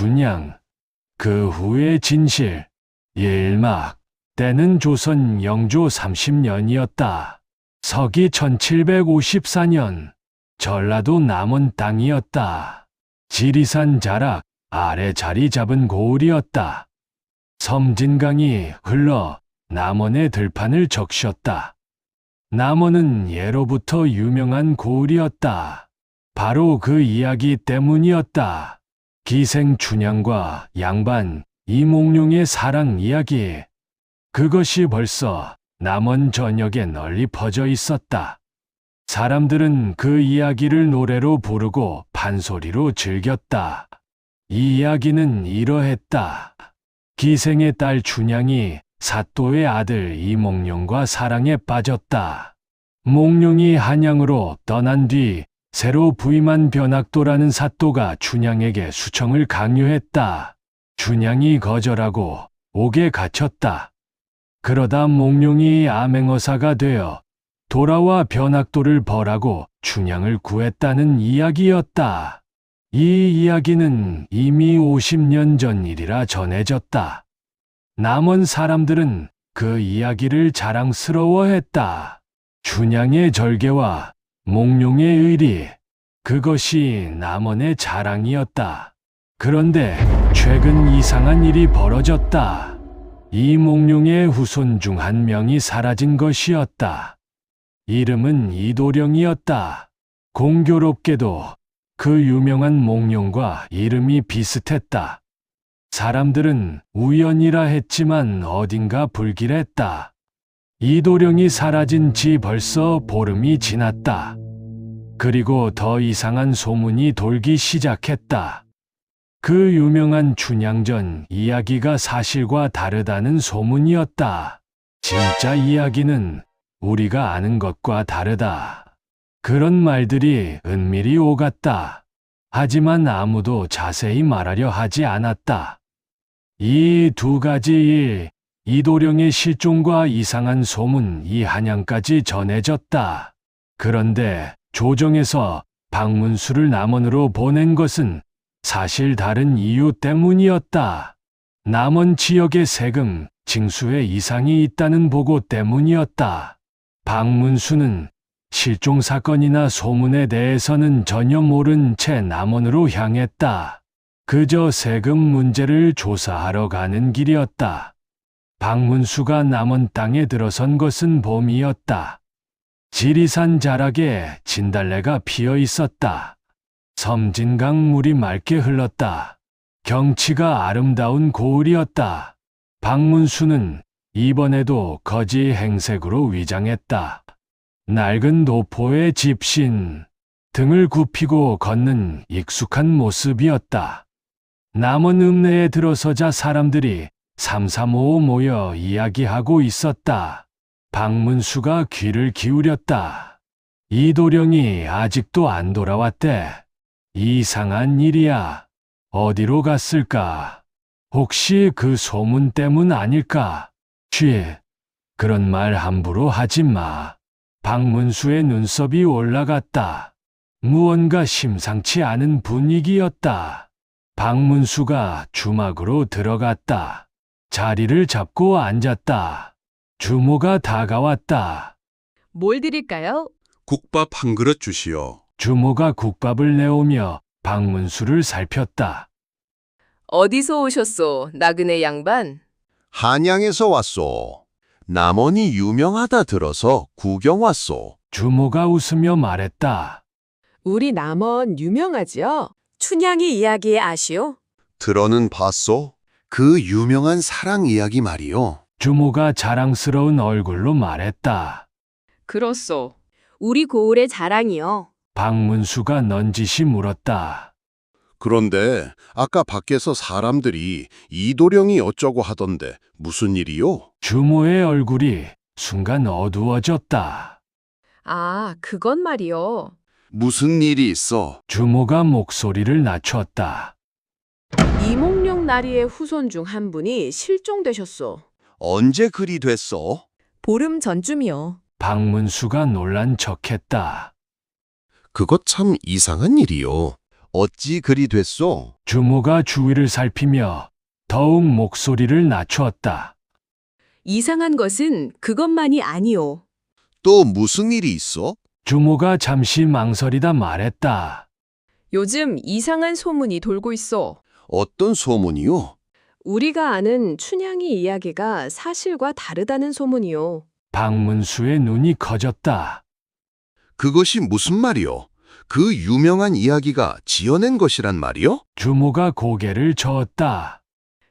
춘향. 그 후의 진실. 일막. 때는 조선 영조 30년이었다. 서기 1754년. 전라도 남원 땅이었다. 지리산 자락 아래 자리 잡은 고을이었다. 섬진강이 흘러 남원의 들판을 적셨다. 남원은 예로부터 유명한 고을이었다. 바로 그 이야기 때문이었다. 기생 춘향과 양반 이몽룡의 사랑 이야기. 그것이 벌써 남원 전역에 널리 퍼져 있었다. 사람들은 그 이야기를 노래로 부르고 판소리로 즐겼다. 이 이야기는 이러했다. 기생의 딸 춘향이 사또의 아들 이몽룡과 사랑에 빠졌다. 몽룡이 한양으로 떠난 뒤 새로 부임한 변학도라는 사또가 춘향에게 수청을 강요했다. 춘향이 거절하고 옥에 갇혔다. 그러다 몽룡이 암행어사가 되어 돌아와 변학도를 벌하고 춘향을 구했다는 이야기였다. 이 이야기는 이미 50년 전 일이라 전해졌다. 남원 사람들은 그 이야기를 자랑스러워했다. 춘향의 절개와 몽룡의 의리, 그것이 남원의 자랑이었다. 그런데 최근 이상한 일이 벌어졌다. 이몽룡의 후손 중 한 명이 사라진 것이었다. 이름은 이도령이었다. 공교롭게도 그 유명한 몽룡과 이름이 비슷했다. 사람들은 우연이라 했지만 어딘가 불길했다. 이도령이 사라진 지 벌써 보름이 지났다. 그리고 더 이상한 소문이 돌기 시작했다. 그 유명한 춘향전 이야기가 사실과 다르다는 소문이었다. 진짜 이야기는 우리가 아는 것과 다르다. 그런 말들이 은밀히 오갔다. 하지만 아무도 자세히 말하려 하지 않았다. 이 두 가지 일, 이도령의 실종과 이상한 소문, 이 한양까지 전해졌다. 그런데 조정에서 박문수를 남원으로 보낸 것은 사실 다른 이유 때문이었다. 남원 지역의 세금, 징수에 이상이 있다는 보고 때문이었다. 박문수는 실종 사건이나 소문에 대해서는 전혀 모른 채 남원으로 향했다. 그저 세금 문제를 조사하러 가는 길이었다. 박문수가 남원 땅에 들어선 것은 봄이었다. 지리산 자락에 진달래가 피어 있었다. 섬진강 물이 맑게 흘렀다. 경치가 아름다운 고을이었다. 박문수는 이번에도 거지 행색으로 위장했다. 낡은 노포의 집신, 등을 굽히고 걷는 익숙한 모습이었다. 남원 읍내에 들어서자 사람들이 삼삼오오 모여 이야기하고 있었다. 박문수가 귀를 기울였다. 이도령이 아직도 안 돌아왔대. 이상한 일이야. 어디로 갔을까? 혹시 그 소문 때문 아닐까? 그런 말 함부로 하지 마. 박문수의 눈썹이 올라갔다. 무언가 심상치 않은 분위기였다. 박문수가 주막으로 들어갔다. 자리를 잡고 앉았다. 주모가 다가왔다. 뭘 드릴까요? 국밥 한 그릇 주시오. 주모가 국밥을 내오며 박문수를 살폈다. 어디서 오셨소, 나그네 양반? 한양에서 왔소. 남원이 유명하다 들어서 구경 왔소. 주모가 웃으며 말했다. 우리 남원 유명하지요? 춘향이 이야기 아시오? 들어는 봤소? 그 유명한 사랑 이야기 말이요. 주모가 자랑스러운 얼굴로 말했다. 그렇소. 우리 고을의 자랑이요. 박문수가 넌지시 물었다. 그런데 아까 밖에서 사람들이 이도령이 어쩌고 하던데 무슨 일이요? 주모의 얼굴이 순간 어두워졌다. 아, 그건 말이요. 무슨 일이 있어? 주모가 목소리를 낮췄다. 이몽룡 나리의 후손 중 한 분이 실종되셨소. 언제 그리 됐어? 보름 전쯤이요. 박문수가 놀란 척했다. 그것 참 이상한 일이요. 어찌 그리 됐소? 주모가 주위를 살피며 더욱 목소리를 낮추었다. 이상한 것은 그것만이 아니오. 또 무슨 일이 있어? 주모가 잠시 망설이다 말했다. 요즘 이상한 소문이 돌고 있어. 어떤 소문이요? 우리가 아는 춘향이 이야기가 사실과 다르다는 소문이요. 박문수의 눈이 커졌다. 그것이 무슨 말이요? 그 유명한 이야기가 지어낸 것이란 말이요? 주모가 고개를 저었다.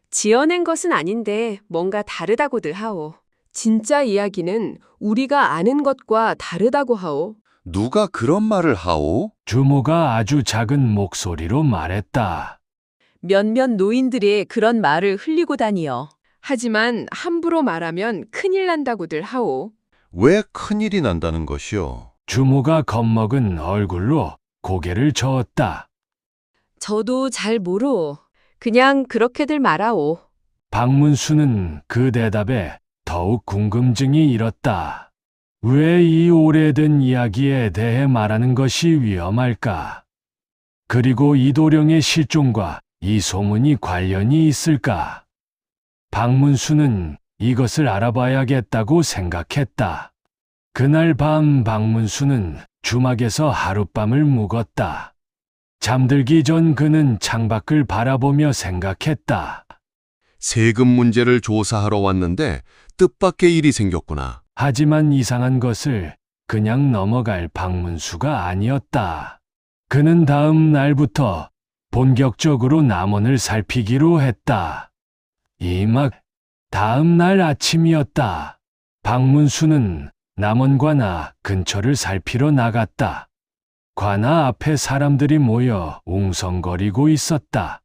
지어낸 것은 아닌데 뭔가 다르다고들 하오. 진짜 이야기는 우리가 아는 것과 다르다고 하오. 누가 그런 말을 하오? 주모가 아주 작은 목소리로 말했다. 몇몇 노인들이 그런 말을 흘리고 다니어. 하지만 함부로 말하면 큰일 난다고들 하오. 왜 큰일이 난다는 것이요? 주모가 겁먹은 얼굴로 고개를 저었다. 저도 잘 모르오. 그냥 그렇게들 말하오. 박문수는 그 대답에 더욱 궁금증이 일었다. 왜 이 오래된 이야기에 대해 말하는 것이 위험할까? 그리고 이도령의 실종과 이 소문이 관련이 있을까? 박문수는 이것을 알아봐야겠다고 생각했다. 그날 밤 박문수는 주막에서 하룻밤을 묵었다. 잠들기 전 그는 창밖을 바라보며 생각했다. 세금 문제를 조사하러 왔는데 뜻밖의 일이 생겼구나. 하지만 이상한 것을 그냥 넘어갈 박문수가 아니었다. 그는 다음 날부터 본격적으로 남원을 살피기로 했다. 다음 날 아침이었다. 박문수는 남원 관아 근처를 살피러 나갔다. 관아 앞에 사람들이 모여 웅성거리고 있었다.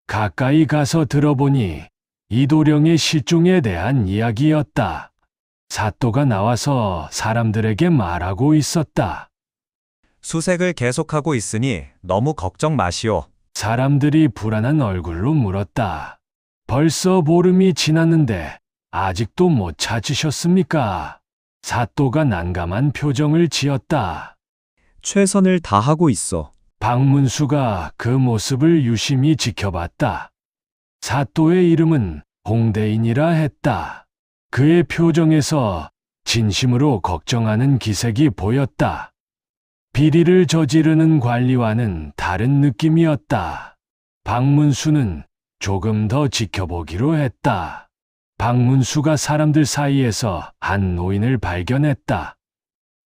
가까이 가서 들어보니 이도령의 실종에 대한 이야기였다. 사또가 나와서 사람들에게 말하고 있었다. 수색을 계속하고 있으니 너무 걱정 마시오. 사람들이 불안한 얼굴로 물었다. 벌써 보름이 지났는데 아직도 못 찾으셨습니까? 사또가 난감한 표정을 지었다. 최선을 다하고 있어. 박문수가 그 모습을 유심히 지켜봤다. 사또의 이름은 홍대인이라 했다. 그의 표정에서 진심으로 걱정하는 기색이 보였다. 비리를 저지르는 관리와는 다른 느낌이었다. 박문수는 조금 더 지켜보기로 했다. 박문수가 사람들 사이에서 한 노인을 발견했다.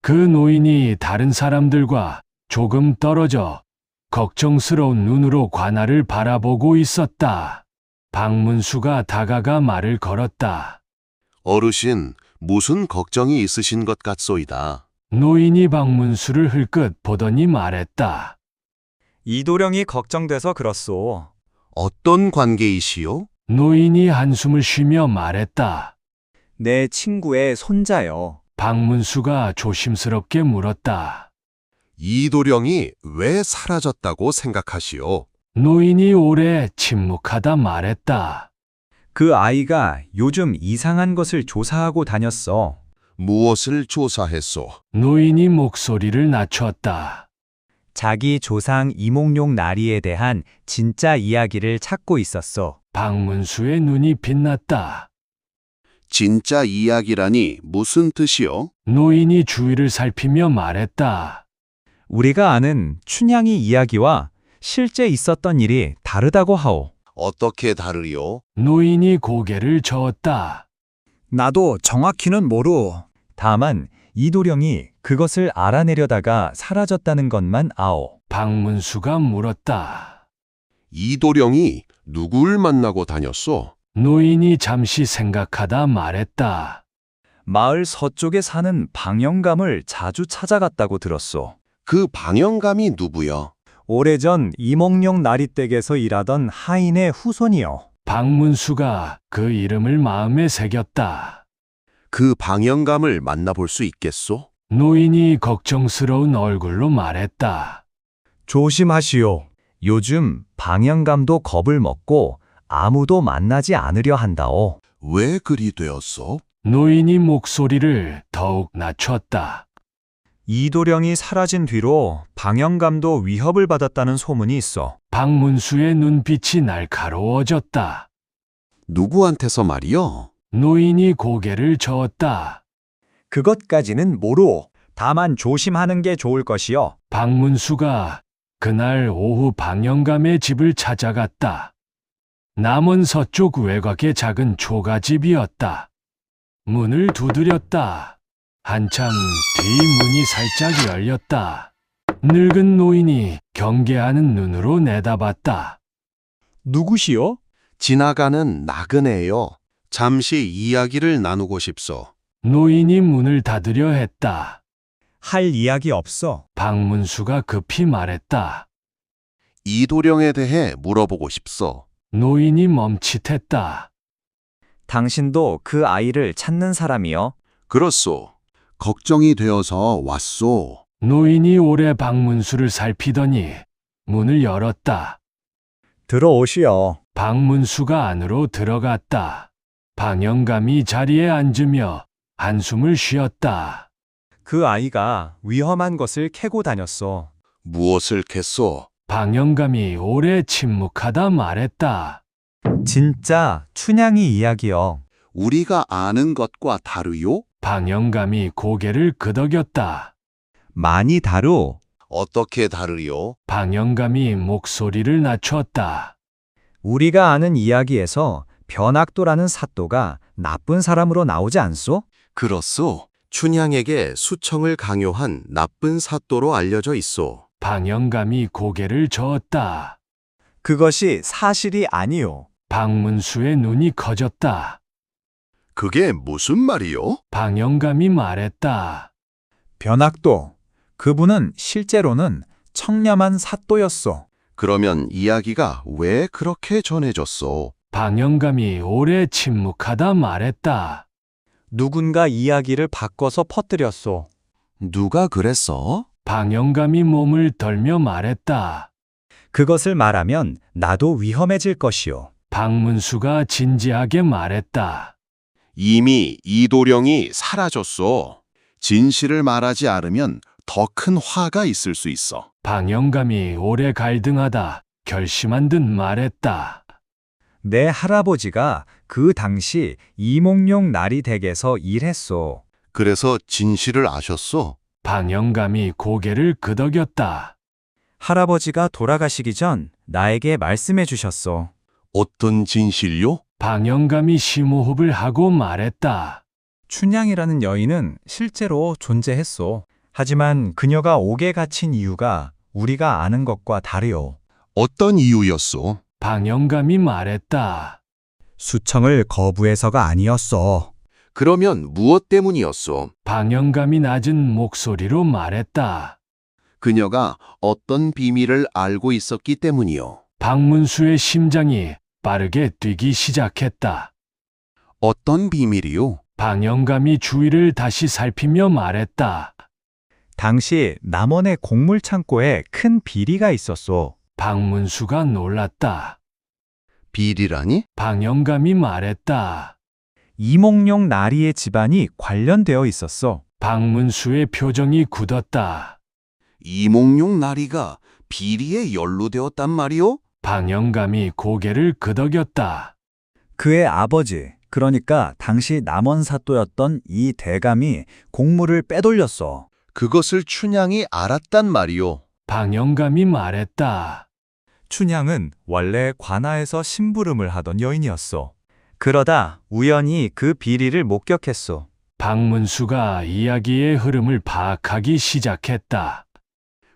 그 노인이 다른 사람들과 조금 떨어져 걱정스러운 눈으로 관아를 바라보고 있었다. 박문수가 다가가 말을 걸었다. 어르신, 무슨 걱정이 있으신 것 같소이다. 노인이 박문수를 흘끗 보더니 말했다. 이도령이 걱정돼서 그렇소. 어떤 관계이시오? 노인이 한숨을 쉬며 말했다. 내 친구의 손자요. 박문수가 조심스럽게 물었다. 이도령이 왜 사라졌다고 생각하시오? 노인이 오래 침묵하다 말했다. 그 아이가 요즘 이상한 것을 조사하고 다녔어. 무엇을 조사했소? 노인이 목소리를 낮췄다. 자기 조상 이몽룡 나리에 대한 진짜 이야기를 찾고 있었어. 박문수의 눈이 빛났다. 진짜 이야기라니 무슨 뜻이오? 노인이 주위를 살피며 말했다. 우리가 아는 춘향이 이야기와 실제 있었던 일이 다르다고 하오. 어떻게 다르리오? 노인이 고개를 저었다. 나도 정확히는 모르. 다만 이도령이 그것을 알아내려다가 사라졌다는 것만 아오. 박문수가 물었다. 이도령이 누굴 만나고 다녔소? 노인이 잠시 생각하다 말했다. 마을 서쪽에 사는 방영감을 자주 찾아갔다고 들었소. 그 방영감이 누구여? 오래전 이몽룡 나리댁에서 일하던 하인의 후손이요. 박문수가 그 이름을 마음에 새겼다. 그 방영감을 만나볼 수 있겠소? 노인이 걱정스러운 얼굴로 말했다. 조심하시오. 요즘 방영감도 겁을 먹고 아무도 만나지 않으려 한다오. 왜 그리 되었소? 노인이 목소리를 더욱 낮췄다. 이도령이 사라진 뒤로 방영감도 위협을 받았다는 소문이 있어. 박문수의 눈빛이 날카로워졌다. 누구한테서 말이요? 노인이 고개를 저었다. 그것까지는 모르오. 다만 조심하는 게 좋을 것이요. 박문수가 그날 오후 방영감의 집을 찾아갔다. 남은 서쪽 외곽의 작은 초가집이었다. 문을 두드렸다. 한참 뒤 문이 살짝 열렸다. 늙은 노인이 경계하는 눈으로 내다봤다. 누구시오? 지나가는 나그네요. 잠시 이야기를 나누고 싶소. 노인이 문을 닫으려 했다. 할 이야기 없어. 박문수가 급히 말했다. 이도령에 대해 물어보고 싶소. 노인이 멈칫했다. 당신도 그 아이를 찾는 사람이요? 그렇소. 걱정이 되어서 왔소. 노인이 오래 박문수를 살피더니 문을 열었다. 들어오시오. 박문수가 안으로 들어갔다. 방영감이 자리에 앉으며 한숨을 쉬었다. 그 아이가 위험한 것을 캐고 다녔어. 무엇을 캤소? 방영감이 오래 침묵하다 말했다. 진짜 춘향이 이야기요. 우리가 아는 것과 다르요? 방영감이 고개를 끄덕였다. 많이 다루. 어떻게 다르요? 방영감이 목소리를 낮췄다. 우리가 아는 이야기에서 변학도라는 사또가 나쁜 사람으로 나오지 않소? 그렇소. 춘향에게 수청을 강요한 나쁜 사또로 알려져 있소. 방영감이 고개를 저었다. 그것이 사실이 아니오. 박문수의 눈이 커졌다. 그게 무슨 말이요? 방영감이 말했다. 변학도. 그분은 실제로는 청렴한 사또였소. 그러면 이야기가 왜 그렇게 전해졌소? 방영감이 오래 침묵하다 말했다. 누군가 이야기를 바꿔서 퍼뜨렸소. 누가 그랬어? 방영감이 몸을 떨며 말했다. 그것을 말하면 나도 위험해질 것이오. 박문수가 진지하게 말했다. 이미 이도령이 사라졌소. 진실을 말하지 않으면 더 큰 화가 있을 수 있어. 방영감이 오래 갈등하다 결심한 듯 말했다. 내 할아버지가 그 당시 이몽룡 나리댁에서 일했소. 그래서 진실을 아셨소? 방영감이 고개를 끄덕였다. 할아버지가 돌아가시기 전 나에게 말씀해 주셨소. 어떤 진실요? 방영감이 심호흡을 하고 말했다. 춘향이라는 여인은 실제로 존재했소. 하지만 그녀가 옥에 갇힌 이유가 우리가 아는 것과 다르요. 어떤 이유였소? 방영감이 말했다. 수청을 거부해서가 아니었어. 그러면 무엇 때문이었소? 방영감이 낮은 목소리로 말했다. 그녀가 어떤 비밀을 알고 있었기 때문이요. 박문수의 심장이 빠르게 뛰기 시작했다. 어떤 비밀이요? 방영감이 주위를 다시 살피며 말했다. 당시 남원의 곡물 창고에 큰 비리가 있었소. 박문수가 놀랐다. 비리라니? 방영감이 말했다. 이몽룡 나리의 집안이 관련되어 있었어. 박문수의 표정이 굳었다. 이몽룡 나리가 비리에 연루되었단 말이요? 방영감이 고개를 끄덕였다. 그의 아버지, 그러니까 당시 남원 사또였던 이 대감이 곡물을 빼돌렸어. 그것을 춘향이 알았단 말이요. 방영감이 말했다. 춘향은 원래 관아에서 심부름을 하던 여인이었어. 그러다 우연히 그 비리를 목격했소. 박문수가 이야기의 흐름을 파악하기 시작했다.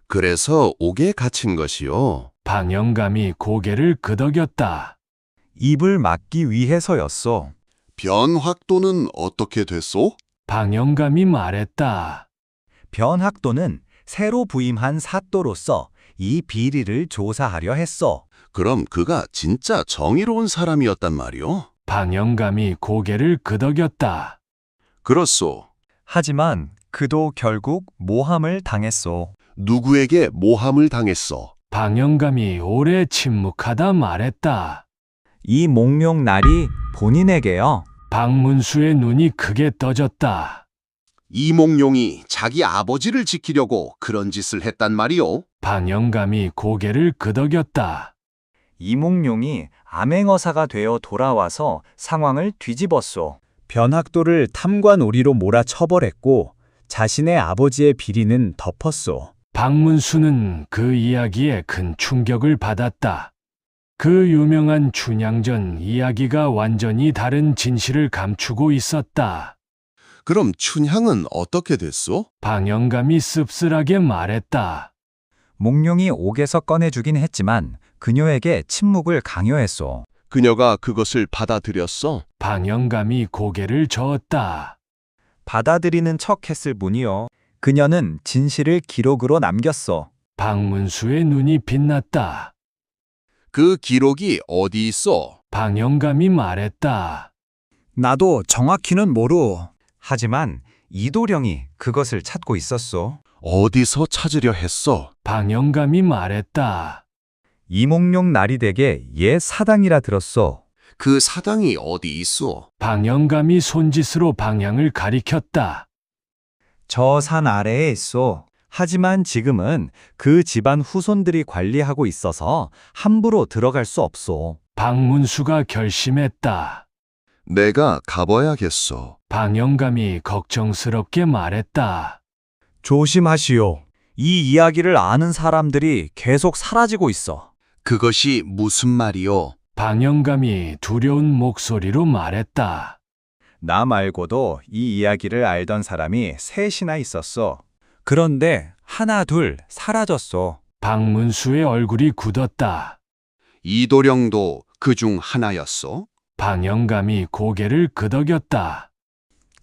그래서 옥에 갇힌 것이요. 방영감이 고개를 끄덕였다. 입을 막기 위해서였어. 변학도는 어떻게 됐소? 방영감이 말했다. 변학도는 새로 부임한 사또로서 이 비리를 조사하려 했어. 그럼 그가 진짜 정의로운 사람이었단 말이요? 방영감이 고개를 끄덕였다. 그렇소. 하지만 그도 결국 모함을 당했소. 누구에게 모함을 당했어? 방영감이 오래 침묵하다 말했다. 이 몽룡 날이 본인에게요. 박문수의 눈이 크게 떠졌다. 이몽룡이 자기 아버지를 지키려고 그런 짓을 했단 말이오. 방영감이 고개를 끄덕였다. 이몽룡이 암행어사가 되어 돌아와서 상황을 뒤집었소. 변학도를 탐관오리로 몰아 처벌했고 자신의 아버지의 비리는 덮었소. 박문수는 그 이야기에 큰 충격을 받았다. 그 유명한 춘향전 이야기가 완전히 다른 진실을 감추고 있었다. 그럼 춘향은 어떻게 됐소? 방영감이 씁쓸하게 말했다. 몽룡이 옥에서 꺼내주긴 했지만 그녀에게 침묵을 강요했소. 그녀가 그것을 받아들였어? 방영감이 고개를 저었다. 받아들이는 척 했을 뿐이요. 그녀는 진실을 기록으로 남겼소. 박문수의 눈이 빛났다. 그 기록이 어디 있어? 방영감이 말했다. 나도 정확히는 모르. 하지만 이도령이 그것을 찾고 있었소. 어디서 찾으려 했어? 방영감이 말했다. 이몽룡 나리댁에 옛 사당이라 들었소. 그 사당이 어디 있어? 방영감이 손짓으로 방향을 가리켰다. 저 산 아래에 있소. 하지만 지금은 그 집안 후손들이 관리하고 있어서 함부로 들어갈 수 없소. 박문수가 결심했다. 내가 가봐야겠어. 방영감이 걱정스럽게 말했다. 조심하시오. 이 이야기를 아는 사람들이 계속 사라지고 있어. 그것이 무슨 말이오? 방영감이 두려운 목소리로 말했다. 나 말고도 이 이야기를 알던 사람이 셋이나 있었어. 그런데 하나 둘 사라졌어. 박문수의 얼굴이 굳었다. 이도령도 그중 하나였어? 방영감이 고개를 끄덕였다.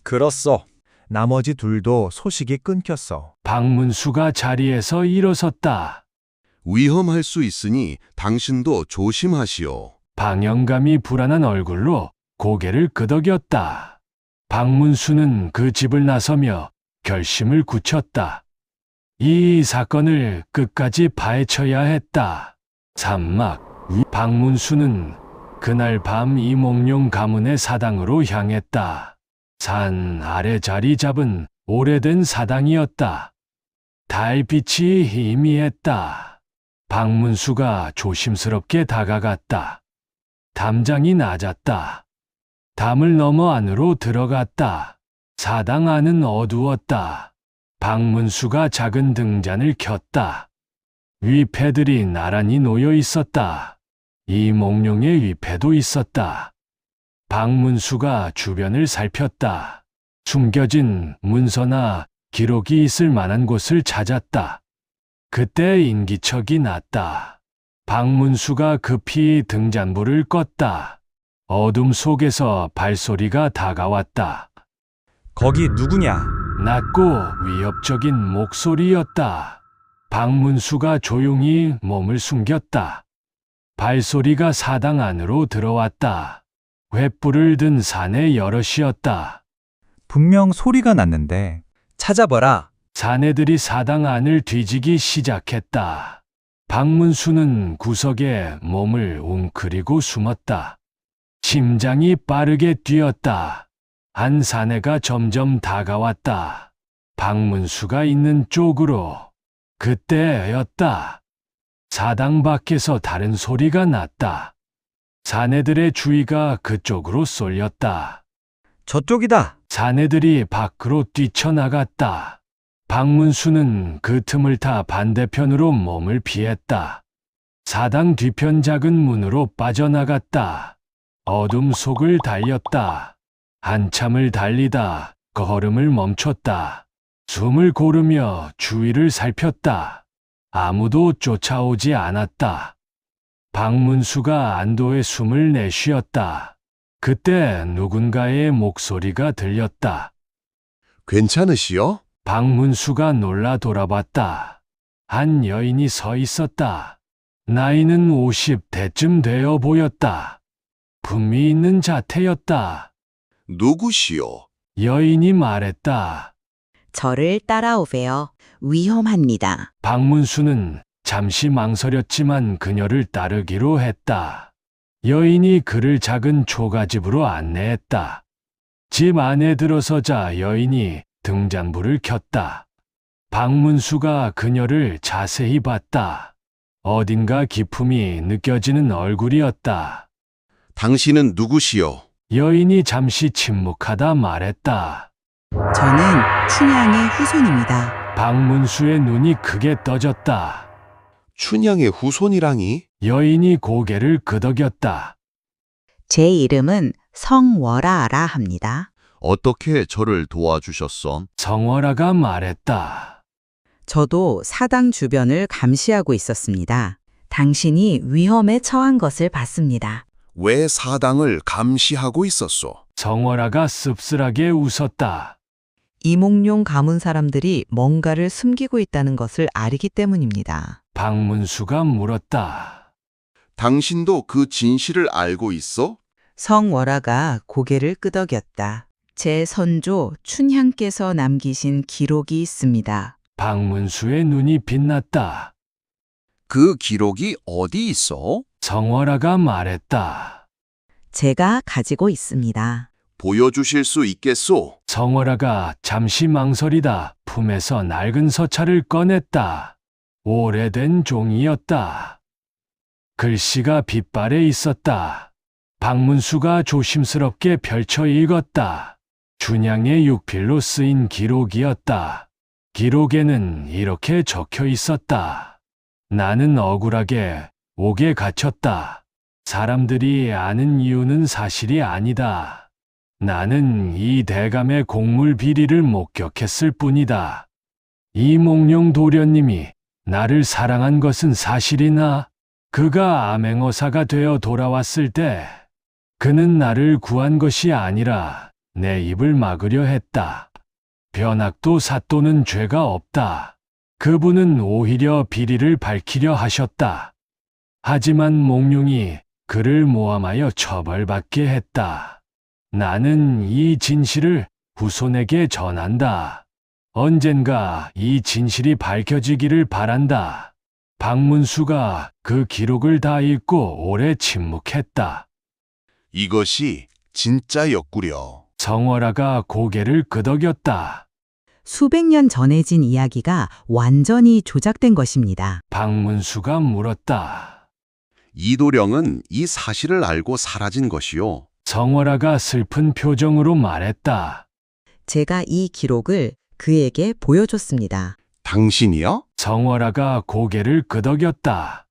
그렇소. 나머지 둘도 소식이 끊겼어. 박문수가 자리에서 일어섰다. 위험할 수 있으니 당신도 조심하시오. 방영감이 불안한 얼굴로 고개를 끄덕였다. 박문수는 그 집을 나서며 결심을 굳혔다. 이 사건을 끝까지 파헤쳐야 했다. 산막. 박문수는 그날 밤 이몽룡 가문의 사당으로 향했다. 산 아래 자리 잡은 오래된 사당이었다. 달빛이 희미했다. 박문수가 조심스럽게 다가갔다. 담장이 낮았다. 담을 넘어 안으로 들어갔다. 사당 안은 어두웠다. 박문수가 작은 등잔을 켰다. 위패들이 나란히 놓여 있었다. 이몽룡의 위패도 있었다. 박문수가 주변을 살폈다. 숨겨진 문서나 기록이 있을 만한 곳을 찾았다. 그때 인기척이 났다. 박문수가 급히 등잔불을 껐다. 어둠 속에서 발소리가 다가왔다. 거기 누구냐? 낮고 위협적인 목소리였다. 박문수가 조용히 몸을 숨겼다. 발소리가 사당 안으로 들어왔다. 횃불을 든 사내 여럿이었다. 분명 소리가 났는데. 찾아봐라. 사내들이 사당 안을 뒤지기 시작했다. 박문수는 구석에 몸을 웅크리고 숨었다. 심장이 빠르게 뛰었다. 한 사내가 점점 다가왔다. 박문수가 있는 쪽으로. 그때였다. 사당 밖에서 다른 소리가 났다. 사내들의 주의가 그쪽으로 쏠렸다. 저쪽이다. 사내들이 밖으로 뛰쳐나갔다. 박문수는 그 틈을 타 반대편으로 몸을 피했다. 사당 뒤편 작은 문으로 빠져나갔다. 어둠 속을 달렸다. 한참을 달리다 걸음을 멈췄다. 숨을 고르며 주위를 살폈다. 아무도 쫓아오지 않았다. 박문수가 안도의 숨을 내쉬었다. 그때 누군가의 목소리가 들렸다. 괜찮으시오? 박문수가 놀라 돌아봤다. 한 여인이 서 있었다. 나이는 50대쯤 되어 보였다. 품위 있는 자태였다. 누구시오? 여인이 말했다. 저를 따라오세요. 위험합니다. 박문수는 잠시 망설였지만 그녀를 따르기로 했다. 여인이 그를 작은 초가집으로 안내했다. 집 안에 들어서자 여인이 등잔불을 켰다. 박문수가 그녀를 자세히 봤다. 어딘가 기품이 느껴지는 얼굴이었다. 당신은 누구시오? 여인이 잠시 침묵하다 말했다. 저는 춘향의 후손입니다. 박문수의 눈이 크게 떠졌다. 춘향의 후손이라니? 여인이 고개를 끄덕였다. 제 이름은 성월아라 합니다. 어떻게 저를 도와주셨어? 성월아가 말했다. 저도 사당 주변을 감시하고 있었습니다. 당신이 위험에 처한 것을 봤습니다. 왜 사당을 감시하고 있었소? 성월아가 씁쓸하게 웃었다. 이몽룡 가문 사람들이 뭔가를 숨기고 있다는 것을 알기 때문입니다. 박문수가 물었다. 당신도 그 진실을 알고 있어? 성월아가 고개를 끄덕였다. 제 선조 춘향께서 남기신 기록이 있습니다. 박문수의 눈이 빛났다. 그 기록이 어디 있어? 성월아가 말했다. 제가 가지고 있습니다. 보여주실 수 있겠소? 성월아가 잠시 망설이다 품에서 낡은 서찰을 꺼냈다. 오래된 종이였다. 글씨가 빗발에 있었다. 박문수가 조심스럽게 펼쳐 읽었다. 춘향의 육필로 쓰인 기록이었다. 기록에는 이렇게 적혀 있었다. 나는 억울하게 옥에 갇혔다. 사람들이 아는 이유는 사실이 아니다. 나는 이 대감의 곡물 비리를 목격했을 뿐이다. 이몽룡 도련님이 나를 사랑한 것은 사실이나 그가 암행어사가 되어 돌아왔을 때 그는 나를 구한 것이 아니라 내 입을 막으려 했다. 변학도 사또는 죄가 없다. 그분은 오히려 비리를 밝히려 하셨다. 하지만 몽룡이 그를 모함하여 처벌받게 했다. 나는 이 진실을 후손에게 전한다. 언젠가 이 진실이 밝혀지기를 바란다. 박문수가 그 기록을 다 읽고 오래 침묵했다. 이것이 진짜였구려. 성월아가 고개를 끄덕였다. 수백 년 전해진 이야기가 완전히 조작된 것입니다. 박문수가 물었다. 이도령은 이 사실을 알고 사라진 것이요. 성월아가 슬픈 표정으로 말했다. 제가 이 기록을 그에게 보여줬습니다. 당신이요? 성월아가 고개를 끄덕였다.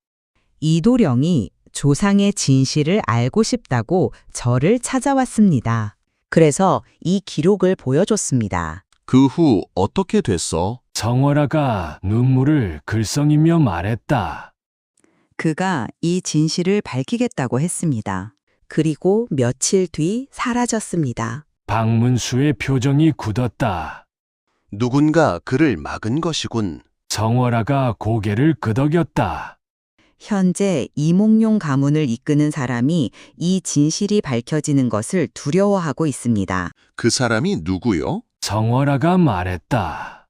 이도령이 조상의 진실을 알고 싶다고 저를 찾아왔습니다. 그래서 이 기록을 보여줬습니다. 그 후 어떻게 됐어? 성월아가 눈물을 글썽이며 말했다. 그가 이 진실을 밝히겠다고 했습니다. 그리고 며칠 뒤 사라졌습니다. 박문수의 표정이 굳었다. 누군가 그를 막은 것이군. 성월아가 고개를 끄덕였다. 현재 이몽룡 가문을 이끄는 사람이 이 진실이 밝혀지는 것을 두려워하고 있습니다. 그 사람이 누구요? 성월아가 말했다.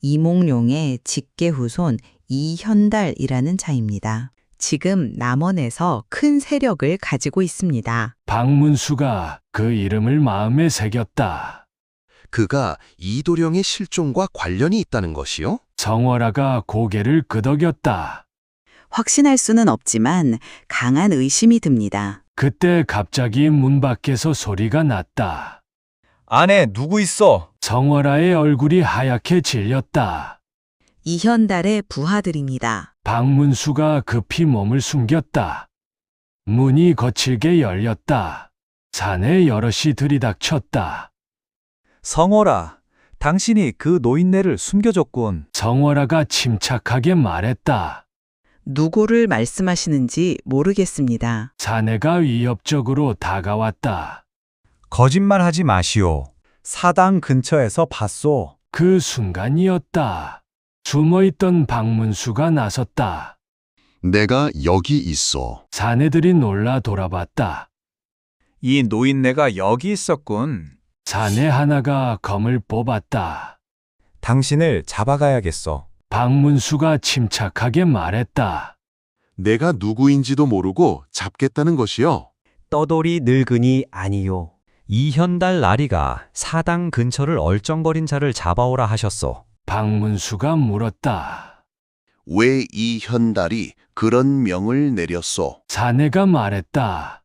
이몽룡의 직계 후손 이현달이라는 자입니다. 지금 남원에서 큰 세력을 가지고 있습니다. 박문수가 그 이름을 마음에 새겼다. 그가 이도령의 실종과 관련이 있다는 것이요? 성월아가 고개를 끄덕였다. 확신할 수는 없지만 강한 의심이 듭니다. 그때 갑자기 문 밖에서 소리가 났다. 안에 누구 있어? 성월아의 얼굴이 하얗게 질렸다. 이현달의 부하들입니다. 박문수가 급히 몸을 숨겼다. 문이 거칠게 열렸다. 산에 여럿이 들이닥쳤다. 성월아, 당신이 그 노인네를 숨겨줬군. 성월아가 침착하게 말했다. 누구를 말씀하시는지 모르겠습니다. 사내가 위협적으로 다가왔다. 거짓말하지 마시오. 사당 근처에서 봤소. 그 순간이었다. 숨어있던 박문수가 나섰다. 내가 여기 있어. 사내들이 놀라 돌아봤다. 이 노인네가 여기 있었군. 사내 하나가 검을 뽑았다. 당신을 잡아가야겠어. 박문수가 침착하게 말했다. 내가 누구인지도 모르고 잡겠다는 것이요. 떠돌이 늙은이 아니요. 이현달 나리가 사당 근처를 얼쩡거린 자를 잡아오라 하셨소. 박문수가 물었다. 왜 이현달이 그런 명을 내렸소? 사내가 말했다.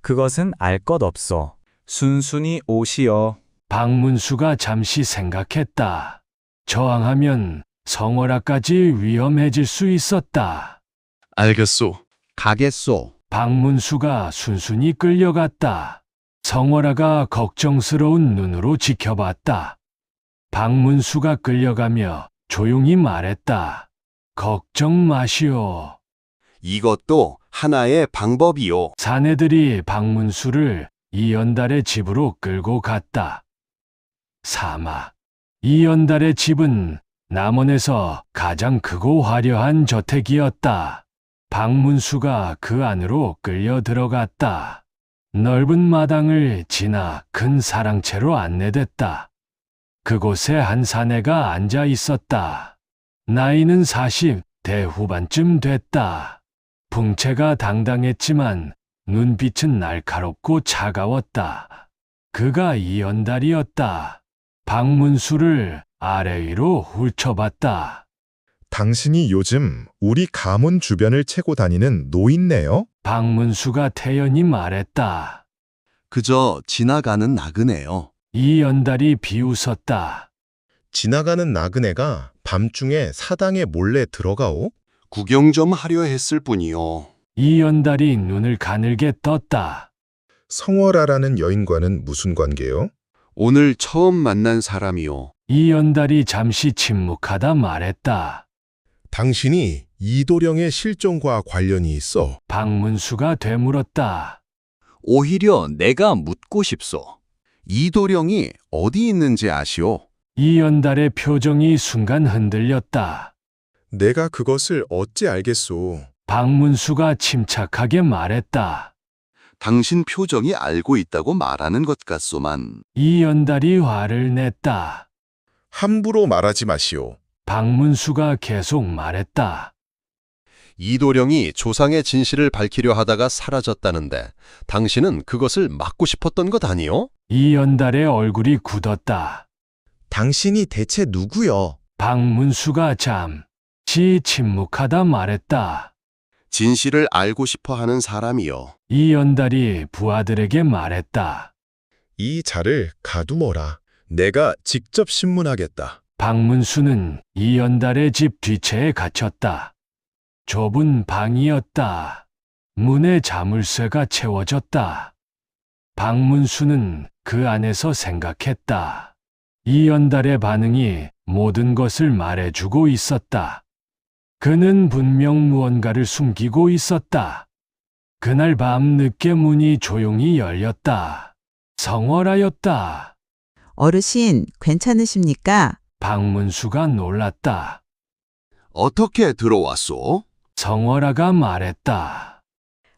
그것은 알 것 없소. 순순히 오시어. 박문수가 잠시 생각했다. 저항하면 성월아까지 위험해질 수 있었다. 알겠소. 가겠소. 박문수가 순순히 끌려갔다. 성월아가 걱정스러운 눈으로 지켜봤다. 박문수가 끌려가며 조용히 말했다. 걱정 마시오. 이것도 하나의 방법이요. 사내들이 박문수를 이연달의 집으로 끌고 갔다. 사마. 이연달의 집은 남원에서 가장 크고 화려한 저택이었다. 박문수가 그 안으로 끌려 들어갔다. 넓은 마당을 지나 큰 사랑채로 안내됐다. 그곳에 한 사내가 앉아 있었다. 나이는 40대 후반쯤 됐다. 풍채가 당당했지만 눈빛은 날카롭고 차가웠다. 그가 이연달이었다. 박문수를 아래 위로 훑어봤다. 당신이 요즘 우리 가문 주변을 채고 다니는 노인네요? 박문수가 태연히 말했다. 그저 지나가는 나그네요. 이연달이 비웃었다. 지나가는 나그네가 밤중에 사당에 몰래 들어가오? 구경 좀 하려 했을 뿐이요. 이연달이 눈을 가늘게 떴다. 성월아라는 여인과는 무슨 관계요? 오늘 처음 만난 사람이요. 이연달이 잠시 침묵하다 말했다. 당신이 이도령의 실종과 관련이 있어. 박문수가 되물었다. 오히려 내가 묻고 싶소. 이도령이 어디 있는지 아시오? 이연달의 표정이 순간 흔들렸다. 내가 그것을 어찌 알겠소? 박문수가 침착하게 말했다. 당신 표정이 알고 있다고 말하는 것 같소만. 이연달이 화를 냈다. 함부로 말하지 마시오. 박문수가 계속 말했다. 이도령이 조상의 진실을 밝히려 하다가 사라졌다는데 당신은 그것을 막고 싶었던 것 아니요? 이연달의 얼굴이 굳었다. 당신이 대체 누구요? 박문수가 잠시 침묵하다 말했다. 진실을 알고 싶어 하는 사람이요. 이연달이 부하들에게 말했다. 이 자를 가두어라. 내가 직접 신문하겠다. 박문수는 이연달의 집 뒤채에 갇혔다. 좁은 방이었다. 문에 자물쇠가 채워졌다. 박문수는 그 안에서 생각했다. 이연달의 반응이 모든 것을 말해주고 있었다. 그는 분명 무언가를 숨기고 있었다. 그날 밤 늦게 문이 조용히 열렸다. 성월아였다. 어르신, 괜찮으십니까? 박문수가 놀랐다. 어떻게 들어왔소? 성월아가 말했다.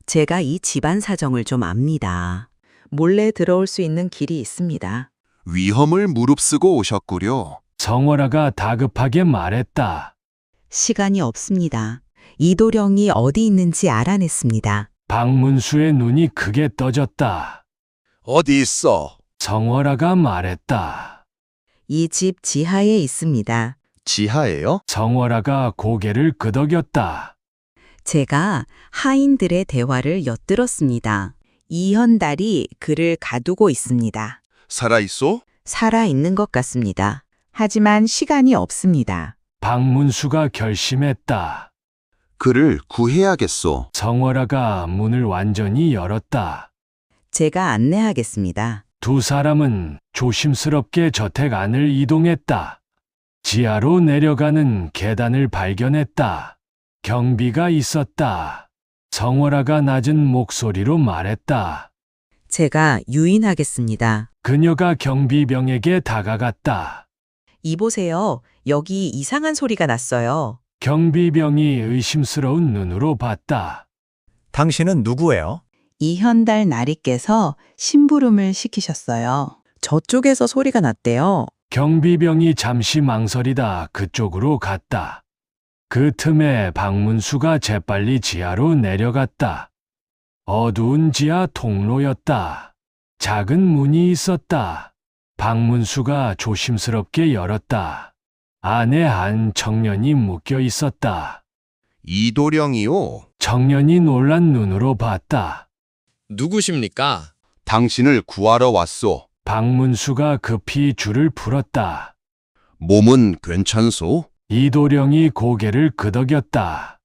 제가 이 집안 사정을 좀 압니다. 몰래 들어올 수 있는 길이 있습니다. 위험을 무릅쓰고 오셨구려. 성월아가 다급하게 말했다. 시간이 없습니다. 이도령이 어디 있는지 알아냈습니다. 박문수의 눈이 크게 떠졌다. 어디 있어? 성월아가 말했다. 이 집 지하에 있습니다. 지하에요? 성월아가 고개를 끄덕였다. 제가 하인들의 대화를 엿들었습니다. 이현달이 그를 가두고 있습니다. 살아있소? 살아있는 것 같습니다. 하지만 시간이 없습니다. 박문수가 결심했다. 그를 구해야겠소. 성월아가 문을 완전히 열었다. 제가 안내하겠습니다. 두 사람은 조심스럽게 저택 안을 이동했다. 지하로 내려가는 계단을 발견했다. 경비가 있었다. 성월아가 낮은 목소리로 말했다. 제가 유인하겠습니다. 그녀가 경비병에게 다가갔다. 이보세요. 여기 이상한 소리가 났어요. 경비병이 의심스러운 눈으로 봤다. 당신은 누구예요? 이현달 나리께서 심부름을 시키셨어요. 저쪽에서 소리가 났대요. 경비병이 잠시 망설이다 그쪽으로 갔다. 그 틈에 박문수가 재빨리 지하로 내려갔다. 어두운 지하 통로였다. 작은 문이 있었다. 박문수가 조심스럽게 열었다. 안에 한 청년이 묶여 있었다. 이도령이요. 청년이 놀란 눈으로 봤다. 누구십니까? 당신을 구하러 왔소. 박문수가 급히 줄을 풀었다. 몸은 괜찮소? 이도령이 고개를 끄덕였다.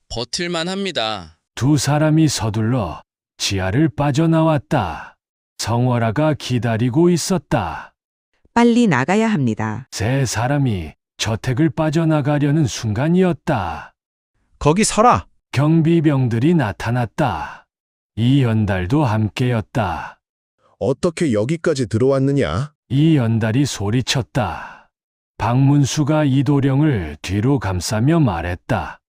버틸만 합니다. 두 사람이 서둘러 지하를 빠져나왔다. 성월아가 기다리고 있었다. 빨리 나가야 합니다. 세 사람이 저택을 빠져나가려는 순간이었다. 거기 서라. 경비병들이 나타났다. 이연달도 함께였다. 어떻게 여기까지 들어왔느냐? 이연달이 소리쳤다. 박문수가 이도령을 뒤로 감싸며 말했다.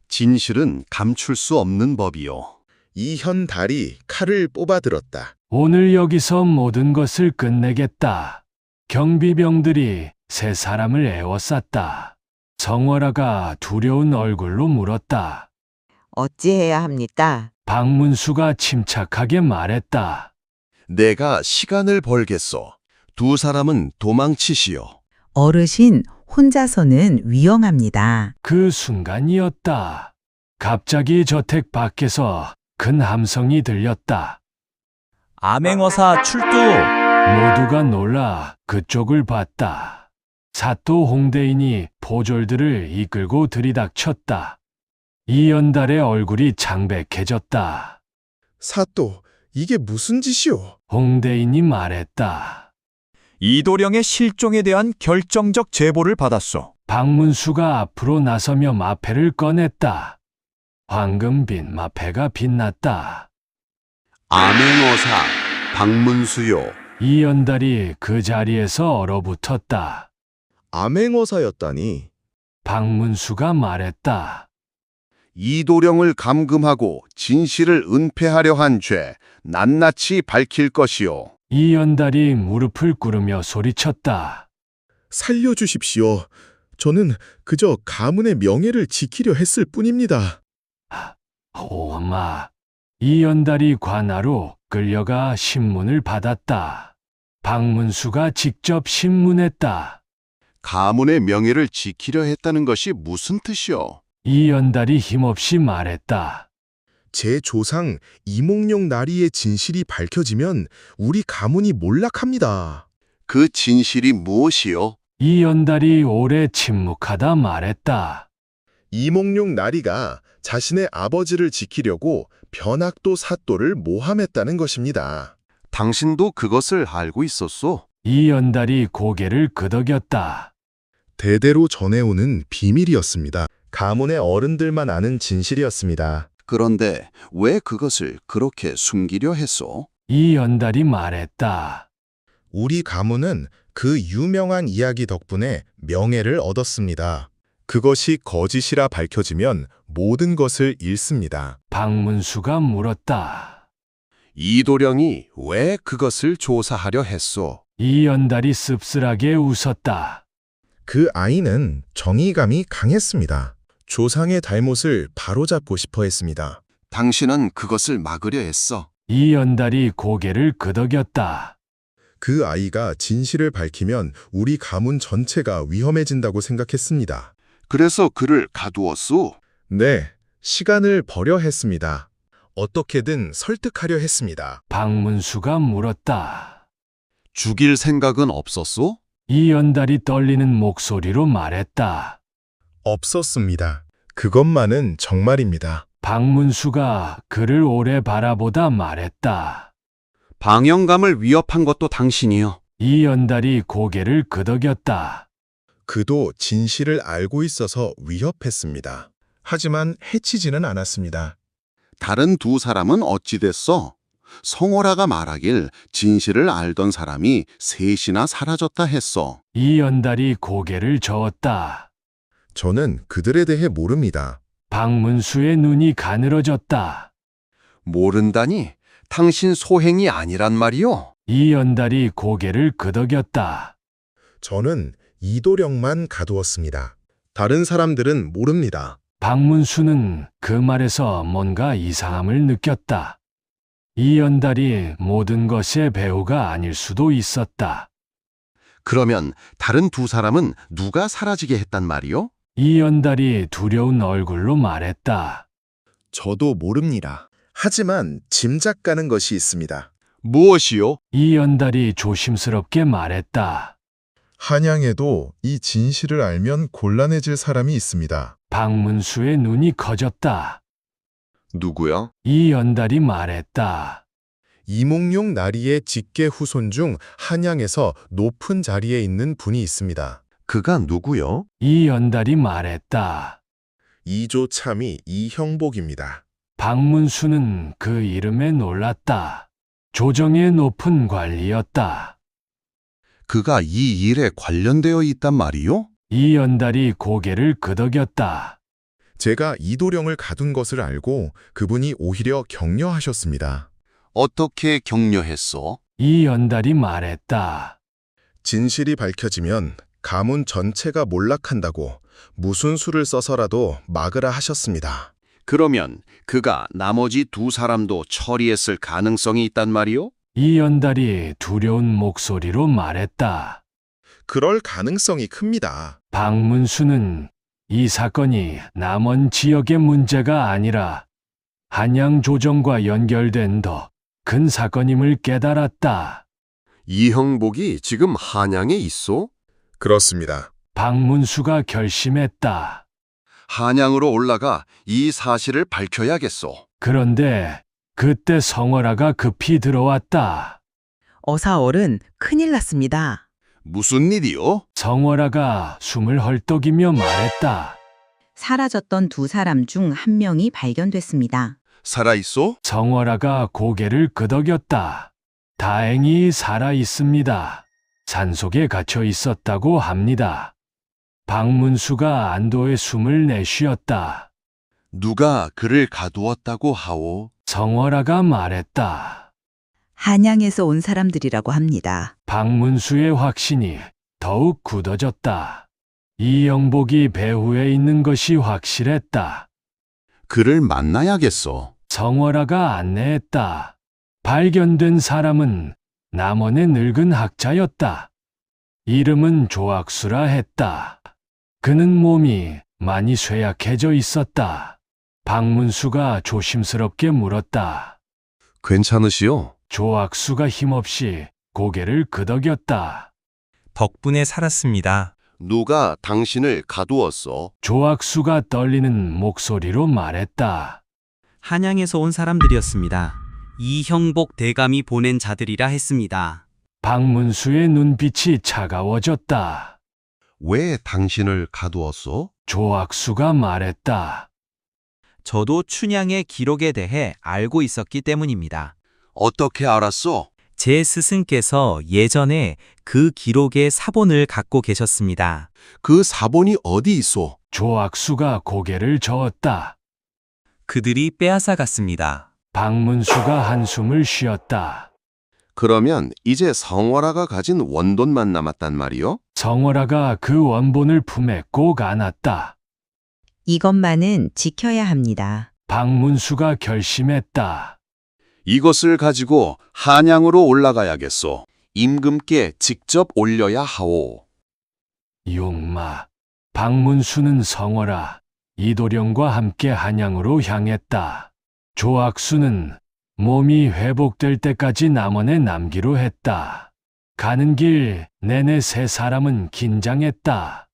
진실은 감출 수 없는 법이요. 이현달이 칼을 뽑아들었다. 오늘 여기서 모든 것을 끝내겠다. 경비병들이 세 사람을 에워쌌다. 성월아가 두려운 얼굴로 물었다. 어찌해야 합니까? 박문수가 침착하게 말했다. 내가 시간을 벌겠소. 두 사람은 도망치시오. 어르신, 혼자서는 위험합니다. 그 순간이었다. 갑자기 저택 밖에서 큰 함성이 들렸다. 암행어사 출두! 모두가 놀라 그쪽을 봤다. 사또 홍대인이 포졸들을 이끌고 들이닥쳤다. 이연달의 얼굴이 창백해졌다. 사또, 이게 무슨 짓이오? 홍대인이 말했다. 이도령의 실종에 대한 결정적 제보를 받았소. 박문수가 앞으로 나서며 마패를 꺼냈다. 황금빛 마패가 빛났다. 암행어사 박문수요. 이연달이 그 자리에서 얼어붙었다. 암행어사였다니. 박문수가 말했다. 이도령을 감금하고 진실을 은폐하려 한 죄 낱낱이 밝힐 것이요. 이연달이 무릎을 꿇으며 소리쳤다. 살려주십시오. 저는 그저 가문의 명예를 지키려 했을 뿐입니다. 호마. 이연달이 관하로 끌려가 신문을 받았다. 박문수가 직접 신문했다. 가문의 명예를 지키려 했다는 것이 무슨 뜻이오? 이연달이 힘없이 말했다. 제 조상 이몽룡 나리의 진실이 밝혀지면 우리 가문이 몰락합니다. 그 진실이 무엇이오? 이연달이 오래 침묵하다 말했다. 이몽룡 나리가 자신의 아버지를 지키려고 변학도 사또를 모함했다는 것입니다. 당신도 그것을 알고 있었소? 이연달이 고개를 끄덕였다. 대대로 전해오는 비밀이었습니다. 가문의 어른들만 아는 진실이었습니다. 그런데 왜 그것을 그렇게 숨기려 했소? 이연달이 말했다. 우리 가문은 그 유명한 이야기 덕분에 명예를 얻었습니다. 그것이 거짓이라 밝혀지면 모든 것을 잃습니다. 박문수가 물었다. 이도령이 왜 그것을 조사하려 했소? 이연달이 씁쓸하게 웃었다. 그 아이는 정의감이 강했습니다. 조상의 잘못을 바로잡고 싶어 했습니다. 당신은 그것을 막으려 했어. 이연달이 고개를 끄덕였다. 그 아이가 진실을 밝히면 우리 가문 전체가 위험해진다고 생각했습니다. 그래서 그를 가두었소? 네, 시간을 버려 했습니다. 어떻게든 설득하려 했습니다. 박문수가 물었다. 죽일 생각은 없었소? 이연달이 떨리는 목소리로 말했다. 없었습니다. 그것만은 정말입니다. 박문수가 그를 오래 바라보다 말했다. 방영감을 위협한 것도 당신이요. 이연달이 고개를 끄덕였다. 그도 진실을 알고 있어서 위협했습니다. 하지만 해치지는 않았습니다. 다른 두 사람은 어찌 됐어? 성월아가 말하길 진실을 알던 사람이 셋이나 사라졌다 했어. 이연달이 고개를 저었다. 저는 그들에 대해 모릅니다. 박문수의 눈이 가늘어졌다. 모른다니? 당신 소행이 아니란 말이요? 이연달이 고개를 끄덕였다. 저는 이도령만 가두었습니다. 다른 사람들은 모릅니다. 박문수는 그 말에서 뭔가 이상함을 느꼈다. 이연달이 모든 것의 배우가 아닐 수도 있었다. 그러면 다른 두 사람은 누가 사라지게 했단 말이요? 이연달이 두려운 얼굴로 말했다. 저도 모릅니다. 하지만 짐작 가는 것이 있습니다. 무엇이요? 이연달이 조심스럽게 말했다. 한양에도 이 진실을 알면 곤란해질 사람이 있습니다. 박문수의 눈이 커졌다. 누구요? 이연달이 말했다. 이몽룡 나리의 직계 후손 중 한양에서 높은 자리에 있는 분이 있습니다. 그가 누구요? 이연달이 말했다. 이조 참이 이형복입니다. 박문수는 그 이름에 놀랐다. 조정의 높은 관리였다. 그가 이 일에 관련되어 있단 말이요? 이연달이 고개를 끄덕였다. 제가 이도령을 가둔 것을 알고 그분이 오히려 격려하셨습니다. 어떻게 격려했소? 이연달이 말했다. 진실이 밝혀지면 가문 전체가 몰락한다고 무슨 수를 써서라도 막으라 하셨습니다. 그러면 그가 나머지 두 사람도 처리했을 가능성이 있단 말이요? 이연달이 두려운 목소리로 말했다. 그럴 가능성이 큽니다. 박문수는 이 사건이 남원 지역의 문제가 아니라 한양 조정과 연결된 더 큰 사건임을 깨달았다. 이형복이 지금 한양에 있소? 그렇습니다. 박문수가 결심했다. 한양으로 올라가 이 사실을 밝혀야겠소. 그런데 그때 성월아가 급히 들어왔다. 어사어른, 큰일 났습니다. 무슨 일이요? 성월아가 숨을 헐떡이며 말했다. 사라졌던 두 사람 중 한 명이 발견됐습니다. 살아있소? 성월아가 고개를 끄덕였다. 다행히 살아 있습니다. 산속에 갇혀 있었다고 합니다. 박문수가 안도의 숨을 내쉬었다. 누가 그를 가두었다고 하오? 성월아가 말했다. 한양에서 온 사람들이라고 합니다. 박문수의 확신이 더욱 굳어졌다. 이영복이 배후에 있는 것이 확실했다. 그를 만나야겠소. 성월아가 안내했다. 발견된 사람은 남원의 늙은 학자였다. 이름은 조악수라 했다. 그는 몸이 많이 쇠약해져 있었다. 박문수가 조심스럽게 물었다. 괜찮으시오? 조악수가 힘없이 고개를 끄덕였다. 덕분에 살았습니다. 누가 당신을 가두었소? 조악수가 떨리는 목소리로 말했다. 한양에서 온 사람들이었습니다. 이형복 대감이 보낸 자들이라 했습니다. 박문수의 눈빛이 차가워졌다. 왜 당신을 가두었소? 조악수가 말했다. 저도 춘향의 기록에 대해 알고 있었기 때문입니다. 어떻게 알았소? 제 스승께서 예전에 그 기록의 사본을 갖고 계셨습니다. 그 사본이 어디 있소? 조악수가 고개를 저었다. 그들이 빼앗아 갔습니다. 박문수가 한숨을 쉬었다. 그러면 이제 성월아가 가진 원돈만 남았단 말이요? 성월아가 그 원본을 품에 꼭 안았다. 이것만은 지켜야 합니다. 박문수가 결심했다. 이것을 가지고 한양으로 올라가야겠소. 임금께 직접 올려야 하오. 용마. 박문수는 성월아, 이도령과 함께 한양으로 향했다. 조악수는 몸이 회복될 때까지 남원에 남기로 했다. 가는 길 내내 세 사람은 긴장했다.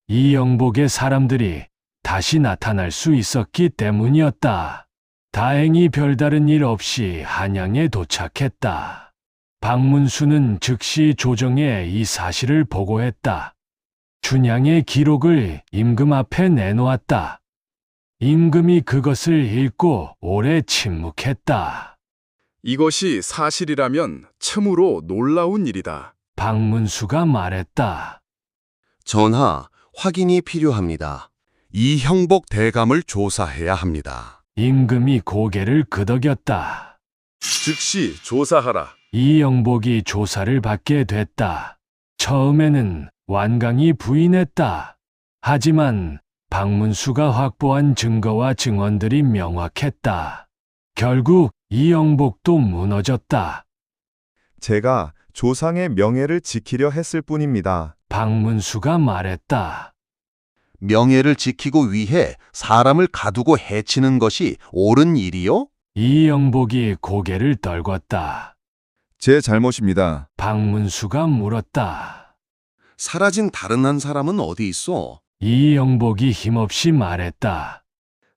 이영복의 사람들이 다시 나타날 수 있었기 때문이었다. 다행히 별다른 일 없이 한양에 도착했다. 박문수는 즉시 조정에 이 사실을 보고했다. 춘향의 기록을 임금 앞에 내놓았다. 임금이 그것을 읽고 오래 침묵했다. 이것이 사실이라면 참으로 놀라운 일이다. 박문수가 말했다. 전하, 확인이 필요합니다. 이형복 대감을 조사해야 합니다. 임금이 고개를 끄덕였다. 즉시 조사하라. 이영복이 조사를 받게 됐다. 처음에는 완강히 부인했다. 하지만 박문수가 확보한 증거와 증언들이 명확했다. 결국 이영복도 무너졌다. 제가 조상의 명예를 지키려 했을 뿐입니다. 박문수가 말했다. 명예를 지키고 위해 사람을 가두고 해치는 것이 옳은 일이요? 이영복이 고개를 떨궜다. 제 잘못입니다. 박문수가 물었다. 사라진 다른 한 사람은 어디 있어? 이영복이 힘없이 말했다.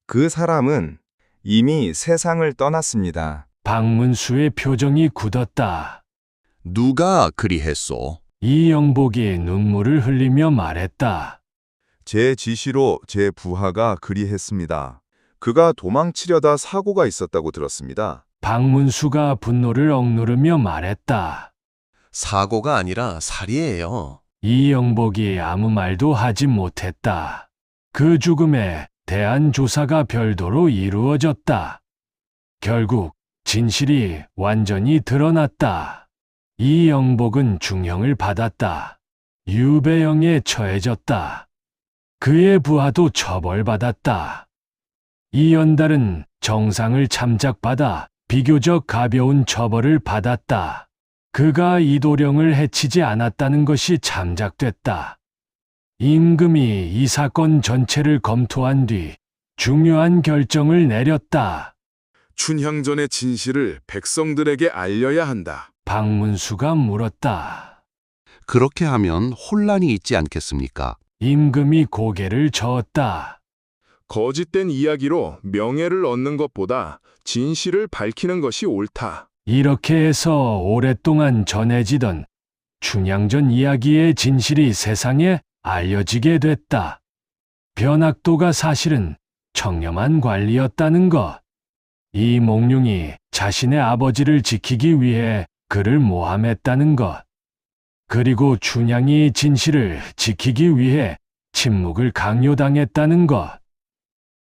그 사람은 이미 세상을 떠났습니다. 박문수의 표정이 굳었다. 누가 그리했소? 이영복이 눈물을 흘리며 말했다. 제 지시로 제 부하가 그리했습니다. 그가 도망치려다 사고가 있었다고 들었습니다. 박문수가 분노를 억누르며 말했다. 사고가 아니라 살이에요. 이영복이 아무 말도 하지 못했다. 그 죽음에 대한 조사가 별도로 이루어졌다. 결국 진실이 완전히 드러났다. 이영복은 중형을 받았다. 유배형에 처해졌다. 그의 부하도 처벌받았다. 이연달은 정상을 참작받아 비교적 가벼운 처벌을 받았다. 그가 이도령을 해치지 않았다는 것이 참작됐다. 임금이 이 사건 전체를 검토한 뒤 중요한 결정을 내렸다. 춘향전의 진실을 백성들에게 알려야 한다. 박문수가 물었다. 그렇게 하면 혼란이 있지 않겠습니까? 임금이 고개를 저었다. 거짓된 이야기로 명예를 얻는 것보다 진실을 밝히는 것이 옳다. 이렇게 해서 오랫동안 전해지던 춘향전 이야기의 진실이 세상에 알려지게 됐다. 변학도가 사실은 청렴한 관리였다는 것. 이몽룡이 자신의 아버지를 지키기 위해 그를 모함했다는 것. 그리고 춘향이 진실을 지키기 위해 침묵을 강요당했다는 것.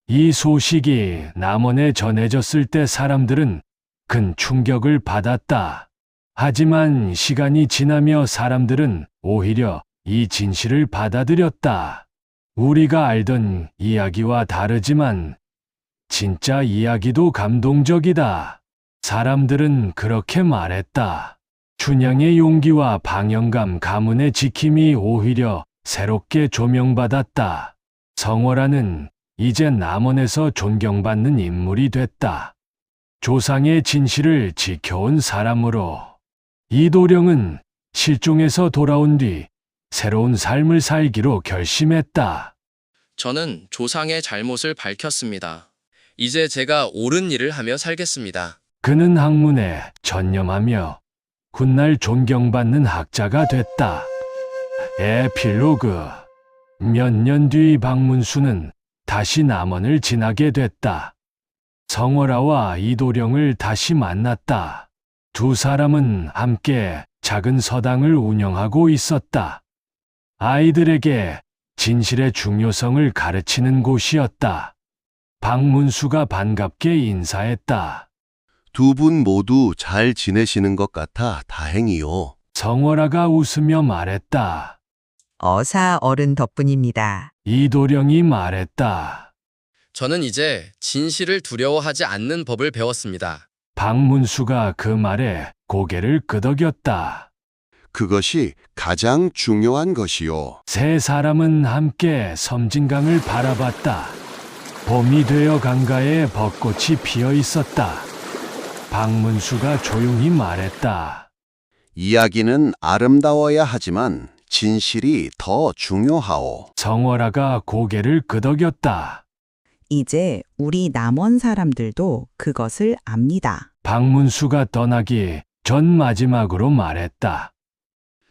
이 소식이 남원에 전해졌을 때 사람들은 큰 충격을 받았다. 하지만 시간이 지나며 사람들은 오히려 이 진실을 받아들였다. 우리가 알던 이야기와 다르지만 진짜 이야기도 감동적이다. 사람들은 그렇게 말했다. 춘향의 용기와 방영감 가문의 지킴이 오히려 새롭게 조명받았다. 성월아는 이제 남원에서 존경받는 인물이 됐다. 조상의 진실을 지켜온 사람으로. 이도령은 실종에서 돌아온 뒤 새로운 삶을 살기로 결심했다. 저는 조상의 잘못을 밝혔습니다. 이제 제가 옳은 일을 하며 살겠습니다. 그는 학문에 전념하며 훗날 존경받는 학자가 됐다. 에필로그. 몇 년 뒤 박문수는 다시 남원을 지나게 됐다. 성월아와 이도령을 다시 만났다. 두 사람은 함께 작은 서당을 운영하고 있었다. 아이들에게 진실의 중요성을 가르치는 곳이었다. 박문수가 반갑게 인사했다. 두 분 모두 잘 지내시는 것 같아 다행이요. 성월아가 웃으며 말했다. 어사 어른 덕분입니다. 이도령이 말했다. 저는 이제 진실을 두려워하지 않는 법을 배웠습니다. 박문수가 그 말에 고개를 끄덕였다. 그것이 가장 중요한 것이요. 세 사람은 함께 섬진강을 바라봤다. 봄이 되어 강가에 벚꽃이 피어 있었다. 박문수가 조용히 말했다. 이야기는 아름다워야 하지만 진실이 더 중요하오. 성월아가 고개를 끄덕였다. 이제 우리 남원 사람들도 그것을 압니다. 박문수가 떠나기 전 마지막으로 말했다.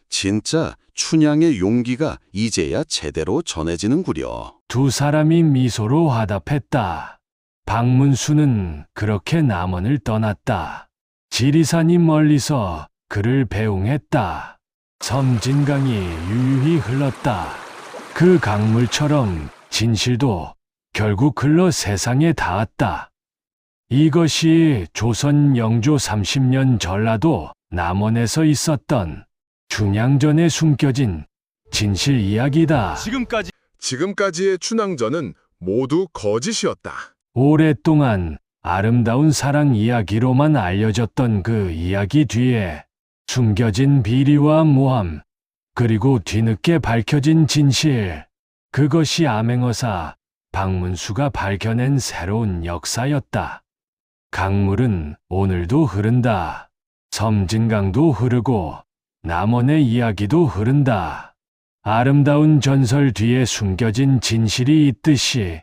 진짜 춘향의 용기가 이제야 제대로 전해지는구려. 두 사람이 미소로 화답했다. 박문수는 그렇게 남원을 떠났다. 지리산이 멀리서 그를 배웅했다. 섬진강이 유유히 흘렀다. 그 강물처럼 진실도 결국 흘러 세상에 닿았다. 이것이 조선 영조 30년 전라도 남원에서 있었던 춘향전에 숨겨진 진실 이야기다. 지금까지의 춘향전은 모두 거짓이었다. 오랫동안 아름다운 사랑 이야기로만 알려졌던 그 이야기 뒤에 숨겨진 비리와 모함, 그리고 뒤늦게 밝혀진 진실, 그것이 암행어사 박문수가 밝혀낸 새로운 역사였다. 강물은 오늘도 흐른다. 섬진강도 흐르고 남원의 이야기도 흐른다. 아름다운 전설 뒤에 숨겨진 진실이 있듯이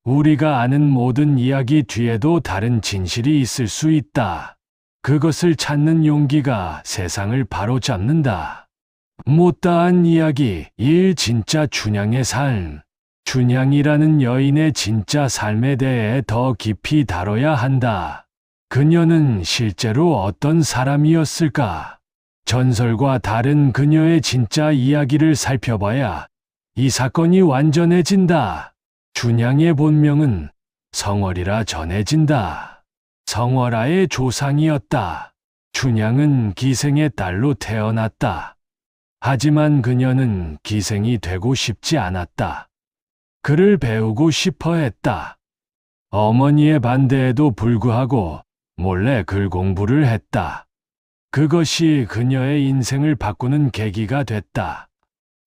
우리가 아는 모든 이야기 뒤에도 다른 진실이 있을 수 있다. 그것을 찾는 용기가 세상을 바로잡는다. 못다한 이야기 1. 진짜 춘향의 삶. 춘향이라는 여인의 진짜 삶에 대해 더 깊이 다뤄야 한다. 그녀는 실제로 어떤 사람이었을까? 전설과 다른 그녀의 진짜 이야기를 살펴봐야 이 사건이 완전해진다. 춘향의 본명은 성월이라 전해진다. 성월아의 조상이었다. 춘향은 기생의 딸로 태어났다. 하지만 그녀는 기생이 되고 싶지 않았다. 글을 배우고 싶어 했다. 어머니의 반대에도 불구하고 몰래 글 공부를 했다. 그것이 그녀의 인생을 바꾸는 계기가 됐다.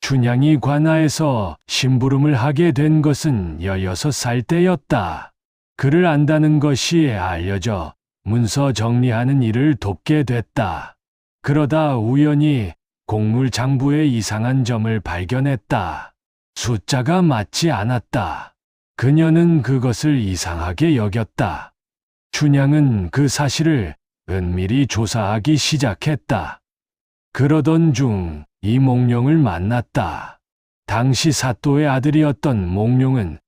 춘향이 관아에서 심부름을 하게 된 것은 16살 때였다. 글을 안다는 것이 알려져 문서 정리하는 일을 돕게 됐다. 그러다 우연히 곡물 장부의 이상한 점을 발견했다. 숫자가 맞지 않았다. 그녀는 그것을 이상하게 여겼다. 춘향은 그 사실을 은밀히 조사하기 시작했다. 그러던 중 이몽룡을 만났다. 당시 사또의 아들이었던 몽룡은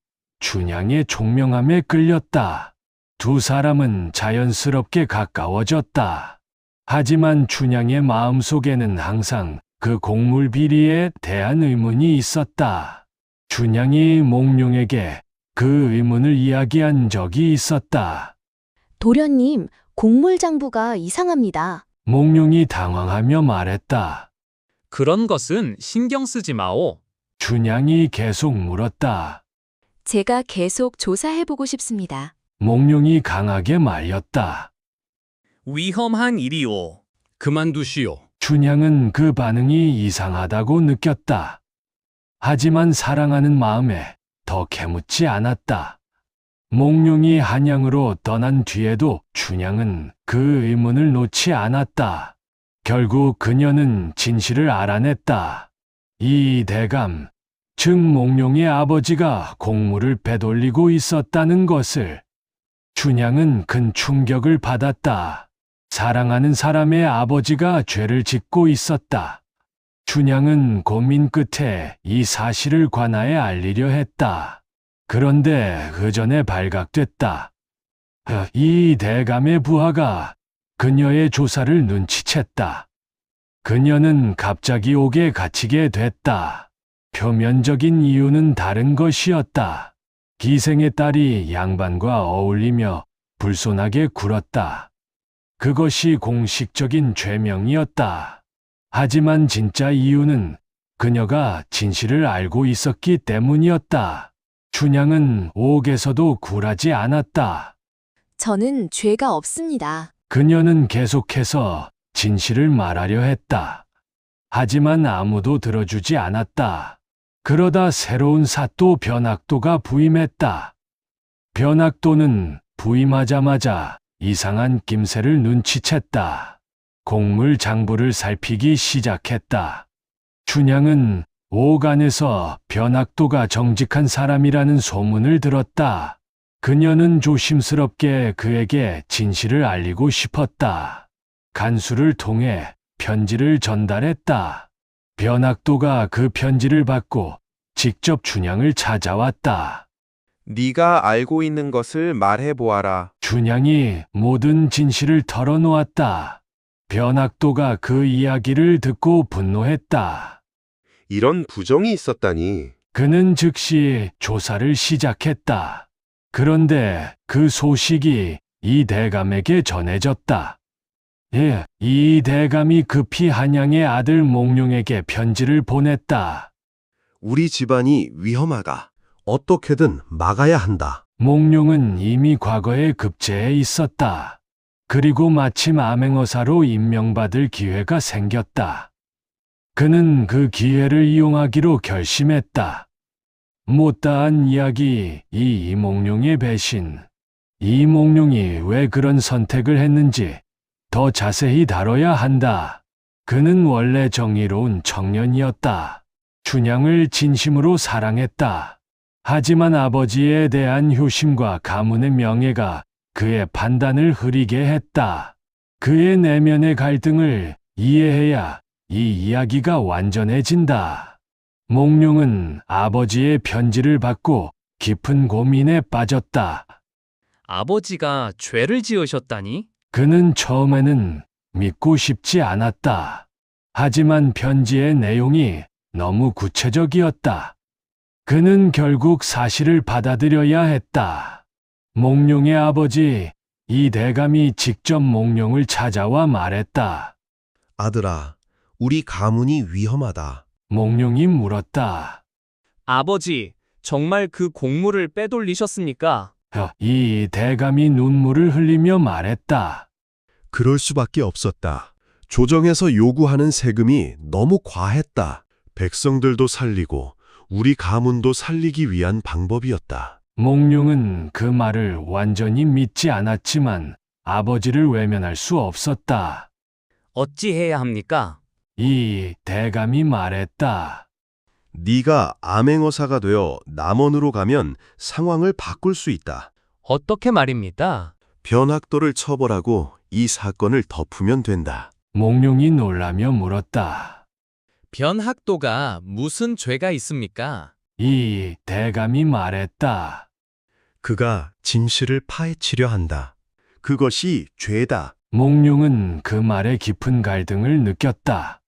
춘향의 총명함에 끌렸다. 두 사람은 자연스럽게 가까워졌다. 하지만 춘향의 마음속에는 항상 그 곡물 비리에 대한 의문이 있었다. 춘향이 몽룡에게 그 의문을 이야기한 적이 있었다. 도련님, 곡물장부가 이상합니다. 몽룡이 당황하며 말했다. 그런 것은 신경 쓰지 마오. 춘향이 계속 물었다. 제가 계속 조사해보고 싶습니다. 몽룡이 강하게 말렸다. 위험한 일이오. 그만두시오. 춘향은 그 반응이 이상하다고 느꼈다. 하지만 사랑하는 마음에 더 캐묻지 않았다. 몽룡이 한양으로 떠난 뒤에도 춘향은 그 의문을 놓지 않았다. 결국 그녀는 진실을 알아냈다. 이 대감, 즉 몽룡의 아버지가 곡물을 빼돌리고 있었다는 것을. 춘향은 큰 충격을 받았다. 사랑하는 사람의 아버지가 죄를 짓고 있었다. 춘향은 고민 끝에 이 사실을 관아에 알리려 했다. 그런데 그 전에 발각됐다. 이 대감의 부하가 그녀의 조사를 눈치챘다. 그녀는 갑자기 옥에 갇히게 됐다. 표면적인 이유는 다른 것이었다. 기생의 딸이 양반과 어울리며 불손하게 굴었다. 그것이 공식적인 죄명이었다. 하지만 진짜 이유는 그녀가 진실을 알고 있었기 때문이었다. 춘향은 옥에서도 굴하지 않았다. 저는 죄가 없습니다. 그녀는 계속해서 진실을 말하려 했다. 하지만 아무도 들어주지 않았다. 그러다 새로운 사또 변학도가 부임했다. 변학도는 부임하자마자 이상한 낌새를 눈치챘다. 곡물 장부를 살피기 시작했다. 춘향은 옥 안에서 변학도가 정직한 사람이라는 소문을 들었다. 그녀는 조심스럽게 그에게 진실을 알리고 싶었다. 간수를 통해 편지를 전달했다. 변학도가 그 편지를 받고 직접 춘향을 찾아왔다. 네가 알고 있는 것을 말해보아라. 춘향이 모든 진실을 털어놓았다. 변학도가 그 이야기를 듣고 분노했다. 이런 부정이 있었다니. 그는 즉시 조사를 시작했다. 그런데 그 소식이 이 대감에게 전해졌다. 이 대감이 급히 한양의 아들 몽룡에게 편지를 보냈다. 우리 집안이 위험하다. 어떻게든 막아야 한다. 몽룡은 이미 과거에 급제해 있었다. 그리고 마침 암행어사로 임명받을 기회가 생겼다. 그는 그 기회를 이용하기로 결심했다. 못다한 이야기, 이 이몽룡의 배신. 이몽룡이 왜 그런 선택을 했는지 더 자세히 다뤄야 한다. 그는 원래 정의로운 청년이었다. 춘향을 진심으로 사랑했다. 하지만 아버지에 대한 효심과 가문의 명예가 그의 판단을 흐리게 했다. 그의 내면의 갈등을 이해해야 이 이야기가 완전해진다. 몽룡은 아버지의 편지를 받고 깊은 고민에 빠졌다. 아버지가 죄를 지으셨다니? 그는 처음에는 믿고 싶지 않았다. 하지만 편지의 내용이 너무 구체적이었다. 그는 결국 사실을 받아들여야 했다. 몽룡의 아버지, 이 대감이 직접 몽룡을 찾아와 말했다. 아들아, 우리 가문이 위험하다. 몽룡이 물었다. 아버지, 정말 그 곡물을 빼돌리셨습니까? 이 대감이 눈물을 흘리며 말했다. 그럴 수밖에 없었다. 조정에서 요구하는 세금이 너무 과했다. 백성들도 살리고 우리 가문도 살리기 위한 방법이었다. 몽룡은 그 말을 완전히 믿지 않았지만 아버지를 외면할 수 없었다. 어찌해야 합니까? 이 대감이 말했다. 네가 암행어사가 되어 남원으로 가면 상황을 바꿀 수 있다. 어떻게 말입니까? 변학도를 처벌하고 이 사건을 덮으면 된다. 몽룡이 놀라며 물었다. 변학도가 무슨 죄가 있습니까? 이 대감이 말했다. 그가 진실을 파헤치려 한다. 그것이 죄다. 몽룡은 그 말에 깊은 갈등을 느꼈다.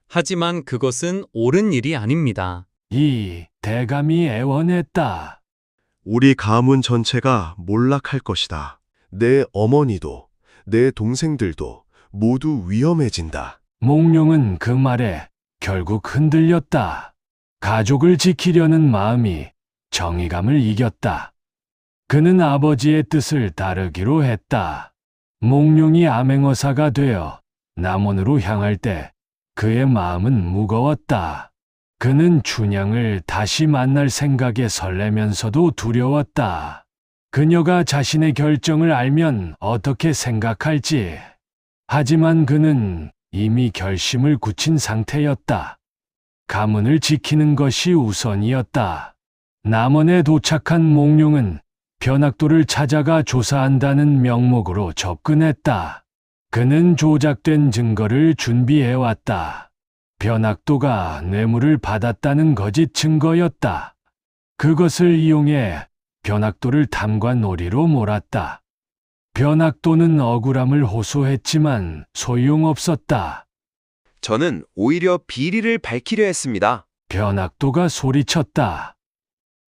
하지만 그것은 옳은 일이 아닙니다. 이 대감이 애원했다. 우리 가문 전체가 몰락할 것이다. 내 어머니도 내 동생들도 모두 위험해진다. 몽룡은 그 말에 결국 흔들렸다. 가족을 지키려는 마음이 정의감을 이겼다. 그는 아버지의 뜻을 따르기로 했다. 몽룡이 암행어사가 되어 남원으로 향할 때 그의 마음은 무거웠다. 그는 춘향을 다시 만날 생각에 설레면서도 두려웠다. 그녀가 자신의 결정을 알면 어떻게 생각할지. 하지만 그는 이미 결심을 굳힌 상태였다. 가문을 지키는 것이 우선이었다. 남원에 도착한 몽룡은 변학도를 찾아가 조사한다는 명목으로 접근했다. 그는 조작된 증거를 준비해왔다. 변학도가 뇌물을 받았다는 거짓 증거였다. 그것을 이용해 변학도를 탐과 놀이로 몰았다. 변학도는 억울함을 호소했지만 소용없었다. 저는 오히려 비리를 밝히려 했습니다. 변학도가 소리쳤다.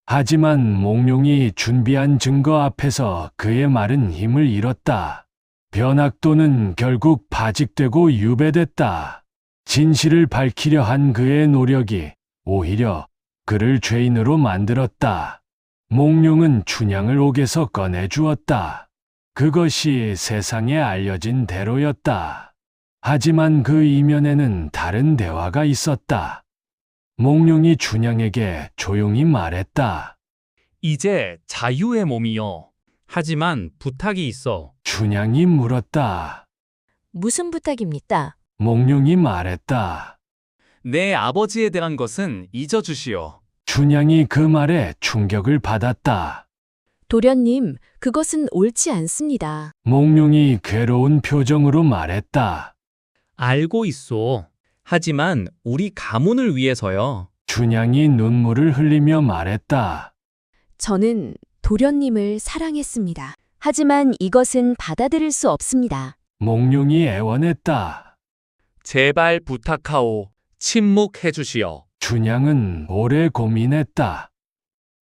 하지만 몽룡이 준비한 증거 앞에서 그의 말은 힘을 잃었다. 변학도는 결국 파직되고 유배됐다. 진실을 밝히려 한 그의 노력이 오히려 그를 죄인으로 만들었다. 몽룡은 춘향을 옥에서 꺼내주었다. 그것이 세상에 알려진 대로였다. 하지만 그 이면에는 다른 대화가 있었다. 몽룡이 춘향에게 조용히 말했다. 이제 자유의 몸이요. 하지만 부탁이 있어. 춘향이 물었다. 무슨 부탁입니까? 몽룡이 말했다. 내 아버지에 대한 것은 잊어주시오. 춘향이 그 말에 충격을 받았다. 도련님, 그것은 옳지 않습니다. 몽룡이 괴로운 표정으로 말했다. 알고 있소. 하지만 우리 가문을 위해서요. 춘향이 눈물을 흘리며 말했다. 저는 도련님을 사랑했습니다. 하지만 이것은 받아들일 수 없습니다. 몽룡이 애원했다. 제발 부탁하오. 침묵해 주시오. 춘향은 오래 고민했다.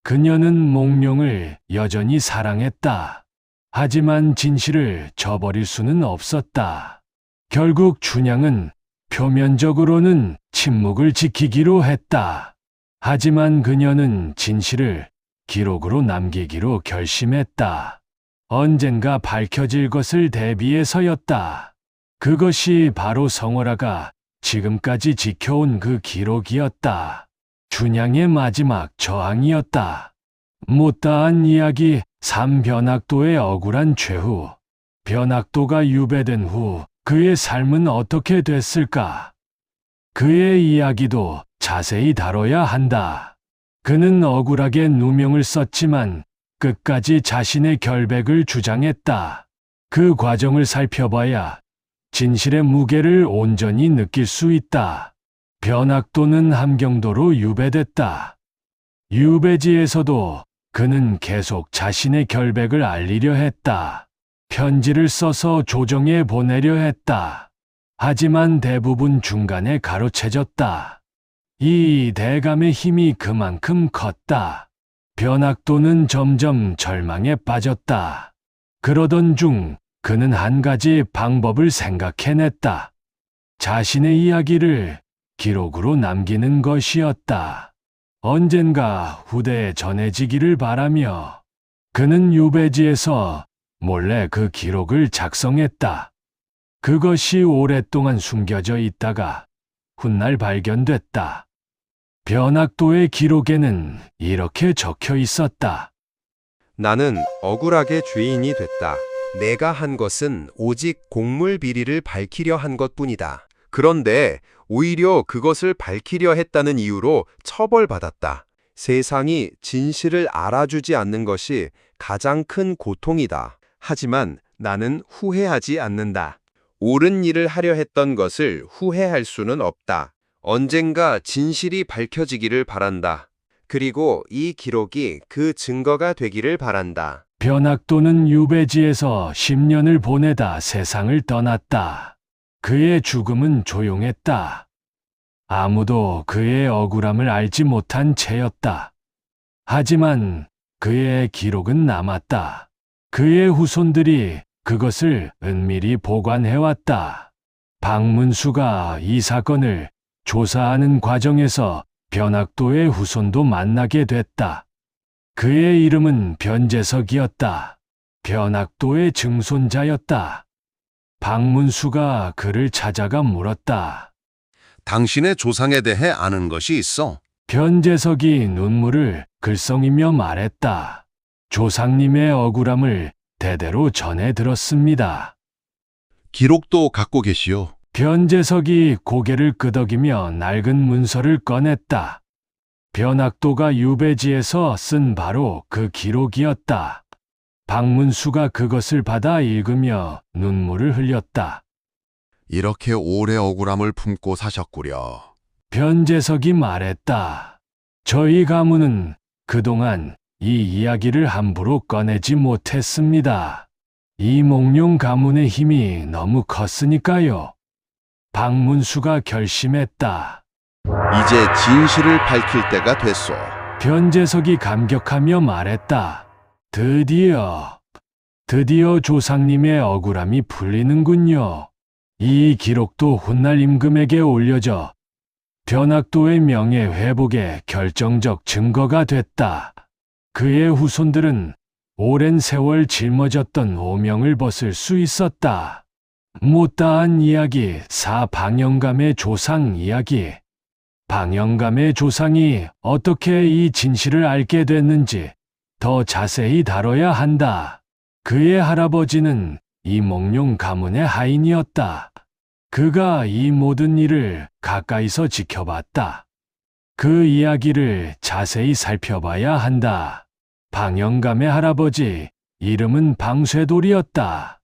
그녀는 몽룡을 여전히 사랑했다. 하지만 진실을 저버릴 수는 없었다. 결국 춘향은 표면적으로는 침묵을 지키기로 했다. 하지만 그녀는 진실을 기록으로 남기기로 결심했다. 언젠가 밝혀질 것을 대비해서였다. 그것이 바로 성월아가 지금까지 지켜온 그 기록이었다. 춘향의 마지막 저항이었다. 못다한 이야기 3. 변학도의 억울한 최후. 변학도가 유배된 후 그의 삶은 어떻게 됐을까? 그의 이야기도 자세히 다뤄야 한다. 그는 억울하게 누명을 썼지만 끝까지 자신의 결백을 주장했다. 그 과정을 살펴봐야 진실의 무게를 온전히 느낄 수 있다. 변학도는 함경도로 유배됐다. 유배지에서도 그는 계속 자신의 결백을 알리려 했다. 편지를 써서 조정에 보내려 했다. 하지만 대부분 중간에 가로채졌다. 이 대감의 힘이 그만큼 컸다. 변학도는 점점 절망에 빠졌다. 그러던 중 그는 한 가지 방법을 생각해냈다. 자신의 이야기를 기록으로 남기는 것이었다. 언젠가 후대에 전해지기를 바라며 그는 유배지에서 몰래 그 기록을 작성했다. 그것이 오랫동안 숨겨져 있다가 훗날 발견됐다. 변학도의 기록에는 이렇게 적혀 있었다. 나는 억울하게 죄인이 됐다. 내가 한 것은 오직 곡물 비리를 밝히려 한 것뿐이다. 그런데 오히려 그것을 밝히려 했다는 이유로 처벌받았다. 세상이 진실을 알아주지 않는 것이 가장 큰 고통이다. 하지만 나는 후회하지 않는다. 옳은 일을 하려 했던 것을 후회할 수는 없다. 언젠가 진실이 밝혀지기를 바란다. 그리고 이 기록이 그 증거가 되기를 바란다. 변학도는 유배지에서 10년을 보내다 세상을 떠났다. 그의 죽음은 조용했다. 아무도 그의 억울함을 알지 못한 채였다. 하지만 그의 기록은 남았다. 그의 후손들이 그것을 은밀히 보관해왔다. 박문수가 이 사건을 조사하는 과정에서 변학도의 후손도 만나게 됐다. 그의 이름은 변재석이었다. 변학도의 증손자였다. 박문수가 그를 찾아가 물었다. 당신의 조상에 대해 아는 것이 있어? 변재석이 눈물을 글썽이며 말했다. 조상님의 억울함을 대대로 전해 들었습니다. 기록도 갖고 계시오. 변재석이 고개를 끄덕이며 낡은 문서를 꺼냈다. 변학도가 유배지에서 쓴 바로 그 기록이었다. 박문수가 그것을 받아 읽으며 눈물을 흘렸다. 이렇게 오래 억울함을 품고 사셨구려. 변재석이 말했다. 저희 가문은 그동안 이 이야기를 함부로 꺼내지 못했습니다. 이몽룡 가문의 힘이 너무 컸으니까요. 박문수가 결심했다. 이제 진실을 밝힐 때가 됐소. 변재석이 감격하며 말했다. 드디어 조상님의 억울함이 풀리는군요. 이 기록도 훗날 임금에게 올려져 변학도의 명예 회복에 결정적 증거가 됐다. 그의 후손들은 오랜 세월 짊어졌던 오명을 벗을 수 있었다. 못다한 이야기 4. 방영감의 조상 이야기. 방영감의 조상이 어떻게 이 진실을 알게 됐는지 더 자세히 다뤄야 한다. 그의 할아버지는 이몽룡 가문의 하인이었다. 그가 이 모든 일을 가까이서 지켜봤다. 그 이야기를 자세히 살펴봐야 한다. 방영감의 할아버지, 이름은 방쇠돌이었다.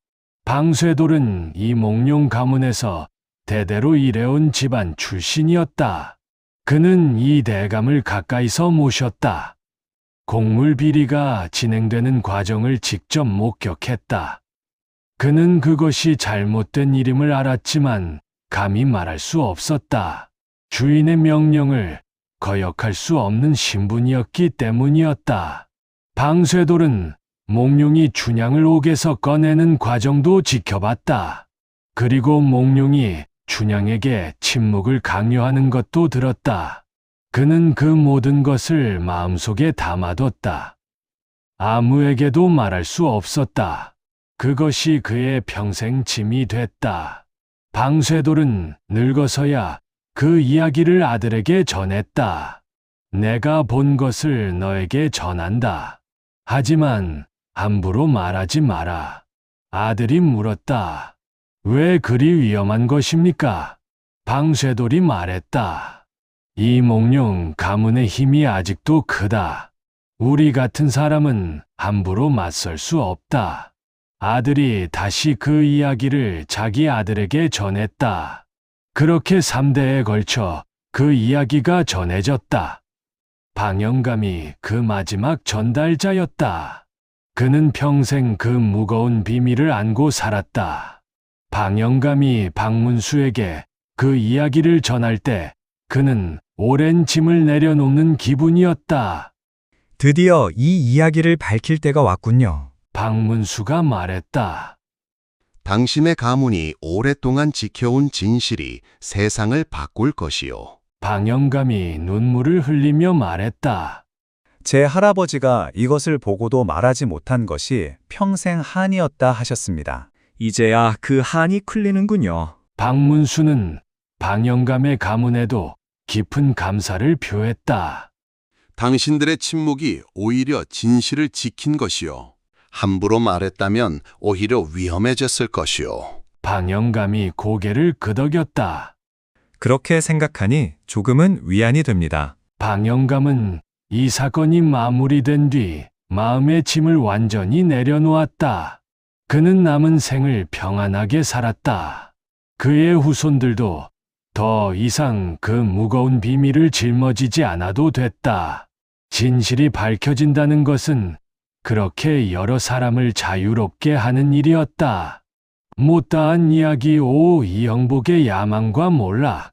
방쇠돌은 이몽룡 가문에서 대대로 일해온 집안 출신이었다. 그는 이 대감을 가까이서 모셨다. 곡물 비리가 진행되는 과정을 직접 목격했다. 그는 그것이 잘못된 일임을 알았지만 감히 말할 수 없었다. 주인의 명령을 거역할 수 없는 신분이었기 때문이었다. 방쇠돌은 몽룡이 춘향을 옥에서 꺼내는 과정도 지켜봤다. 그리고 몽룡이 춘향에게 침묵을 강요하는 것도 들었다. 그는 그 모든 것을 마음속에 담아뒀다. 아무에게도 말할 수 없었다. 그것이 그의 평생 짐이 됐다. 방쇄돌은 늙어서야 그 이야기를 아들에게 전했다. 내가 본 것을 너에게 전한다. 하지만 함부로 말하지 마라. 아들이 물었다. 왜 그리 위험한 것입니까? 방쇄돌이 말했다. 이 몽룡 가문의 힘이 아직도 크다. 우리 같은 사람은 함부로 맞설 수 없다. 아들이 다시 그 이야기를 자기 아들에게 전했다. 그렇게 3대에 걸쳐 그 이야기가 전해졌다. 방영감이 그 마지막 전달자였다. 그는 평생 그 무거운 비밀을 안고 살았다. 방영감이 박문수에게 그 이야기를 전할 때 그는 오랜 짐을 내려놓는 기분이었다. 드디어 이 이야기를 밝힐 때가 왔군요. 박문수가 말했다. 당신의 가문이 오랫동안 지켜온 진실이 세상을 바꿀 것이요. 방영감이 눈물을 흘리며 말했다. 제 할아버지가 이것을 보고도 말하지 못한 것이 평생 한이었다 하셨습니다. 이제야 그 한이 풀리는군요. 박문수는 방영감의 가문에도 깊은 감사를 표했다. 당신들의 침묵이 오히려 진실을 지킨 것이요. 함부로 말했다면 오히려 위험해졌을 것이요. 방영감이 고개를 끄덕였다. 그렇게 생각하니 조금은 위안이 됩니다. 방영감은 이 사건이 마무리된 뒤 마음의 짐을 완전히 내려놓았다. 그는 남은 생을 평안하게 살았다. 그의 후손들도 더 이상 그 무거운 비밀을 짊어지지 않아도 됐다. 진실이 밝혀진다는 것은 그렇게 여러 사람을 자유롭게 하는 일이었다. 못다한 이야기 5. 이영복의 야망과 몰락.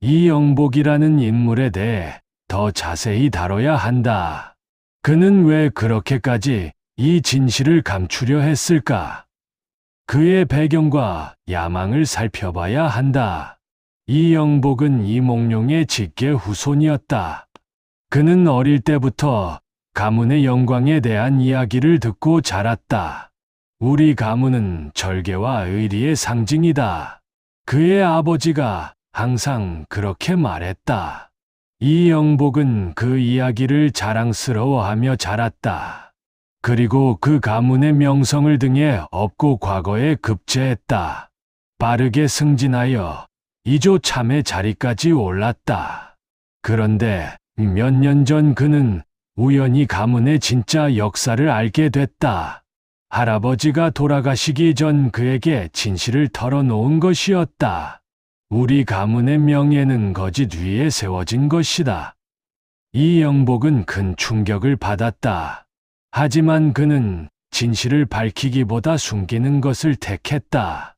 이영복이라는 인물에 대해 더 자세히 다뤄야 한다. 그는 왜 그렇게까지 이 진실을 감추려 했을까? 그의 배경과 야망을 살펴봐야 한다. 이영복은 이몽룡의 직계 후손이었다. 그는 어릴 때부터 가문의 영광에 대한 이야기를 듣고 자랐다. 우리 가문은 절개와 의리의 상징이다. 그의 아버지가 항상 그렇게 말했다. 이영복은 그 이야기를 자랑스러워하며 자랐다. 그리고 그 가문의 명성을 등에 업고 과거에 급제했다. 빠르게 승진하여 이조 참의 자리까지 올랐다. 그런데 몇 년 전 그는 우연히 가문의 진짜 역사를 알게 됐다. 할아버지가 돌아가시기 전 그에게 진실을 털어놓은 것이었다. 우리 가문의 명예는 거짓 위에 세워진 것이다. 이영복은 큰 충격을 받았다. 하지만 그는 진실을 밝히기보다 숨기는 것을 택했다.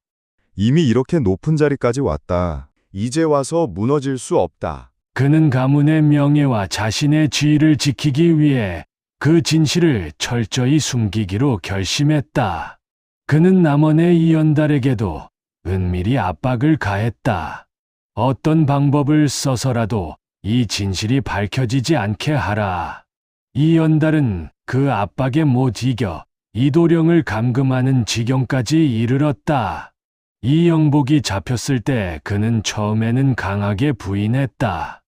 이미 이렇게 높은 자리까지 왔다. 이제 와서 무너질 수 없다. 그는 가문의 명예와 자신의 지위를 지키기 위해 그 진실을 철저히 숨기기로 결심했다. 그는 남원의 이연달에게도 은밀히 압박을 가했다. 어떤 방법을 써서라도 이 진실이 밝혀지지 않게 하라. 이연달은 그 압박에 못 이겨 이도령을 감금하는 지경까지 이르렀다. 이영복이 잡혔을 때 그는 처음에는 강하게 부인했다.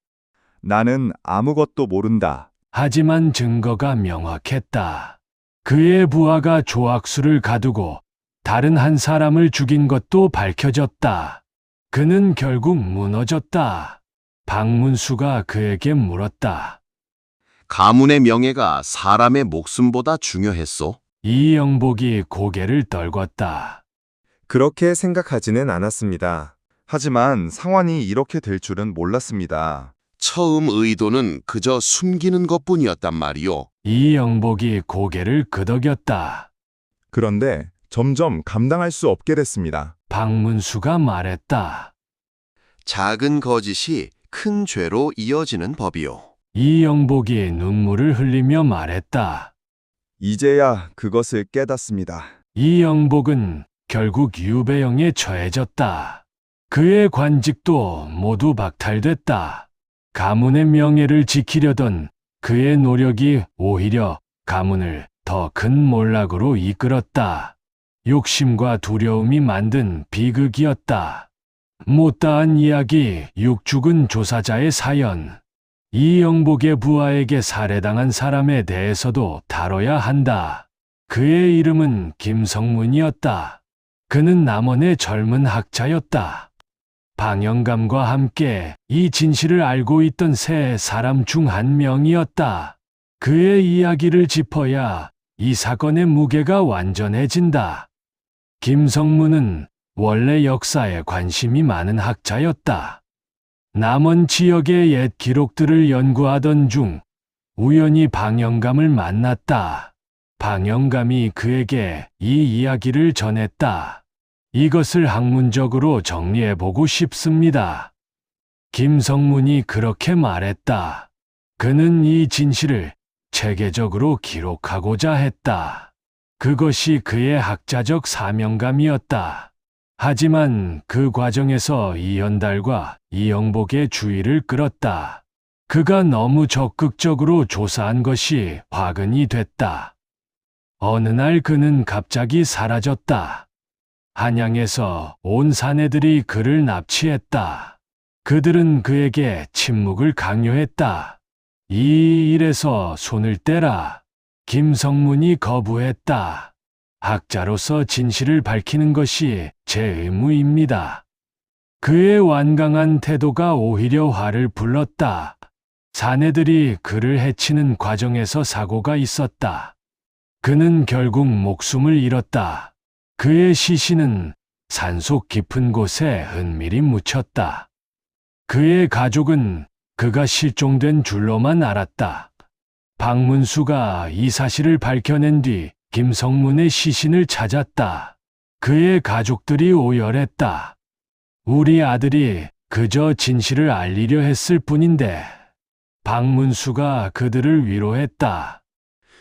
나는 아무것도 모른다. 하지만 증거가 명확했다. 그의 부하가 조악수를 가두고 다른 한 사람을 죽인 것도 밝혀졌다. 그는 결국 무너졌다. 박문수가 그에게 물었다. 가문의 명예가 사람의 목숨보다 중요했소? 이영복이 고개를 떨궜다. 그렇게 생각하지는 않았습니다. 하지만 상황이 이렇게 될 줄은 몰랐습니다. 처음 의도는 그저 숨기는 것뿐이었단 말이오. 이영복이 고개를 끄덕였다. 그런데 점점 감당할 수 없게 됐습니다. 박문수가 말했다. 작은 거짓이 큰 죄로 이어지는 법이오. 이영복이 눈물을 흘리며 말했다. 이제야 그것을 깨닫습니다. 이영복은 결국 유배형에 처해졌다. 그의 관직도 모두 박탈됐다. 가문의 명예를 지키려던 그의 노력이 오히려 가문을 더 큰 몰락으로 이끌었다. 욕심과 두려움이 만든 비극이었다. 못다한 이야기, 육죽은 조사자의 사연. 이 영복의 부하에게 살해당한 사람에 대해서도 다뤄야 한다. 그의 이름은 김성문이었다. 그는 남원의 젊은 학자였다. 방영감과 함께 이 진실을 알고 있던 세 사람 중 한 명이었다. 그의 이야기를 짚어야 이 사건의 무게가 완전해진다. 김성문은 원래 역사에 관심이 많은 학자였다. 남원 지역의 옛 기록들을 연구하던 중 우연히 방영감을 만났다. 방영감이 그에게 이 이야기를 전했다. 이것을 학문적으로 정리해보고 싶습니다. 김성문이 그렇게 말했다. 그는 이 진실을 체계적으로 기록하고자 했다. 그것이 그의 학자적 사명감이었다. 하지만 그 과정에서 이연달과 이영복의 주의를 끌었다. 그가 너무 적극적으로 조사한 것이 화근이 됐다. 어느 날 그는 갑자기 사라졌다. 한양에서 온 사내들이 그를 납치했다. 그들은 그에게 침묵을 강요했다. 이 일에서 손을 떼라. 김성문이 거부했다. 학자로서 진실을 밝히는 것이 제 의무입니다. 그의 완강한 태도가 오히려 화를 불렀다. 사내들이 그를 해치는 과정에서 사고가 있었다. 그는 결국 목숨을 잃었다. 그의 시신은 산속 깊은 곳에 은밀히 묻혔다. 그의 가족은 그가 실종된 줄로만 알았다. 박문수가 이 사실을 밝혀낸 뒤 김성문의 시신을 찾았다. 그의 가족들이 오열했다. 우리 아들이 그저 진실을 알리려 했을 뿐인데. 박문수가 그들을 위로했다.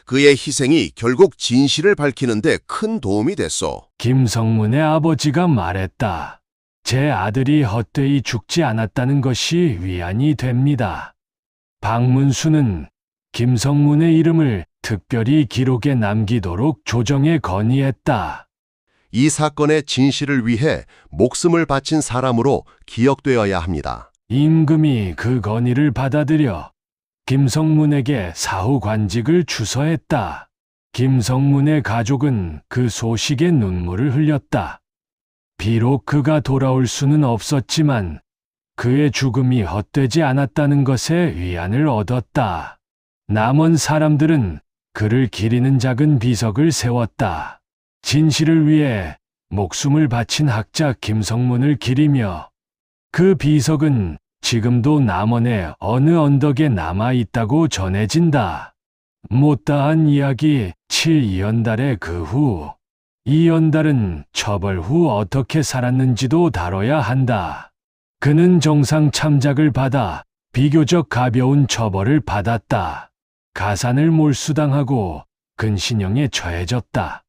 그의 희생이 결국 진실을 밝히는데 큰 도움이 됐어. 김성문의 아버지가 말했다. 제 아들이 헛되이 죽지 않았다는 것이 위안이 됩니다. 박문수는 김성문의 이름을 특별히 기록에 남기도록 조정에 건의했다. 이 사건의 진실을 위해 목숨을 바친 사람으로 기억되어야 합니다. 임금이 그 건의를 받아들여 김성문에게 사후 관직을 추서했다. 김성문의 가족은 그 소식에 눈물을 흘렸다. 비록 그가 돌아올 수는 없었지만 그의 죽음이 헛되지 않았다는 것에 위안을 얻었다. 남은 사람들은 그를 기리는 작은 비석을 세웠다. 진실을 위해 목숨을 바친 학자 김성문을 기리며 그 비석은 지금도 남원의 어느 언덕에 남아 있다고 전해진다. 못다한 이야기 7이연달의 그 후. 이연달은 처벌 후 어떻게 살았는지도 다뤄야 한다. 그는 정상 참작을 받아 비교적 가벼운 처벌을 받았다. 가산을 몰수당하고 근신형에 처해졌다.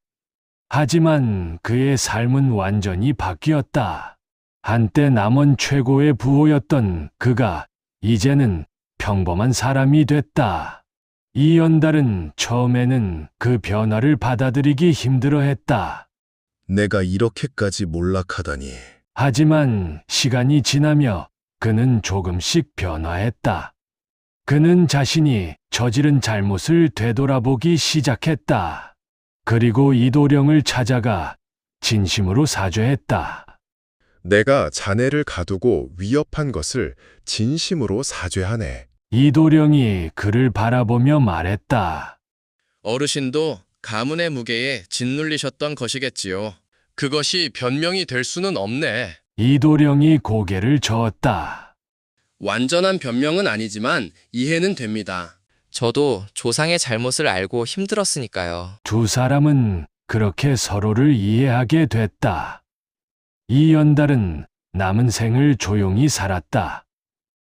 하지만 그의 삶은 완전히 바뀌었다. 한때 남원 최고의 부호였던 그가 이제는 평범한 사람이 됐다. 이연달은 처음에는 그 변화를 받아들이기 힘들어했다. 내가 이렇게까지 몰락하다니. 하지만 시간이 지나며 그는 조금씩 변화했다. 그는 자신이 저지른 잘못을 되돌아보기 시작했다. 그리고 이도령을 찾아가 진심으로 사죄했다. 내가 자네를 가두고 위협한 것을 진심으로 사죄하네. 이도령이 그를 바라보며 말했다. 어르신도 가문의 무게에 짓눌리셨던 것이겠지요. 그것이 변명이 될 수는 없네. 이도령이 고개를 저었다. 완전한 변명은 아니지만 이해는 됩니다. 저도 조상의 잘못을 알고 힘들었으니까요. 두 사람은 그렇게 서로를 이해하게 됐다. 이연달은 남은 생을 조용히 살았다.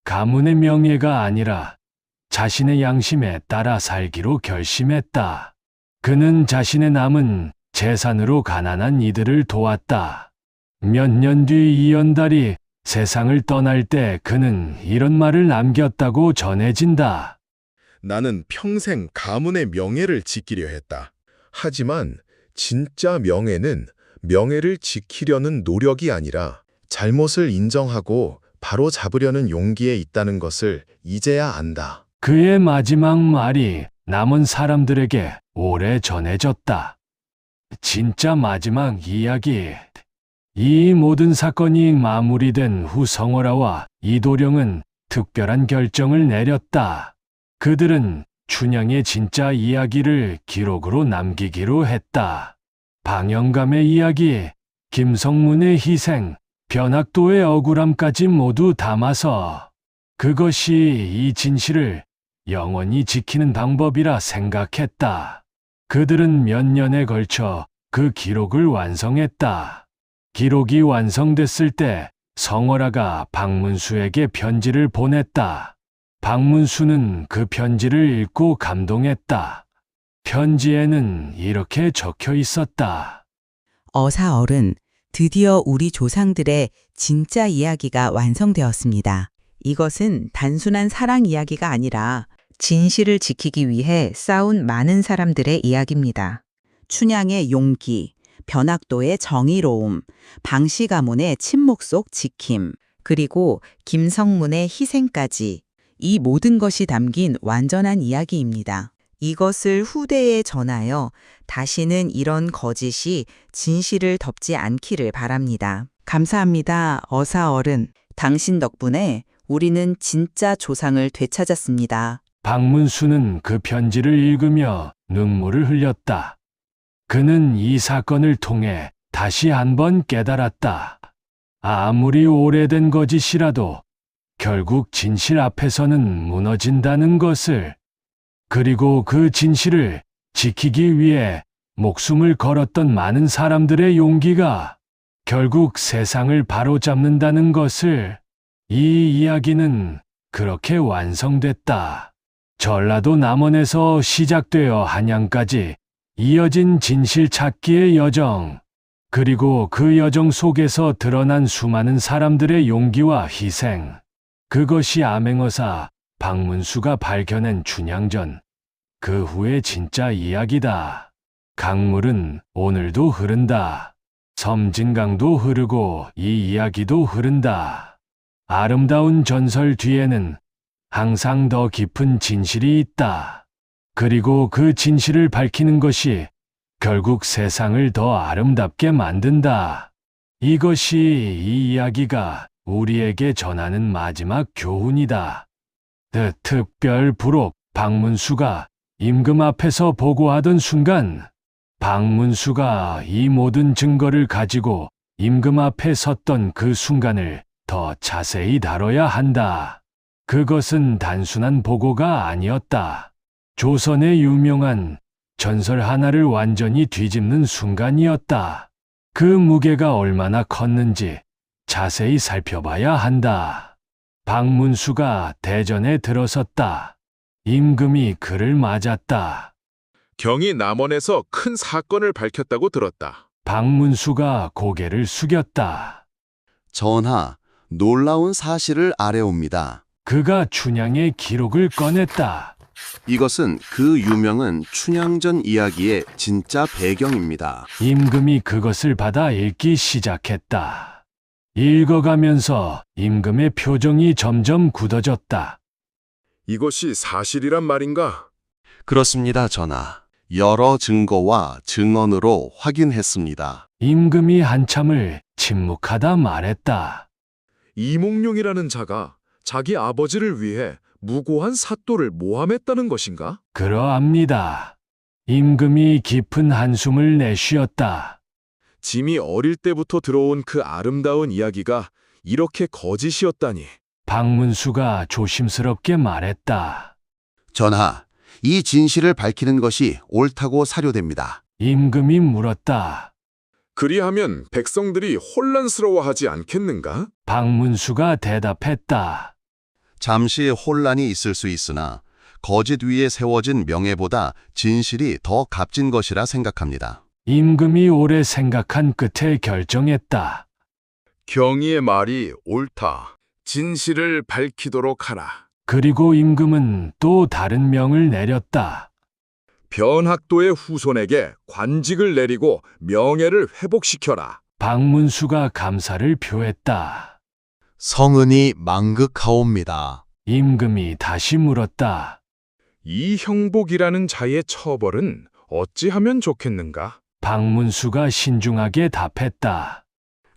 가문의 명예가 아니라 자신의 양심에 따라 살기로 결심했다. 그는 자신의 남은 재산으로 가난한 이들을 도왔다. 몇 년 뒤 이연달이 세상을 떠날 때 그는 이런 말을 남겼다고 전해진다. 나는 평생 가문의 명예를 지키려 했다. 하지만 진짜 명예는 명예를 지키려는 노력이 아니라 잘못을 인정하고 바로 잡으려는 용기에 있다는 것을 이제야 안다. 그의 마지막 말이 남은 사람들에게 오래 전해졌다. 진짜 마지막 이야기. 이 모든 사건이 마무리된 후 성월아와 이도령은 특별한 결정을 내렸다. 그들은 춘향의 진짜 이야기를 기록으로 남기기로 했다. 방영감의 이야기, 김성문의 희생, 변학도의 억울함까지 모두 담아서 그것이 이 진실을 영원히 지키는 방법이라 생각했다. 그들은 몇 년에 걸쳐 그 기록을 완성했다. 기록이 완성됐을 때 성월아가 박문수에게 편지를 보냈다. 박문수는 그 편지를 읽고 감동했다. 편지에는 이렇게 적혀 있었다. 어사어른, 드디어 우리 조상들의 진짜 이야기가 완성되었습니다. 이것은 단순한 사랑 이야기가 아니라 진실을 지키기 위해 싸운 많은 사람들의 이야기입니다. 춘향의 용기, 변학도의 정의로움, 방씨 가문의 침묵 속 지킴, 그리고 김성문의 희생까지 이 모든 것이 담긴 완전한 이야기입니다. 이것을 후대에 전하여 다시는 이런 거짓이 진실을 덮지 않기를 바랍니다. 감사합니다, 어사어른. 당신 덕분에 우리는 진짜 조상을 되찾았습니다. 박문수는 그 편지를 읽으며 눈물을 흘렸다. 그는 이 사건을 통해 다시 한번 깨달았다. 아무리 오래된 거짓이라도 결국 진실 앞에서는 무너진다는 것을, 그리고 그 진실을 지키기 위해 목숨을 걸었던 많은 사람들의 용기가 결국 세상을 바로잡는다는 것을. 이 이야기는 그렇게 완성됐다. 전라도 남원에서 시작되어 한양까지 이어진 진실 찾기의 여정, 그리고 그 여정 속에서 드러난 수많은 사람들의 용기와 희생. 그것이 암행어사 박문수가 발견한 춘향전, 그 후의 진짜 이야기다. 강물은 오늘도 흐른다. 섬진강도 흐르고 이 이야기도 흐른다. 아름다운 전설 뒤에는 항상 더 깊은 진실이 있다. 그리고 그 진실을 밝히는 것이 결국 세상을 더 아름답게 만든다. 이것이 이 이야기가 우리에게 전하는 마지막 교훈이다. 특별 부록 박문수가 임금 앞에서 보고하던 순간, 박문수가 이 모든 증거를 가지고 임금 앞에 섰던 그 순간을 더 자세히 다뤄야 한다. 그것은 단순한 보고가 아니었다. 조선의 유명한 전설 하나를 완전히 뒤집는 순간이었다. 그 무게가 얼마나 컸는지 자세히 살펴봐야 한다. 박문수가 대전에 들어섰다. 임금이 그를 맞았다. 경이 남원에서 큰 사건을 밝혔다고 들었다. 박문수가 고개를 숙였다. 전하, 놀라운 사실을 아뢰옵니다. 그가 춘향의 기록을 꺼냈다. 이것은 그 유명한 춘향전 이야기의 진짜 배경입니다. 임금이 그것을 받아 읽기 시작했다. 읽어가면서 임금의 표정이 점점 굳어졌다. 이것이 사실이란 말인가? 그렇습니다, 전하. 여러 증거와 증언으로 확인했습니다. 임금이 한참을 침묵하다 말했다. 이몽룡이라는 자가 자기 아버지를 위해 무고한 사또를 모함했다는 것인가? 그러합니다. 임금이 깊은 한숨을 내쉬었다. 짐이 어릴 때부터 들어온 그 아름다운 이야기가 이렇게 거짓이었다니. 박문수가 조심스럽게 말했다. 전하, 이 진실을 밝히는 것이 옳다고 사료됩니다. 임금이 물었다. 그리하면 백성들이 혼란스러워하지 않겠는가? 박문수가 대답했다. 잠시 혼란이 있을 수 있으나 거짓 위에 세워진 명예보다 진실이 더 값진 것이라 생각합니다. 임금이 오래 생각한 끝에 결정했다. 경희의 말이 옳다. 진실을 밝히도록 하라. 그리고 임금은 또 다른 명을 내렸다. 변학도의 후손에게 관직을 내리고 명예를 회복시켜라. 박문수가 감사를 표했다. 성은이 망극하옵니다. 임금이 다시 물었다. 이 형복이라는 자의 처벌은 어찌하면 좋겠는가? 박문수가 신중하게 답했다.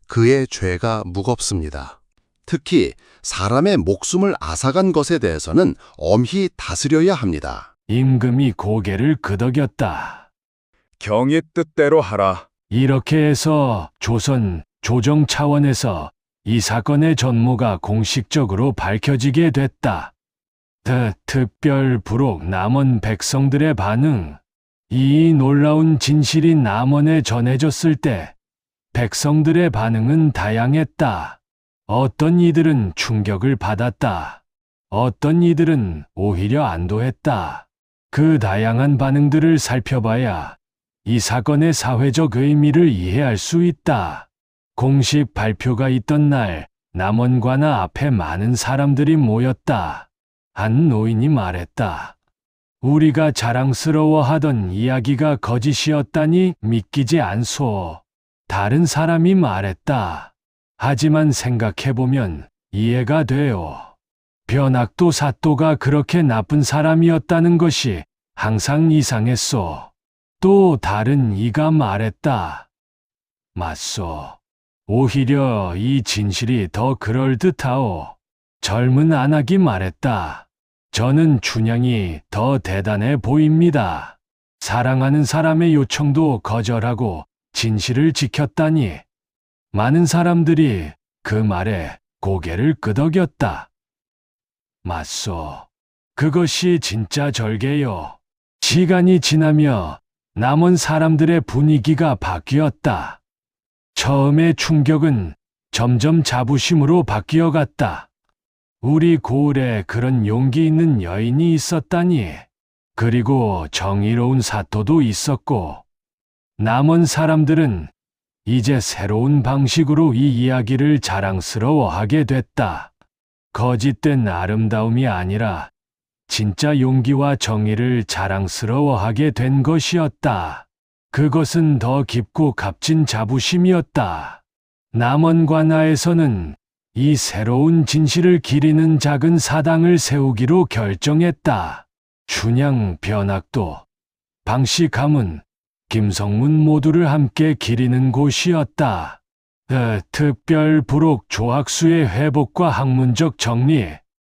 그의 죄가 무겁습니다. 특히 사람의 목숨을 앗아간 것에 대해서는 엄히 다스려야 합니다. 임금이 고개를 끄덕였다. 경의 뜻대로 하라. 이렇게 해서 조선 조정 차원에서 이 사건의 전모가 공식적으로 밝혀지게 됐다. 특별 부록 남원 백성들의 반응. 이 놀라운 진실이 남원에 전해졌을 때 백성들의 반응은 다양했다. 어떤 이들은 충격을 받았다. 어떤 이들은 오히려 안도했다. 그 다양한 반응들을 살펴봐야 이 사건의 사회적 의미를 이해할 수 있다. 공식 발표가 있던 날 남원 관아 앞에 많은 사람들이 모였다. 한 노인이 말했다. 우리가 자랑스러워하던 이야기가 거짓이었다니 믿기지 않소. 다른 사람이 말했다. 하지만 생각해보면 이해가 돼요. 변학도 사또가 그렇게 나쁜 사람이었다는 것이 항상 이상했소. 또 다른 이가 말했다. 맞소. 오히려 이 진실이 더 그럴듯하오. 젊은 안악이 말했다. 저는 춘향이 더 대단해 보입니다. 사랑하는 사람의 요청도 거절하고 진실을 지켰다니. 많은 사람들이 그 말에 고개를 끄덕였다. 맞소. 그것이 진짜 절개요. 시간이 지나며 남은 사람들의 분위기가 바뀌었다. 처음의 충격은 점점 자부심으로 바뀌어갔다. 우리 고을에 그런 용기 있는 여인이 있었다니. 그리고 정의로운 사또도 있었고. 남은 사람들은 이제 새로운 방식으로 이 이야기를 자랑스러워하게 됐다. 거짓된 아름다움이 아니라 진짜 용기와 정의를 자랑스러워하게 된 것이었다. 그것은 더 깊고 값진 자부심이었다. 남원 관아에서는 이 새로운 진실을 기리는 작은 사당을 세우기로 결정했다. 춘향, 변학도, 방씨 가문, 김성문 모두를 함께 기리는 곳이었다. 특별 부록 조학수의 회복과 학문적 정리,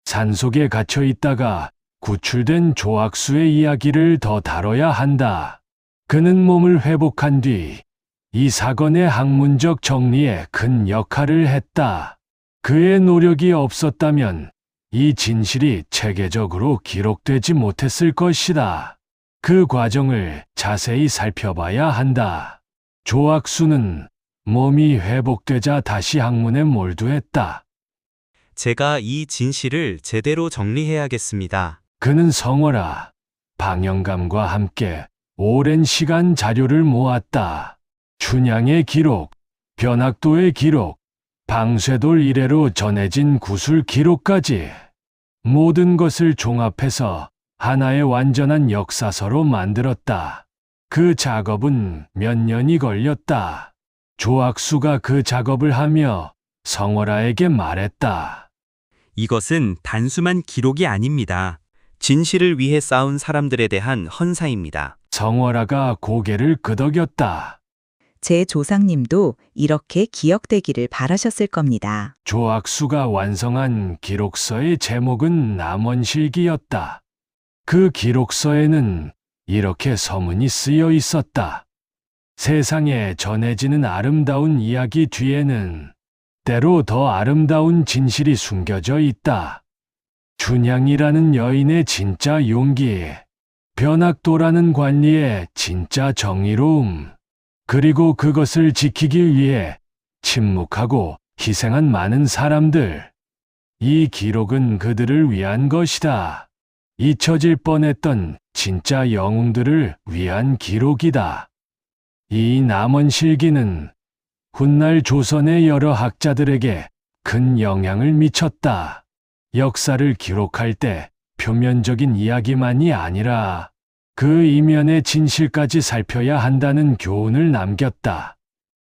산속에 갇혀 있다가 구출된 조학수의 이야기를 더 다뤄야 한다. 그는 몸을 회복한 뒤 이 사건의 학문적 정리에 큰 역할을 했다. 그의 노력이 없었다면 이 진실이 체계적으로 기록되지 못했을 것이다. 그 과정을 자세히 살펴봐야 한다. 조학수는 몸이 회복되자 다시 학문에 몰두했다. 제가 이 진실을 제대로 정리해야겠습니다. 그는 성월아, 방영감과 함께 오랜 시간 자료를 모았다. 춘향의 기록, 변학도의 기록, 방쇄돌 이래로 전해진 구술 기록까지 모든 것을 종합해서 하나의 완전한 역사서로 만들었다. 그 작업은 몇 년이 걸렸다. 조학수가 그 작업을 하며 성월아에게 말했다. 이것은 단순한 기록이 아닙니다. 진실을 위해 싸운 사람들에 대한 헌사입니다. 성월아가 고개를 끄덕였다. 제 조상님도 이렇게 기억되기를 바라셨을 겁니다. 조학수가 완성한 기록서의 제목은 남원실기였다. 그 기록서에는 이렇게 서문이 쓰여 있었다. 세상에 전해지는 아름다운 이야기 뒤에는 때로 더 아름다운 진실이 숨겨져 있다. 춘향이라는 여인의 진짜 용기, 변학도라는 관리의 진짜 정의로움, 그리고 그것을 지키기 위해 침묵하고 희생한 많은 사람들. 이 기록은 그들을 위한 것이다. 잊혀질 뻔했던 진짜 영웅들을 위한 기록이다. 이 남원실기는 훗날 조선의 여러 학자들에게 큰 영향을 미쳤다. 역사를 기록할 때 표면적인 이야기만이 아니라 그 이면의 진실까지 살펴야 한다는 교훈을 남겼다.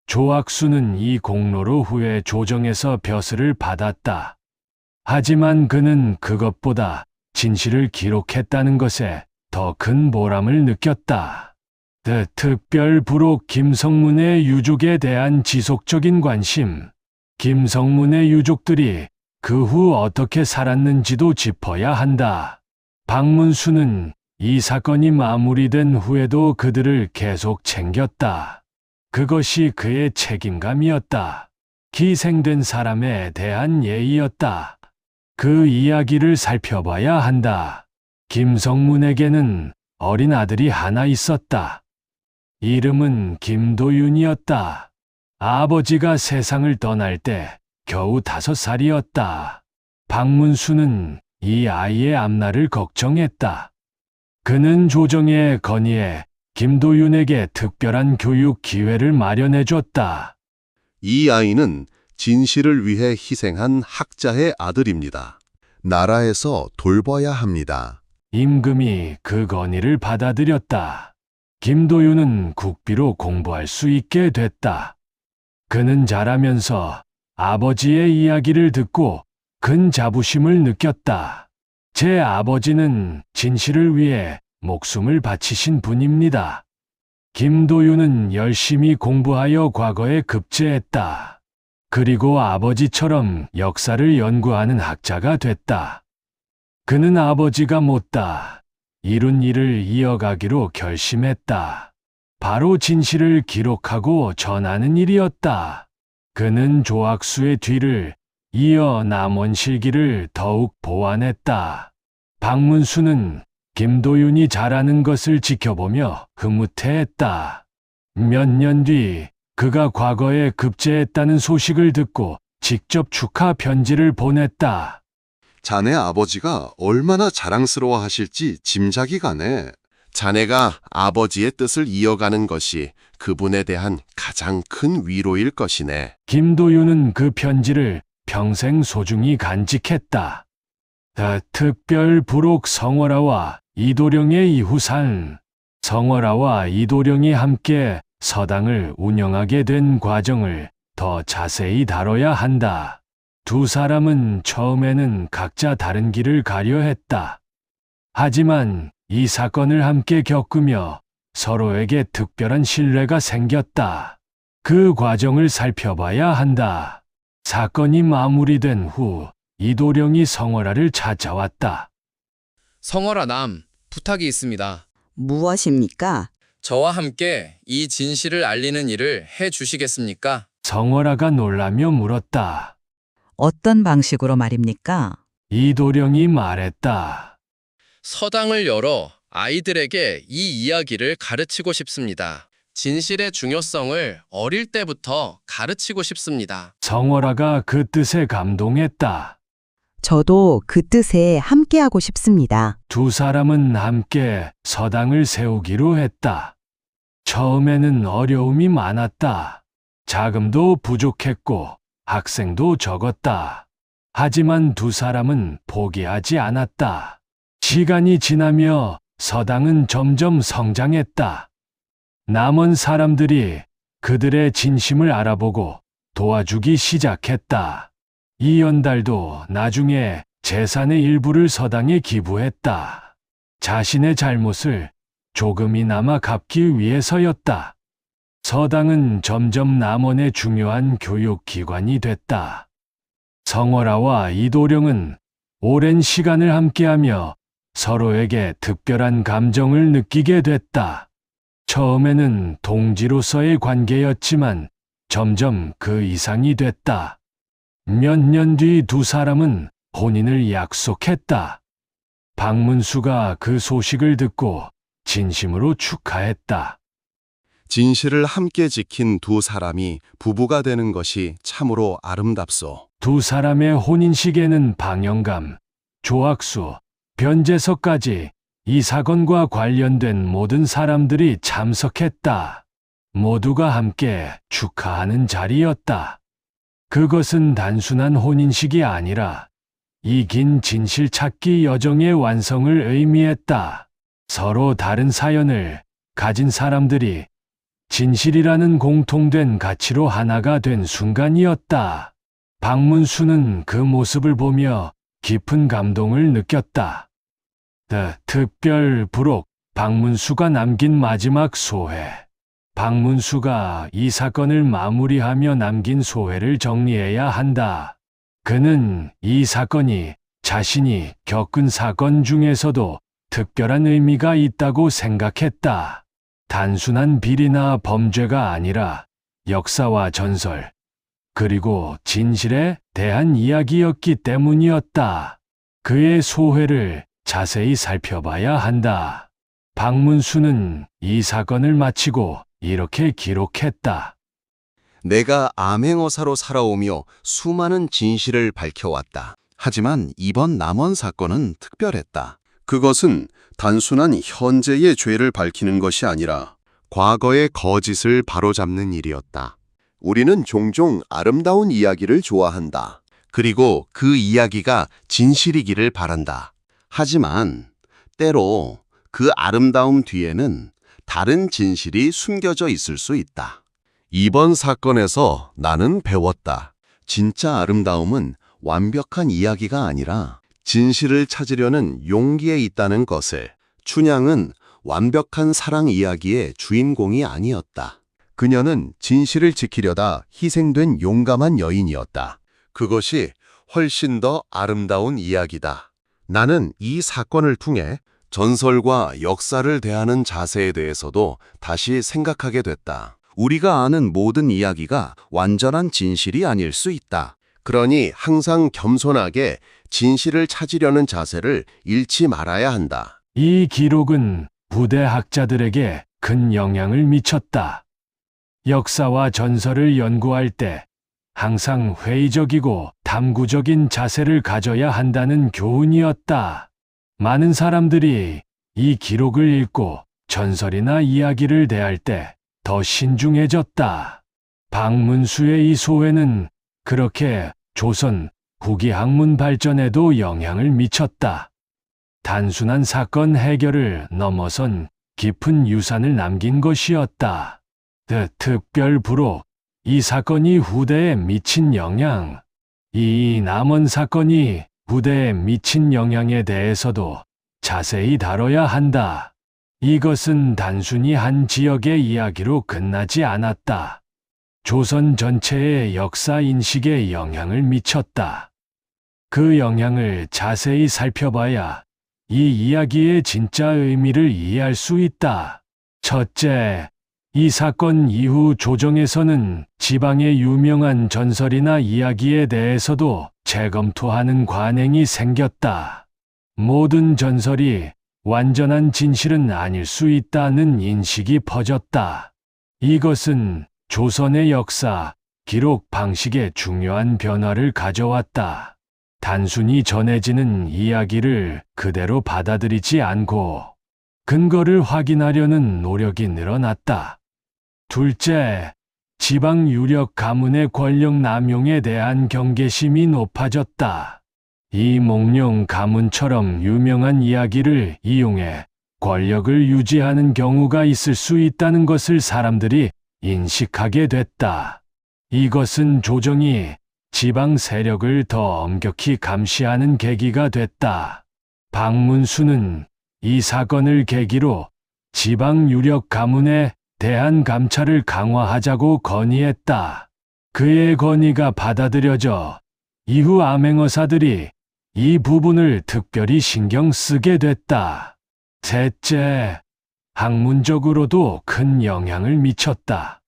조학수는 이 공로로 후에 조정에서 벼슬을 받았다. 하지만 그는 그것보다 진실을 기록했다는 것에 더 큰 보람을 느꼈다. 특별 부록 김성문의 유족에 대한 지속적인 관심. 김성문의 유족들이 그 후 어떻게 살았는지도 짚어야 한다. 박문수는 이 사건이 마무리된 후에도 그들을 계속 챙겼다. 그것이 그의 책임감이었다. 기생된 사람에 대한 예의였다. 그 이야기를 살펴봐야 한다. 김성문에게는 어린 아들이 하나 있었다. 이름은 김도윤이었다. 아버지가 세상을 떠날 때 겨우 5살이었다. 박문수는 이 아이의 앞날을 걱정했다. 그는 조정의 건의에 김도윤에게 특별한 교육 기회를 마련해줬다. 이 아이는 진실을 위해 희생한 학자의 아들입니다. 나라에서 돌봐야 합니다. 임금이 그 건의를 받아들였다. 김도윤은 국비로 공부할 수 있게 됐다. 그는 자라면서 아버지의 이야기를 듣고 큰 자부심을 느꼈다. 제 아버지는 진실을 위해 목숨을 바치신 분입니다. 김도윤은 열심히 공부하여 과거에 급제했다. 그리고 아버지처럼 역사를 연구하는 학자가 됐다. 그는 아버지가 못다 이룬 일을 이어가기로 결심했다. 바로 진실을 기록하고 전하는 일이었다. 그는 조학수의 뒤를 이어 남원실기를 더욱 보완했다. 박문수는 김도윤이 잘하는 것을 지켜보며 흐뭇해했다. 몇 년 뒤 그가 과거에 급제했다는 소식을 듣고 직접 축하 편지를 보냈다. 자네 아버지가 얼마나 자랑스러워 하실지 짐작이 가네. 자네가 아버지의 뜻을 이어가는 것이 그분에 대한 가장 큰 위로일 것이네. 김도윤은 그 편지를 평생 소중히 간직했다. 특별 부록 성월아와 이도령의 이후산. 성월아와 이도령이 함께 서당을 운영하게 된 과정을 더 자세히 다뤄야 한다. 두 사람은 처음에는 각자 다른 길을 가려 했다. 하지만 이 사건을 함께 겪으며 서로에게 특별한 신뢰가 생겼다. 그 과정을 살펴봐야 한다. 사건이 마무리된 후 이도령이 성월아를 찾아왔다. 성월아 남, 부탁이 있습니다. 무엇입니까? 저와 함께 이 진실을 알리는 일을 해 주시겠습니까? 성월아가 놀라며 물었다. 어떤 방식으로 말입니까? 이도령이 말했다. 서당을 열어 아이들에게 이 이야기를 가르치고 싶습니다. 진실의 중요성을 어릴 때부터 가르치고 싶습니다. 성월아가 그 뜻에 감동했다. 저도 그 뜻에 함께하고 싶습니다. 두 사람은 함께 서당을 세우기로 했다. 처음에는 어려움이 많았다. 자금도 부족했고 학생도 적었다. 하지만 두 사람은 포기하지 않았다. 시간이 지나며 서당은 점점 성장했다. 남은 사람들이 그들의 진심을 알아보고 도와주기 시작했다. 이연달도 나중에 재산의 일부를 서당에 기부했다. 자신의 잘못을 조금이나마 갚기 위해서였다. 서당은 점점 남원의 중요한 교육기관이 됐다. 성월아와 이도령은 오랜 시간을 함께하며 서로에게 특별한 감정을 느끼게 됐다. 처음에는 동지로서의 관계였지만 점점 그 이상이 됐다. 몇 년 뒤 두 사람은 혼인을 약속했다. 박문수가 그 소식을 듣고 진심으로 축하했다. 진실을 함께 지킨 두 사람이 부부가 되는 것이 참으로 아름답소. 두 사람의 혼인식에는 방영감, 조학수, 변재석까지 이 사건과 관련된 모든 사람들이 참석했다. 모두가 함께 축하하는 자리였다. 그것은 단순한 혼인식이 아니라 이 긴 진실 찾기 여정의 완성을 의미했다. 서로 다른 사연을 가진 사람들이 진실이라는 공통된 가치로 하나가 된 순간이었다. 박문수는 그 모습을 보며 깊은 감동을 느꼈다. 특별 부록, 박문수가 남긴 마지막 소회. 박문수가 이 사건을 마무리하며 남긴 소회를 정리해야 한다. 그는 이 사건이 자신이 겪은 사건 중에서도 특별한 의미가 있다고 생각했다. 단순한 비리나 범죄가 아니라 역사와 전설, 그리고 진실에 대한 이야기였기 때문이었다. 그의 소회를 자세히 살펴봐야 한다. 박문수는 이 사건을 마치고 이렇게 기록했다. 내가 암행어사로 살아오며 수많은 진실을 밝혀왔다. 하지만 이번 남원 사건은 특별했다. 그것은 단순한 현재의 죄를 밝히는 것이 아니라 과거의 거짓을 바로잡는 일이었다. 우리는 종종 아름다운 이야기를 좋아한다. 그리고 그 이야기가 진실이기를 바란다. 하지만 때로 그 아름다움 뒤에는 다른 진실이 숨겨져 있을 수 있다. 이번 사건에서 나는 배웠다. 진짜 아름다움은 완벽한 이야기가 아니라 진실을 찾으려는 용기에 있다는 것을. 춘향은 완벽한 사랑 이야기의 주인공이 아니었다. 그녀는 진실을 지키려다 희생된 용감한 여인이었다. 그것이 훨씬 더 아름다운 이야기다. 나는 이 사건을 통해 전설과 역사를 대하는 자세에 대해서도 다시 생각하게 됐다. 우리가 아는 모든 이야기가 완전한 진실이 아닐 수 있다. 그러니 항상 겸손하게 진실을 찾으려는 자세를 잃지 말아야 한다. 이 기록은 부대 학자들에게 큰 영향을 미쳤다. 역사와 전설을 연구할 때 항상 회의적이고 탐구적인 자세를 가져야 한다는 교훈이었다. 많은 사람들이 이 기록을 읽고 전설이나 이야기를 대할 때 더 신중해졌다. 박문수의 이 소회는 그렇게 조선 후기 학문 발전에도 영향을 미쳤다. 단순한 사건 해결을 넘어선 깊은 유산을 남긴 것이었다. 특별 부록, 이 사건이 후대에 미친 영향. 이 남원 사건이 후대에 미친 영향에 대해서도 자세히 다뤄야 한다. 이것은 단순히 한 지역의 이야기로 끝나지 않았다. 조선 전체의 역사 인식에 영향을 미쳤다. 그 영향을 자세히 살펴봐야 이 이야기의 진짜 의미를 이해할 수 있다. 첫째, 이 사건 이후 조정에서는 지방의 유명한 전설이나 이야기에 대해서도 재검토하는 관행이 생겼다. 모든 전설이 완전한 진실은 아닐 수 있다는 인식이 퍼졌다. 이것은 조선의 역사, 기록 방식에 중요한 변화를 가져왔다. 단순히 전해지는 이야기를 그대로 받아들이지 않고 근거를 확인하려는 노력이 늘어났다. 둘째, 지방 유력 가문의 권력 남용에 대한 경계심이 높아졌다. 이몽룡 가문처럼 유명한 이야기를 이용해 권력을 유지하는 경우가 있을 수 있다는 것을 사람들이 인식하게 됐다. 이것은 조정이 지방 세력을 더 엄격히 감시하는 계기가 됐다. 박문수는 이 사건을 계기로 지방 유력 가문에 대한 감찰을 강화하자고 건의했다. 그의 건의가 받아들여져 이후 암행어사들이 이 부분을 특별히 신경 쓰게 됐다. 셋째, 학문적으로도 큰 영향을 미쳤다.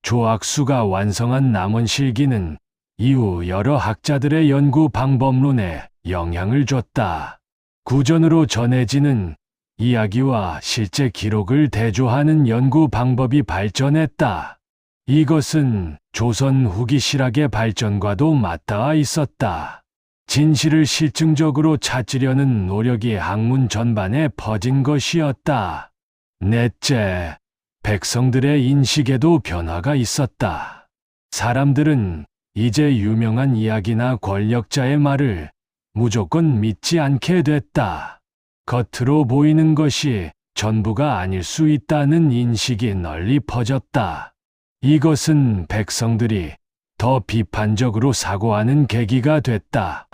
조학수가 완성한 남원실기는 이후 여러 학자들의 연구 방법론에 영향을 줬다. 구전으로 전해지는 이야기와 실제 기록을 대조하는 연구 방법이 발전했다. 이것은 조선 후기 실학의 발전과도 맞닿아 있었다. 진실을 실증적으로 찾으려는 노력이 학문 전반에 퍼진 것이었다. 넷째, 백성들의 인식에도 변화가 있었다. 사람들은 이제 유명한 이야기나 권력자의 말을 무조건 믿지 않게 됐다. 겉으로 보이는 것이 전부가 아닐 수 있다는 인식이 널리 퍼졌다. 이것은 백성들이 더 비판적으로 사고하는 계기가 됐다.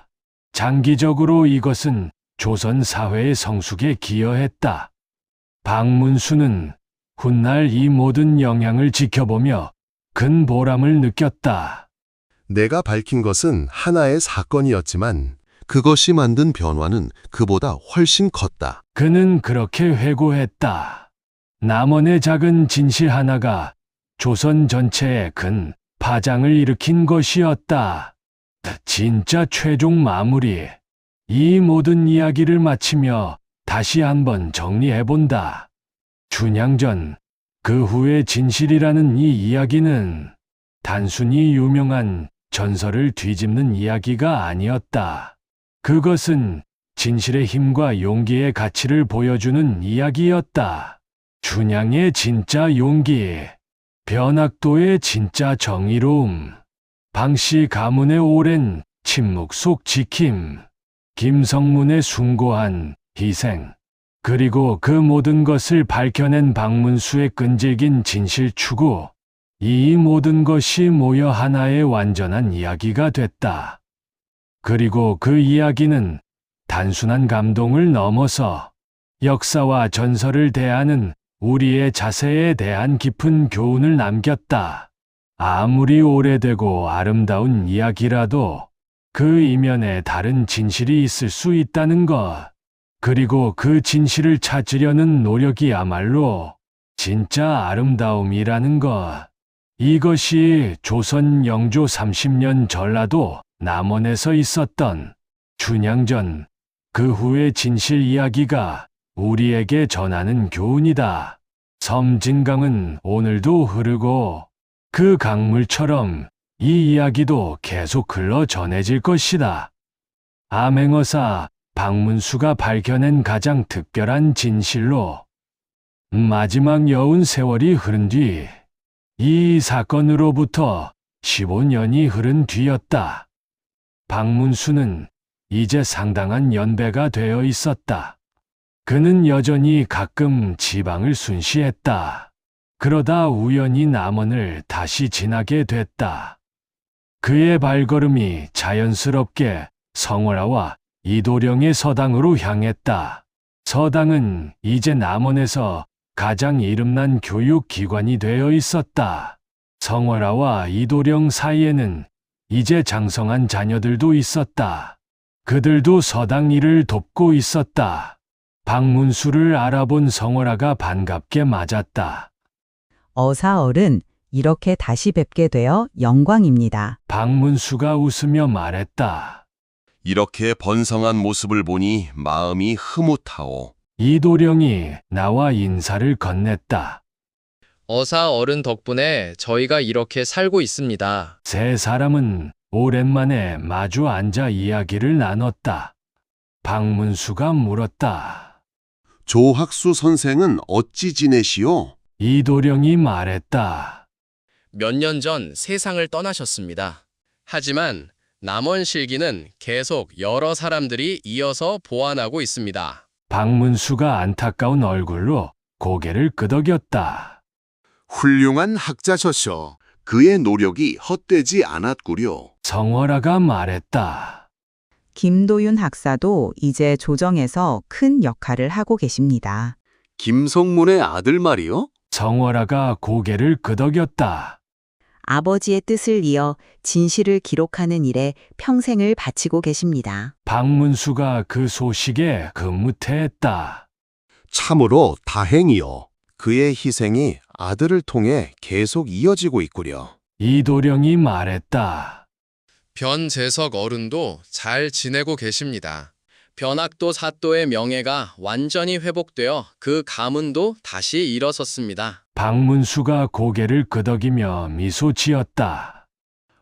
장기적으로 이것은 조선 사회의 성숙에 기여했다. 박문수는 훗날 이 모든 영향을 지켜보며 큰 보람을 느꼈다. 내가 밝힌 것은 하나의 사건이었지만 그것이 만든 변화는 그보다 훨씬 컸다. 그는 그렇게 회고했다. 남원의 작은 진실 하나가 조선 전체에 큰 파장을 일으킨 것이었다. 진짜 최종 마무리. 이 모든 이야기를 마치며 다시 한번 정리해본다. 춘향전, 그 후의 진실이라는 이 이야기는 단순히 유명한 전설을 뒤집는 이야기가 아니었다. 그것은 진실의 힘과 용기의 가치를 보여주는 이야기였다. 춘향의 진짜 용기, 변학도의 진짜 정의로움, 방씨 가문의 오랜 침묵 속 지킴, 김성문의 숭고한 희생, 그리고 그 모든 것을 밝혀낸 박문수의 끈질긴 진실 추구, 이 모든 것이 모여 하나의 완전한 이야기가 됐다. 그리고 그 이야기는 단순한 감동을 넘어서 역사와 전설을 대하는 우리의 자세에 대한 깊은 교훈을 남겼다. 아무리 오래되고 아름다운 이야기라도 그 이면에 다른 진실이 있을 수 있다는 것, 그리고 그 진실을 찾으려는 노력이야말로 진짜 아름다움이라는 것. 이것이 조선 영조 30년 전라도 남원에서 있었던 춘향전, 그 후의 진실 이야기가 우리에게 전하는 교훈이다. 섬진강은 오늘도 흐르고 그 강물처럼 이 이야기도 계속 흘러 전해질 것이다. 암행어사 박문수가 밝혀낸 가장 특별한 진실로 마지막 여운 세월이 흐른 뒤, 이 사건으로부터 15년이 흐른 뒤였다. 박문수는 이제 상당한 연배가 되어 있었다. 그는 여전히 가끔 지방을 순시했다. 그러다 우연히 남원을 다시 지나게 됐다. 그의 발걸음이 자연스럽게 성월아와 이도령의 서당으로 향했다. 서당은 이제 남원에서 가장 이름난 교육기관이 되어 있었다. 성월아와 이도령 사이에는 이제 장성한 자녀들도 있었다. 그들도 서당 일을 돕고 있었다. 박문수를 알아본 성월아가 반갑게 맞았다. 어사어른, 이렇게 다시 뵙게 되어 영광입니다. 박문수가 웃으며 말했다. 이렇게 번성한 모습을 보니 마음이 흐뭇하오. 이도령이 나와 인사를 건넸다. 어사 어른 덕분에 저희가 이렇게 살고 있습니다. 세 사람은 오랜만에 마주 앉아 이야기를 나눴다. 박문수가 물었다. 조학수 선생은 어찌 지내시오? 이도령이 말했다. 몇 년 전 세상을 떠나셨습니다. 하지만 남원 실기는 계속 여러 사람들이 이어서 보완하고 있습니다. 박문수가 안타까운 얼굴로 고개를 끄덕였다. 훌륭한 학자셨어. 그의 노력이 헛되지 않았구려. 성월아가 말했다. 김도윤 학사도 이제 조정에서 큰 역할을 하고 계십니다. 김성문의 아들 말이요? 성월아가 고개를 끄덕였다. 아버지의 뜻을 이어 진실을 기록하는 일에 평생을 바치고 계십니다. 박문수가 그 소식에 금무태했다. 참으로 다행이요. 그의 희생이 아들을 통해 계속 이어지고 있구려. 이도령이 말했다. 변재석 어른도 잘 지내고 계십니다. 변학도 사또의 명예가 완전히 회복되어 그 가문도 다시 일어섰습니다. 박문수가 고개를 끄덕이며 미소 지었다.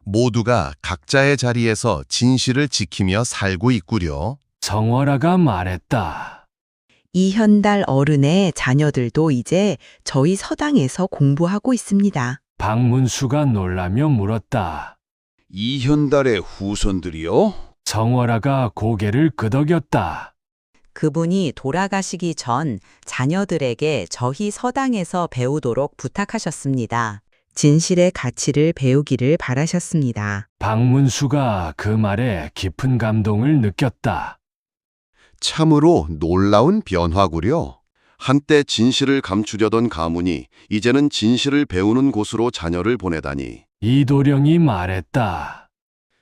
모두가 각자의 자리에서 진실을 지키며 살고 있구려. 성월아가 말했다. 이현달 어른의 자녀들도 이제 저희 서당에서 공부하고 있습니다. 박문수가 놀라며 물었다. 이현달의 후손들이요? 성월아가 고개를 끄덕였다. 그분이 돌아가시기 전 자녀들에게 저희 서당에서 배우도록 부탁하셨습니다. 진실의 가치를 배우기를 바라셨습니다. 박문수가 그 말에 깊은 감동을 느꼈다. 참으로 놀라운 변화구려. 한때 진실을 감추려던 가문이 이제는 진실을 배우는 곳으로 자녀를 보내다니. 이도령이 말했다.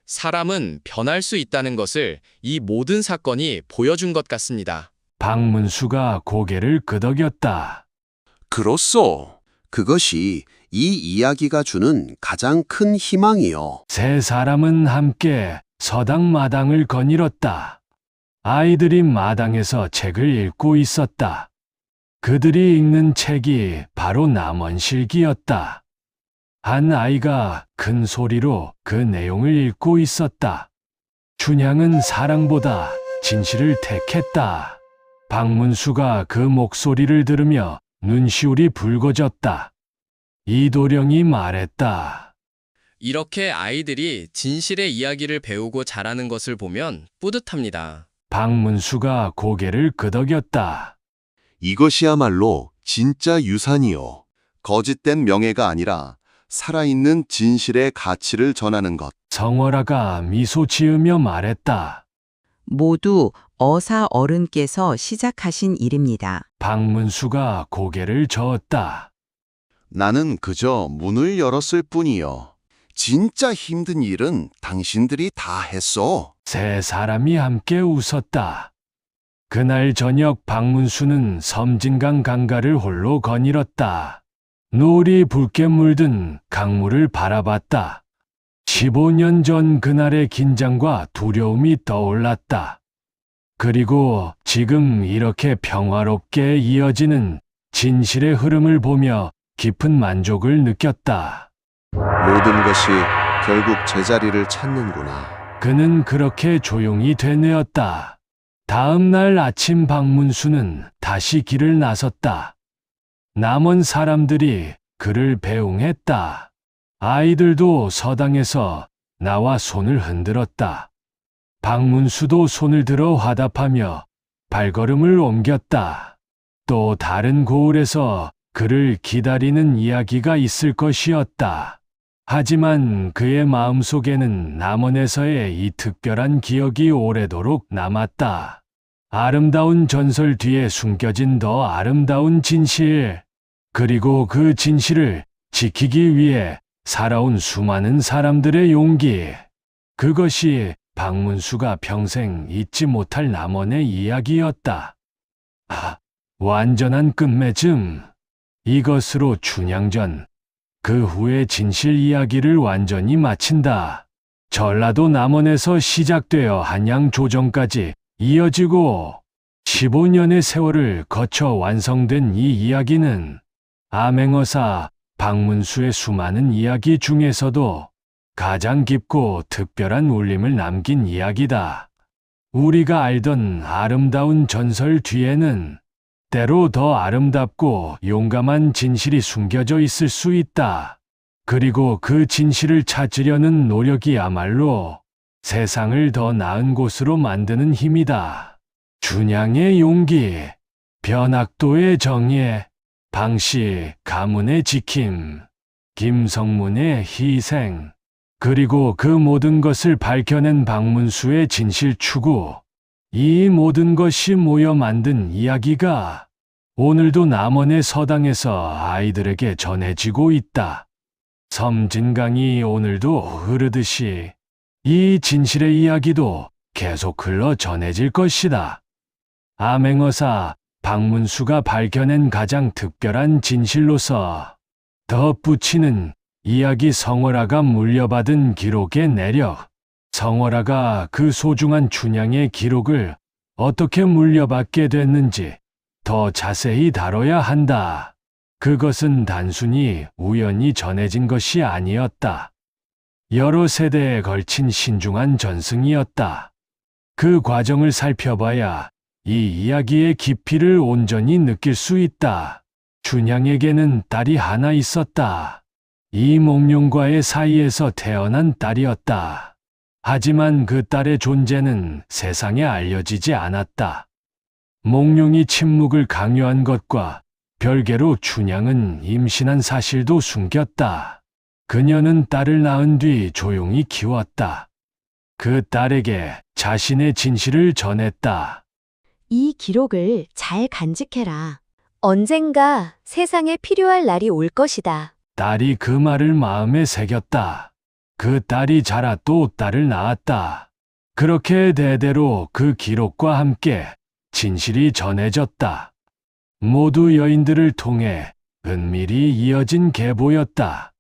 사람은 변할 수 있다는 것을 이 모든 사건이 보여준 것 같습니다. 박문수가 고개를 끄덕였다. 그렇소. 그것이 이 이야기가 주는 가장 큰 희망이요. 세 사람은 함께 서당 마당을 거닐었다. 아이들이 마당에서 책을 읽고 있었다. 그들이 읽는 책이 바로 남원실기였다. 한 아이가 큰 소리로 그 내용을 읽고 있었다. 춘향은 사랑보다 진실을 택했다. 박문수가 그 목소리를 들으며 눈시울이 붉어졌다. 이도령이 말했다. 이렇게 아이들이 진실의 이야기를 배우고 자라는 것을 보면 뿌듯합니다. 박문수가 고개를 끄덕였다. 이것이야말로 진짜 유산이요. 거짓된 명예가 아니라 살아있는 진실의 가치를 전하는 것. 성월아가 미소 지으며 말했다. 모두 어사 어른께서 시작하신 일입니다. 박문수가 고개를 저었다. 나는 그저 문을 열었을 뿐이요. 진짜 힘든 일은 당신들이 다 했어. 세 사람이 함께 웃었다. 그날 저녁 박문수는 섬진강 강가를 홀로 거닐었다. 노을이 붉게 물든 강물을 바라봤다. 15년 전 그날의 긴장과 두려움이 떠올랐다. 그리고 지금 이렇게 평화롭게 이어지는 진실의 흐름을 보며 깊은 만족을 느꼈다. 모든 것이 결국 제자리를 찾는구나. 그는 그렇게 조용히 되뇌었다. 다음 날 아침 박문수는 다시 길을 나섰다. 남은 사람들이 그를 배웅했다. 아이들도 서당에서 나와 손을 흔들었다. 박문수도 손을 들어 화답하며 발걸음을 옮겼다. 또 다른 고을에서 그를 기다리는 이야기가 있을 것이었다. 하지만 그의 마음속에는 남원에서의 이 특별한 기억이 오래도록 남았다. 아름다운 전설 뒤에 숨겨진 더 아름다운 진실, 그리고 그 진실을 지키기 위해 살아온 수많은 사람들의 용기. 그것이 박문수가 평생 잊지 못할 남원의 이야기였다. 완전한 끝맺음. 이것으로 춘향전, 그 후의 진실 이야기를 완전히 마친다. 전라도 남원에서 시작되어 한양 조정까지 이어지고 15년의 세월을 거쳐 완성된 이 이야기는 암행어사 박문수의 수많은 이야기 중에서도 가장 깊고 특별한 울림을 남긴 이야기다. 우리가 알던 아름다운 전설 뒤에는 때로 더 아름답고 용감한 진실이 숨겨져 있을 수 있다. 그리고 그 진실을 찾으려는 노력이야말로 세상을 더 나은 곳으로 만드는 힘이다. 춘향의 용기, 변학도의 정예, 방씨 가문의 지킴, 김성문의 희생, 그리고 그 모든 것을 밝혀낸 박문수의 진실 추구. 이 모든 것이 모여 만든 이야기가 오늘도 남원의 서당에서 아이들에게 전해지고 있다. 섬진강이 오늘도 흐르듯이 이 진실의 이야기도 계속 흘러 전해질 것이다. 암행어사 박문수가 밝혀낸 가장 특별한 진실로서 덧붙이는 이야기 성월아가 물려받은 기록의 내력. 성월아가 그 소중한 춘향의 기록을 어떻게 물려받게 됐는지 더 자세히 다뤄야 한다. 그것은 단순히 우연히 전해진 것이 아니었다. 여러 세대에 걸친 신중한 전승이었다. 그 과정을 살펴봐야 이 이야기의 깊이를 온전히 느낄 수 있다. 춘향에게는 딸이 하나 있었다. 이몽룡과의 사이에서 태어난 딸이었다. 하지만 그 딸의 존재는 세상에 알려지지 않았다. 몽룡이 침묵을 강요한 것과 별개로 춘향은 임신한 사실도 숨겼다. 그녀는 딸을 낳은 뒤 조용히 키웠다. 그 딸에게 자신의 진실을 전했다. 이 기록을 잘 간직해라. 언젠가 세상에 필요할 날이 올 것이다. 딸이 그 말을 마음에 새겼다. 그 딸이 자라 또 딸을 낳았다. 그렇게 대대로 그 기록과 함께 진실이 전해졌다. 모두 여인들을 통해 은밀히 이어진 계보였다.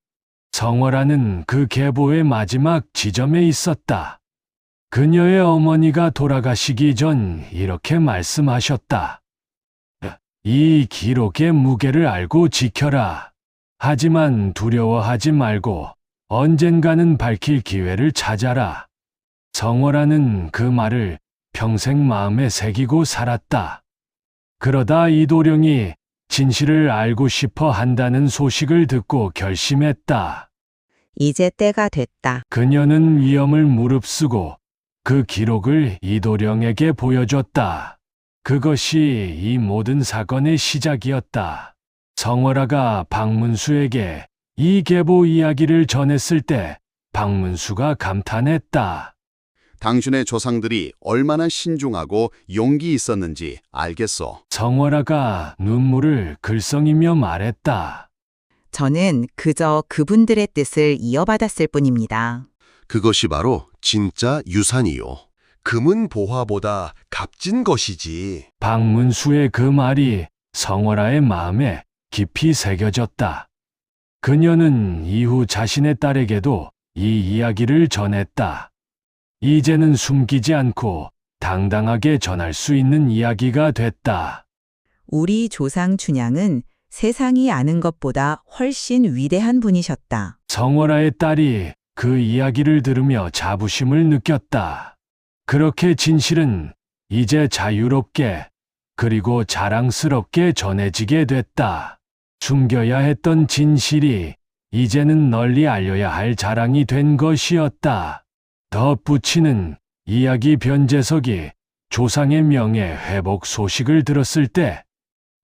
성월아는 그 계보의 마지막 지점에 있었다. 그녀의 어머니가 돌아가시기 전 이렇게 말씀하셨다. 이 기록의 무게를 알고 지켜라. 하지만 두려워하지 말고 언젠가는 밝힐 기회를 찾아라. 성월아는 그 말을 평생 마음에 새기고 살았다. 그러다 이도령이 진실을 알고 싶어 한다는 소식을 듣고 결심했다. 이제 때가 됐다. 그녀는 위험을 무릅쓰고 그 기록을 이도령에게 보여줬다. 그것이 이 모든 사건의 시작이었다. 성월아가 박문수에게 이 계보 이야기를 전했을 때 박문수가 감탄했다. 당신의 조상들이 얼마나 신중하고 용기 있었는지 알겠소. 성월아가 눈물을 글썽이며 말했다. 저는 그저 그분들의 뜻을 이어받았을 뿐입니다. 그것이 바로 진짜 유산이요. 금은 보화보다 값진 것이지. 박문수의 그 말이 성월아의 마음에 깊이 새겨졌다. 그녀는 이후 자신의 딸에게도 이 이야기를 전했다. 이제는 숨기지 않고 당당하게 전할 수 있는 이야기가 됐다. 우리 조상 춘향은 세상이 아는 것보다 훨씬 위대한 분이셨다. 성월아의 딸이 그 이야기를 들으며 자부심을 느꼈다. 그렇게 진실은 이제 자유롭게 그리고 자랑스럽게 전해지게 됐다. 숨겨야 했던 진실이 이제는 널리 알려야 할 자랑이 된 것이었다. 덧붙이는 이야기 변재석이 조상의 명예 회복 소식을 들었을 때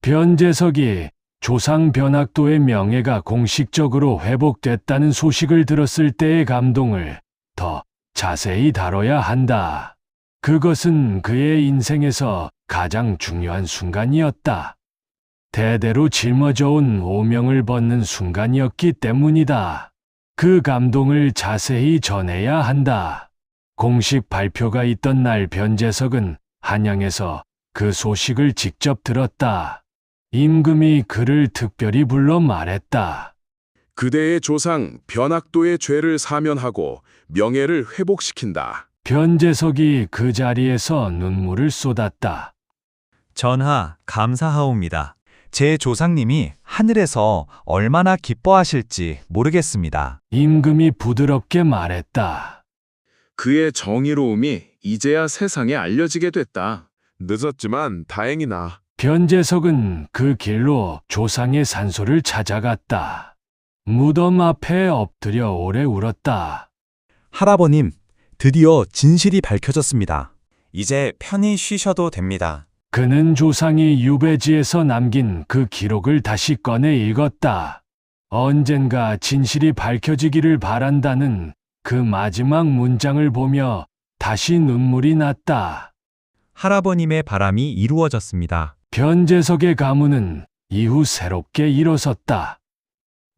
변재석이 조상 변학도의 명예가 공식적으로 회복됐다는 소식을 들었을 때의 감동을 더 자세히 다뤄야 한다. 그것은 그의 인생에서 가장 중요한 순간이었다. 대대로 짊어져온 오명을 벗는 순간이었기 때문이다. 그 감동을 자세히 전해야 한다. 공식 발표가 있던 날 변재석은 한양에서 그 소식을 직접 들었다. 임금이 그를 특별히 불러 말했다. 그대의 조상 변학도의 죄를 사면하고 명예를 회복시킨다. 변재석이 그 자리에서 눈물을 쏟았다. 전하, 감사하옵니다. 제 조상님이 하늘에서 얼마나 기뻐하실지 모르겠습니다. 임금이 부드럽게 말했다. 그의 정의로움이 이제야 세상에 알려지게 됐다. 늦었지만 다행이나. 변재석은 그 길로 조상의 산소를 찾아갔다. 무덤 앞에 엎드려 오래 울었다. 할아버님, 드디어 진실이 밝혀졌습니다. 이제 편히 쉬셔도 됩니다. 그는 조상이 유배지에서 남긴 그 기록을 다시 꺼내 읽었다. 언젠가 진실이 밝혀지기를 바란다는 그 마지막 문장을 보며 다시 눈물이 났다. 할아버님의 바람이 이루어졌습니다. 변재석의 가문은 이후 새롭게 일어섰다.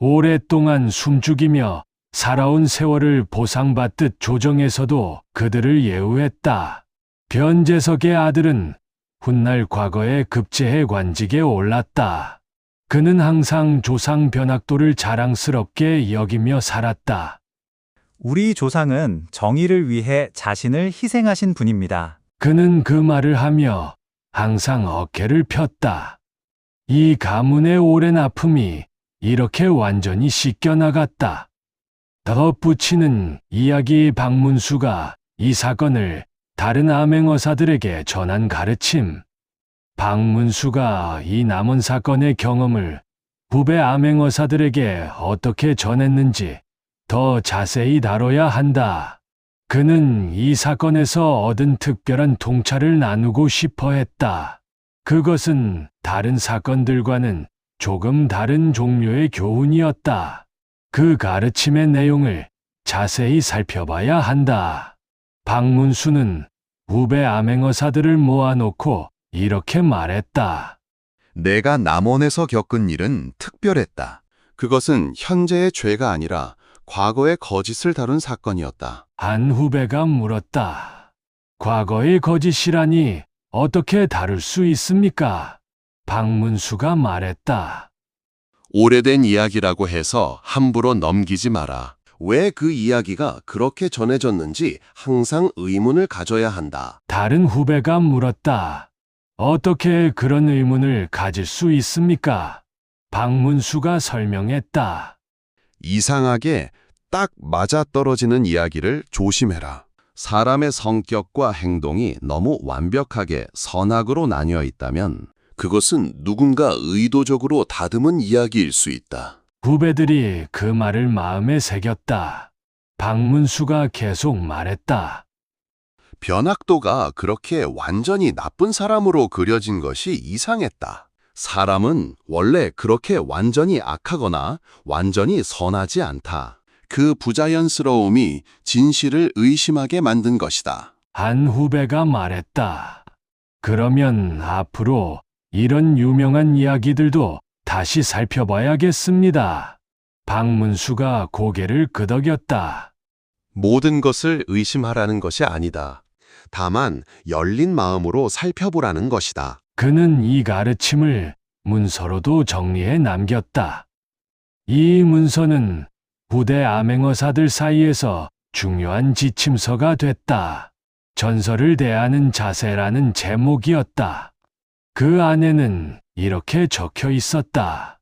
오랫동안 숨죽이며 살아온 세월을 보상받듯 조정에서도 그들을 예우했다. 변재석의 아들은 훗날 과거의 급제해 관직에 올랐다. 그는 항상 조상 변학도를 자랑스럽게 여기며 살았다. 우리 조상은 정의를 위해 자신을 희생하신 분입니다. 그는 그 말을 하며 항상 어깨를 폈다. 이 가문의 오랜 아픔이 이렇게 완전히 씻겨나갔다. 덧붙이는 이야기 박문수가 이 사건을 다른 암행어사들에게 전한 가르침, 박문수가 이 남원 사건의 경험을 후배 암행어사들에게 어떻게 전했는지 더 자세히 다뤄야 한다. 그는 이 사건에서 얻은 특별한 통찰을 나누고 싶어 했다. 그것은 다른 사건들과는 조금 다른 종류의 교훈이었다. 그 가르침의 내용을 자세히 살펴봐야 한다. 박문수는 후배 암행어사들을 모아놓고 이렇게 말했다. 내가 남원에서 겪은 일은 특별했다. 그것은 현재의 죄가 아니라 과거의 거짓을 다룬 사건이었다. 한 후배가 물었다. 과거의 거짓이라니 어떻게 다룰 수 있습니까? 박문수가 말했다. 오래된 이야기라고 해서 함부로 넘기지 마라. 왜 그 이야기가 그렇게 전해졌는지 항상 의문을 가져야 한다. 다른 후배가 물었다. 어떻게 그런 의문을 가질 수 있습니까? 박문수가 설명했다. 이상하게 딱 맞아떨어지는 이야기를 조심해라. 사람의 성격과 행동이 너무 완벽하게 선악으로 나뉘어 있다면 그것은 누군가 의도적으로 다듬은 이야기일 수 있다. 후배들이 그 말을 마음에 새겼다. 박문수가 계속 말했다. 변학도가 그렇게 완전히 나쁜 사람으로 그려진 것이 이상했다. 사람은 원래 그렇게 완전히 악하거나 완전히 선하지 않다. 그 부자연스러움이 진실을 의심하게 만든 것이다. 한 후배가 말했다. 그러면 앞으로 이런 유명한 이야기들도 다시 살펴봐야겠습니다. 박문수가 고개를 끄덕였다. 모든 것을 의심하라는 것이 아니다. 다만 열린 마음으로 살펴보라는 것이다. 그는 이 가르침을 문서로도 정리해 남겼다. 이 문서는 부대 암행어사들 사이에서 중요한 지침서가 됐다. 전설을 대하는 자세라는 제목이었다. 그 안에는 이렇게 적혀 있었다.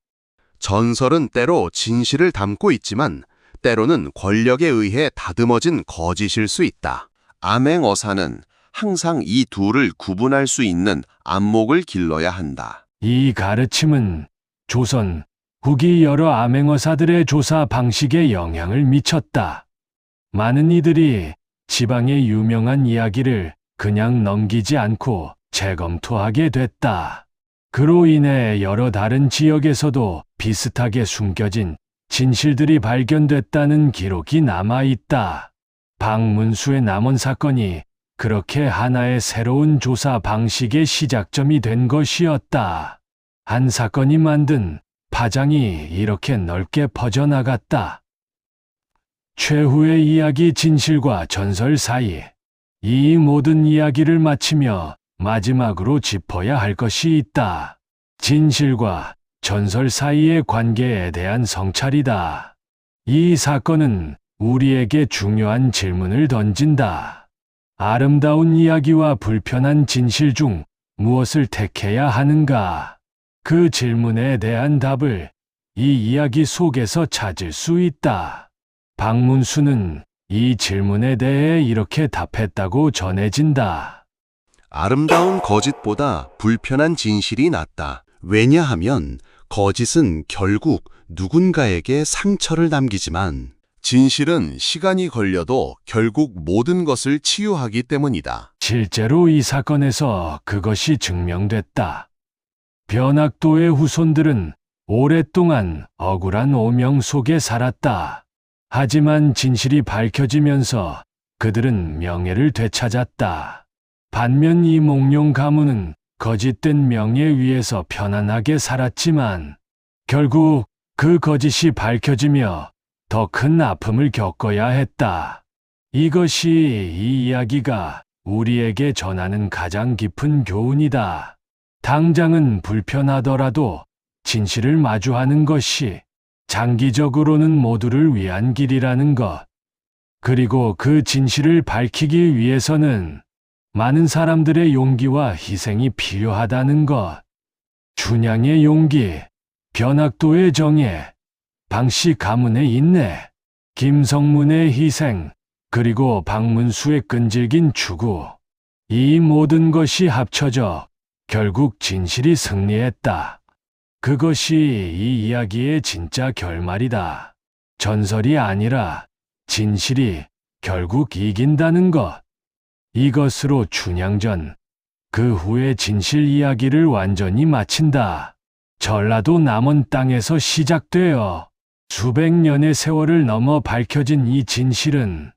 전설은 때로 진실을 담고 있지만 때로는 권력에 의해 다듬어진 거짓일 수 있다. 암행어사는 항상 이 둘을 구분할 수 있는 안목을 길러야 한다. 이 가르침은 조선 후기 여러 암행어사들의 조사 방식에 영향을 미쳤다. 많은 이들이 지방의 유명한 이야기를 그냥 넘기지 않고 재검토하게 됐다. 그로 인해 여러 다른 지역에서도 비슷하게 숨겨진 진실들이 발견됐다는 기록이 남아있다. 박문수의 남원 사건이 그렇게 하나의 새로운 조사 방식의 시작점이 된 것이었다. 한 사건이 만든 파장이 이렇게 넓게 퍼져나갔다. 최후의 이야기 진실과 전설 사이. 이 모든 이야기를 마치며 마지막으로 짚어야 할 것이 있다. 진실과 전설 사이의 관계에 대한 성찰이다. 이 사건은 우리에게 중요한 질문을 던진다. 아름다운 이야기와 불편한 진실 중 무엇을 택해야 하는가? 그 질문에 대한 답을 이 이야기 속에서 찾을 수 있다. 박문수는 이 질문에 대해 이렇게 답했다고 전해진다. 아름다운 거짓보다 불편한 진실이 낫다. 왜냐하면 거짓은 결국 누군가에게 상처를 남기지만 진실은 시간이 걸려도 결국 모든 것을 치유하기 때문이다. 실제로 이 사건에서 그것이 증명됐다. 변학도의 후손들은 오랫동안 억울한 오명 속에 살았다. 하지만 진실이 밝혀지면서 그들은 명예를 되찾았다. 반면 이 몽룡 가문은 거짓된 명예 위에서 편안하게 살았지만 결국 그 거짓이 밝혀지며 더 큰 아픔을 겪어야 했다. 이것이 이 이야기가 우리에게 전하는 가장 깊은 교훈이다. 당장은 불편하더라도 진실을 마주하는 것이 장기적으로는 모두를 위한 길이라는 것. 그리고 그 진실을 밝히기 위해서는 많은 사람들의 용기와 희생이 필요하다는 것. 춘향의 용기, 변학도의 정예, 방씨 가문의 인내, 김성문의 희생, 그리고 박문수의 끈질긴 추구. 이 모든 것이 합쳐져 결국 진실이 승리했다. 그것이 이 이야기의 진짜 결말이다. 전설이 아니라 진실이 결국 이긴다는 것. 이것으로 춘향전, 그 후의 진실 이야기를 완전히 마친다. 전라도 남원 땅에서 시작되어 수백 년의 세월을 넘어 밝혀진 이 진실은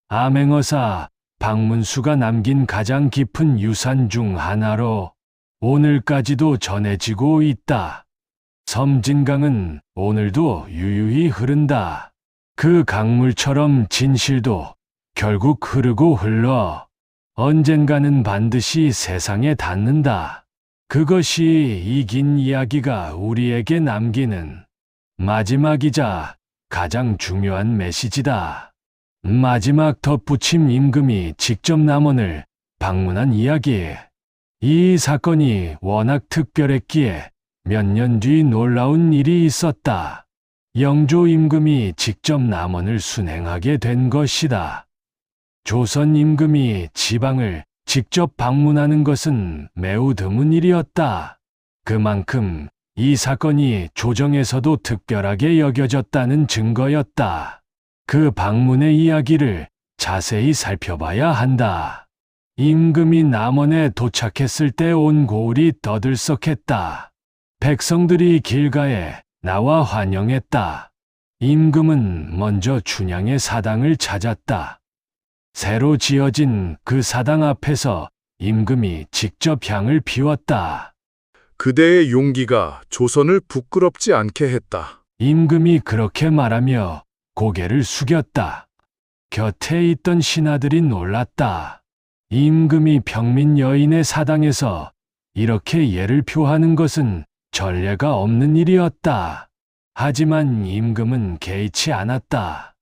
암행어사 박문수가 남긴 가장 깊은 유산 중 하나로 오늘까지도 전해지고 있다. 섬진강은 오늘도 유유히 흐른다. 그 강물처럼 진실도 결국 흐르고 흘러 언젠가는 반드시 세상에 닿는다. 그것이 이 긴 이야기가 우리에게 남기는 마지막이자 가장 중요한 메시지다. 마지막 덧붙임 임금이 직접 남원을 방문한 이야기. 이 사건이 워낙 특별했기에 몇 년 뒤 놀라운 일이 있었다. 영조 임금이 직접 남원을 순행하게 된 것이다. 조선 임금이 지방을 직접 방문하는 것은 매우 드문 일이었다. 그만큼 이 사건이 조정에서도 특별하게 여겨졌다는 증거였다. 그 방문의 이야기를 자세히 살펴봐야 한다. 임금이 남원에 도착했을 때 온 고을이 떠들썩했다. 백성들이 길가에 나와 환영했다. 임금은 먼저 춘향의 사당을 찾았다. 새로 지어진 그 사당 앞에서 임금이 직접 향을 피웠다. 그대의 용기가 조선을 부끄럽지 않게 했다. 임금이 그렇게 말하며 고개를 숙였다. 곁에 있던 신하들이 놀랐다. 임금이 평민 여인의 사당에서 이렇게 예를 표하는 것은 전례가 없는 일이었다. 하지만 임금은 개의치 않았다.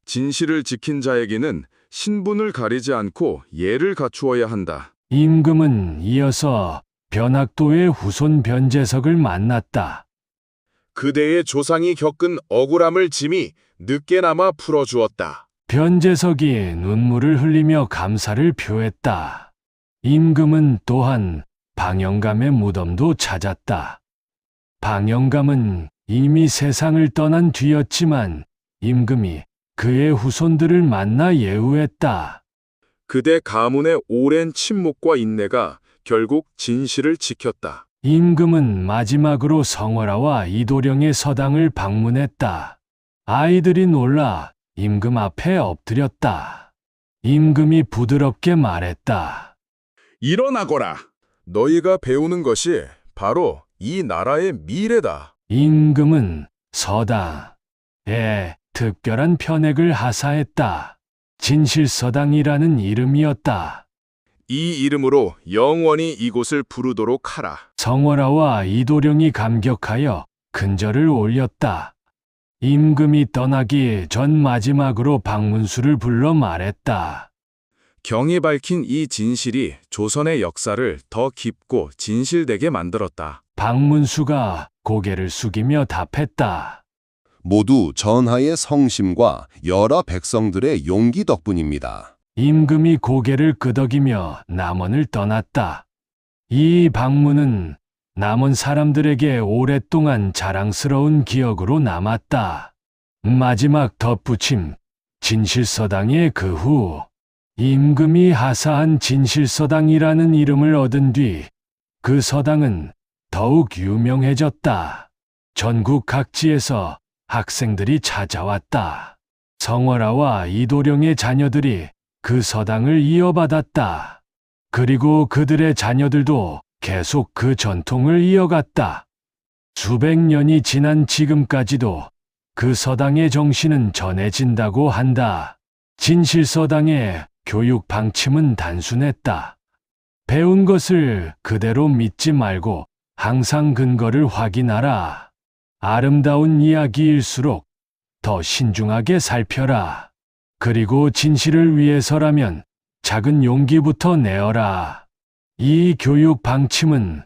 진실을 지킨 자에게는 신분을 가리지 않고 예를 갖추어야 한다. 임금은 이어서 변학도의 후손 변제석을 만났다. 그대의 조상이 겪은 억울함을 짐이 늦게나마 풀어주었다. 변제석이 눈물을 흘리며 감사를 표했다. 임금은 또한 방영감의 무덤도 찾았다. 방영감은 이미 세상을 떠난 뒤였지만 임금이 그의 후손들을 만나 예우했다. 그대 가문의 오랜 침묵과 인내가 결국 진실을 지켰다. 임금은 마지막으로 성월아와 이도령의 서당을 방문했다. 아이들이 놀라 임금 앞에 엎드렸다. 임금이 부드럽게 말했다. 일어나거라. 너희가 배우는 것이 바로 이 나라의 미래다. 임금은 서당에 특별한 편액을 하사했다. 진실서당이라는 이름이었다. 이 이름으로 영원히 이곳을 부르도록 하라. 성월아와 이도령이 감격하여 큰절을 올렸다. 임금이 떠나기 전 마지막으로 박문수를 불러 말했다. 경이 밝힌 이 진실이 조선의 역사를 더 깊고 진실되게 만들었다. 박문수가 고개를 숙이며 답했다. 모두 전하의 성심과 여러 백성들의 용기 덕분입니다. 임금이 고개를 끄덕이며 남원을 떠났다. 이 방문은 남원 사람들에게 오랫동안 자랑스러운 기억으로 남았다. 마지막 덧붙임, 진실서당의 그 후, 임금이 하사한 진실서당이라는 이름을 얻은 뒤 그 서당은 더욱 유명해졌다. 전국 각지에서 학생들이 찾아왔다. 성월아와 이도령의 자녀들이 그 서당을 이어받았다. 그리고 그들의 자녀들도 계속 그 전통을 이어갔다. 수백 년이 지난 지금까지도 그 서당의 정신은 전해진다고 한다. 진실서당의 교육 방침은 단순했다. 배운 것을 그대로 믿지 말고 항상 근거를 확인하라. 아름다운 이야기일수록 더 신중하게 살펴라. 그리고 진실을 위해서라면 작은 용기부터 내어라. 이 교육 방침은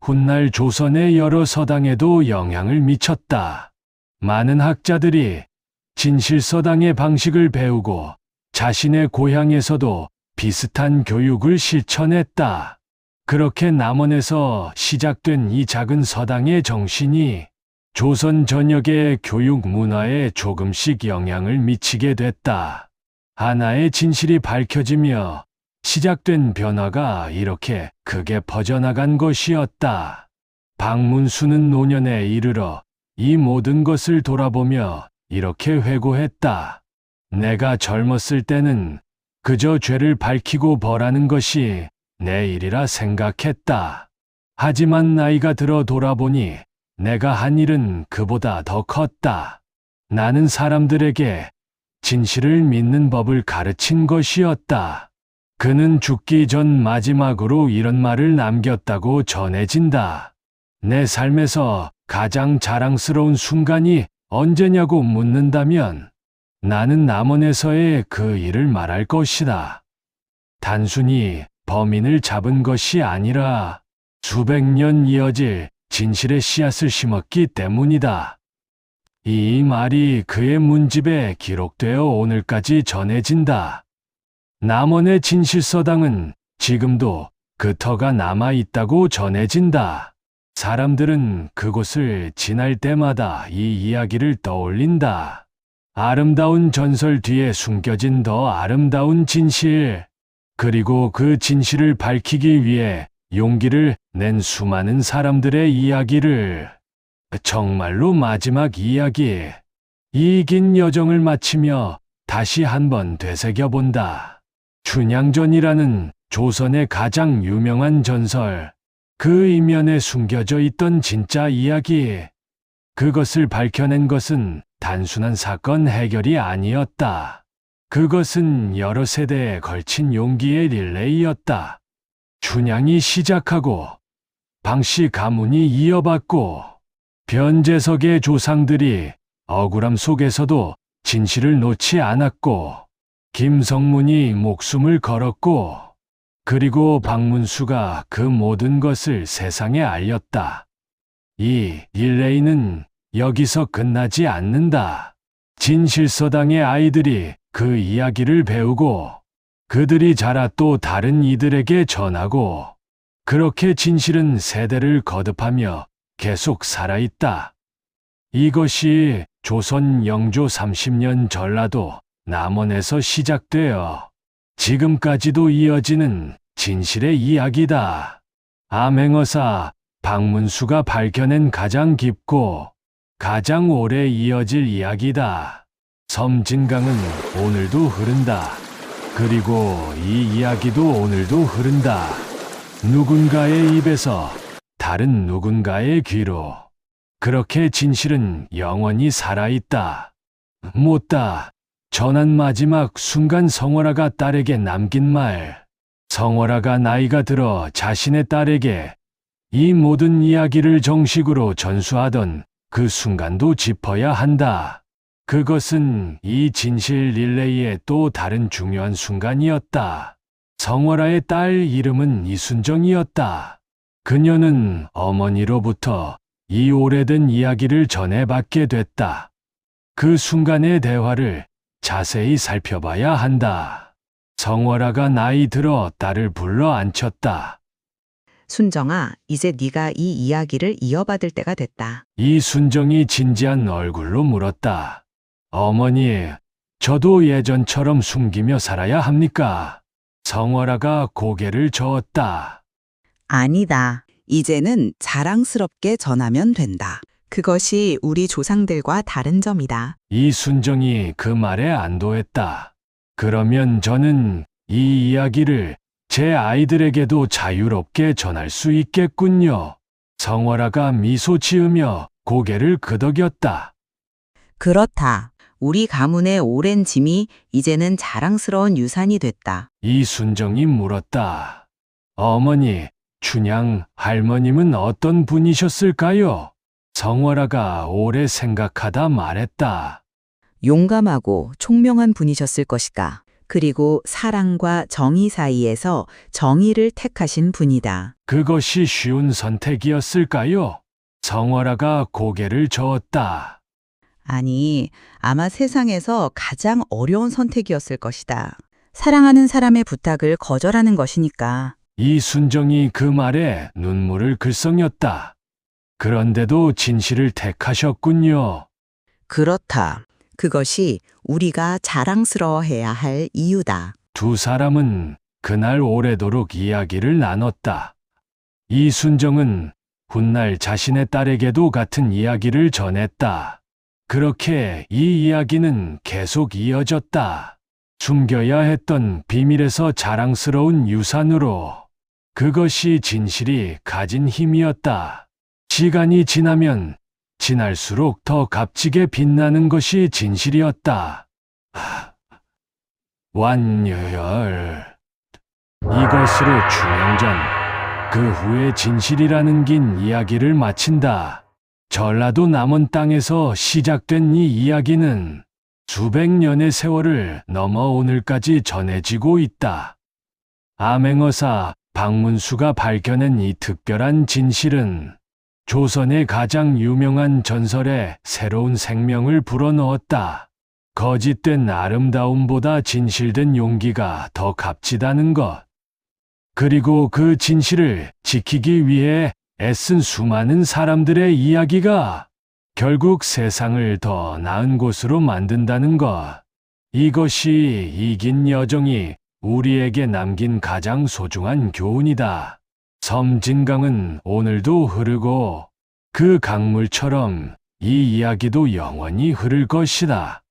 훗날 조선의 여러 서당에도 영향을 미쳤다. 많은 학자들이 진실서당의 방식을 배우고 자신의 고향에서도 비슷한 교육을 실천했다. 그렇게 남원에서 시작된 이 작은 서당의 정신이 조선 전역의 교육 문화에 조금씩 영향을 미치게 됐다. 하나의 진실이 밝혀지며 시작된 변화가 이렇게 크게 퍼져나간 것이었다. 박문수는 노년에 이르러 이 모든 것을 돌아보며 이렇게 회고했다. 내가 젊었을 때는 그저 죄를 밝히고 벌하는 것이 내 일이라 생각했다. 하지만 나이가 들어 돌아보니 내가 한 일은 그보다 더 컸다. 나는 사람들에게 진실을 믿는 법을 가르친 것이었다. 그는 죽기 전 마지막으로 이런 말을 남겼다고 전해진다. 내 삶에서 가장 자랑스러운 순간이 언제냐고 묻는다면 나는 남원에서의 그 일을 말할 것이다. 단순히 범인을 잡은 것이 아니라 수백 년 이어질 진실의 씨앗을 심었기 때문이다. 이 말이 그의 문집에 기록되어 오늘까지 전해진다. 남원의 진실서당은 지금도 그 터가 남아있다고 전해진다. 사람들은 그곳을 지날 때마다 이 이야기를 떠올린다. 아름다운 전설 뒤에 숨겨진 더 아름다운 진실, 그리고 그 진실을 밝히기 위해 용기를 낸 수많은 사람들의 이야기를, 정말로 마지막 이야기, 이 긴 여정을 마치며 다시 한번 되새겨본다. 춘향전이라는 조선의 가장 유명한 전설, 그 이면에 숨겨져 있던 진짜 이야기, 그것을 밝혀낸 것은 단순한 사건 해결이 아니었다. 그것은 여러 세대에 걸친 용기의 릴레이였다. 춘향이 시작하고 방씨 가문이 이어받고 변재석의 조상들이 억울함 속에서도 진실을 놓지 않았고 김성문이 목숨을 걸었고 그리고 박문수가 그 모든 것을 세상에 알렸다. 이 릴레이는 여기서 끝나지 않는다. 진실서당의 아이들이 그 이야기를 배우고 그들이 자라 또 다른 이들에게 전하고 그렇게 진실은 세대를 거듭하며 계속 살아있다. 이것이 조선 영조 30년 전라도 남원에서 시작되어 지금까지도 이어지는 진실의 이야기다. 암행어사 박문수가 밝혀낸 가장 깊고 가장 오래 이어질 이야기다. 섬진강은 오늘도 흐른다. 그리고 이 이야기도 오늘도 흐른다. 누군가의 입에서 다른 누군가의 귀로. 그렇게 진실은 영원히 살아있다. 못다. 전한 마지막 순간 성월아가 딸에게 남긴 말. 성월아가 나이가 들어 자신의 딸에게 이 모든 이야기를 정식으로 전수하던 그 순간도 짚어야 한다. 그것은 이 진실 릴레이의 또 다른 중요한 순간이었다. 성월아의 딸 이름은 이순정이었다. 그녀는 어머니로부터 이 오래된 이야기를 전해받게 됐다. 그 순간의 대화를 자세히 살펴봐야 한다. 성월아가 나이 들어 딸을 불러 앉혔다. 순정아, 이제 네가 이 이야기를 이어받을 때가 됐다. 이순정이 진지한 얼굴로 물었다. 어머니, 저도 예전처럼 숨기며 살아야 합니까? 성월아가 고개를 저었다. 아니다. 이제는 자랑스럽게 전하면 된다. 그것이 우리 조상들과 다른 점이다. 이순정이 그 말에 안도했다. 그러면 저는 이 이야기를 제 아이들에게도 자유롭게 전할 수 있겠군요. 성월아가 미소 지으며 고개를 끄덕였다. 그렇다. 우리 가문의 오랜 짐이 이제는 자랑스러운 유산이 됐다. 이순정이 물었다. 어머니, 춘향 할머님은 어떤 분이셨을까요? 성월아가 오래 생각하다 말했다. 용감하고 총명한 분이셨을 것이다. 그리고 사랑과 정의 사이에서 정의를 택하신 분이다. 그것이 쉬운 선택이었을까요? 성월아가 고개를 저었다. 아니, 아마 세상에서 가장 어려운 선택이었을 것이다. 사랑하는 사람의 부탁을 거절하는 것이니까. 이순정이 그 말에 눈물을 글썽였다. 그런데도 진실을 택하셨군요. 그렇다. 그것이 우리가 자랑스러워해야 할 이유다. 두 사람은 그날 오래도록 이야기를 나눴다. 이순정은 훗날 자신의 딸에게도 같은 이야기를 전했다. 그렇게 이 이야기는 계속 이어졌다. 숨겨야 했던 비밀에서 자랑스러운 유산으로. 그것이 진실이 가진 힘이었다. 시간이 지나면 지날수록 더 값지게 빛나는 것이 진실이었다. 완열. 이것으로 중형전, 그 후에 진실이라는 긴 이야기를 마친다. 전라도 남원 땅에서 시작된 이 이야기는 수백 년의 세월을 넘어 오늘까지 전해지고 있다. 암행어사 박문수가 밝혀낸 이 특별한 진실은 조선의 가장 유명한 전설에 새로운 생명을 불어넣었다. 거짓된 아름다움보다 진실된 용기가 더 값지다는 것. 그리고 그 진실을 지키기 위해 애쓴 수많은 사람들의 이야기가 결국 세상을 더 나은 곳으로 만든다는 것. 이것이 이긴 여정이 우리에게 남긴 가장 소중한 교훈이다. 섬진강은 오늘도 흐르고 그 강물처럼 이 이야기도 영원히 흐를 것이다.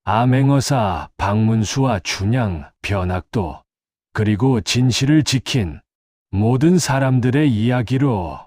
암행어사 박문수와 춘향, 변학도, 그리고 진실을 지킨 모든 사람들의 이야기로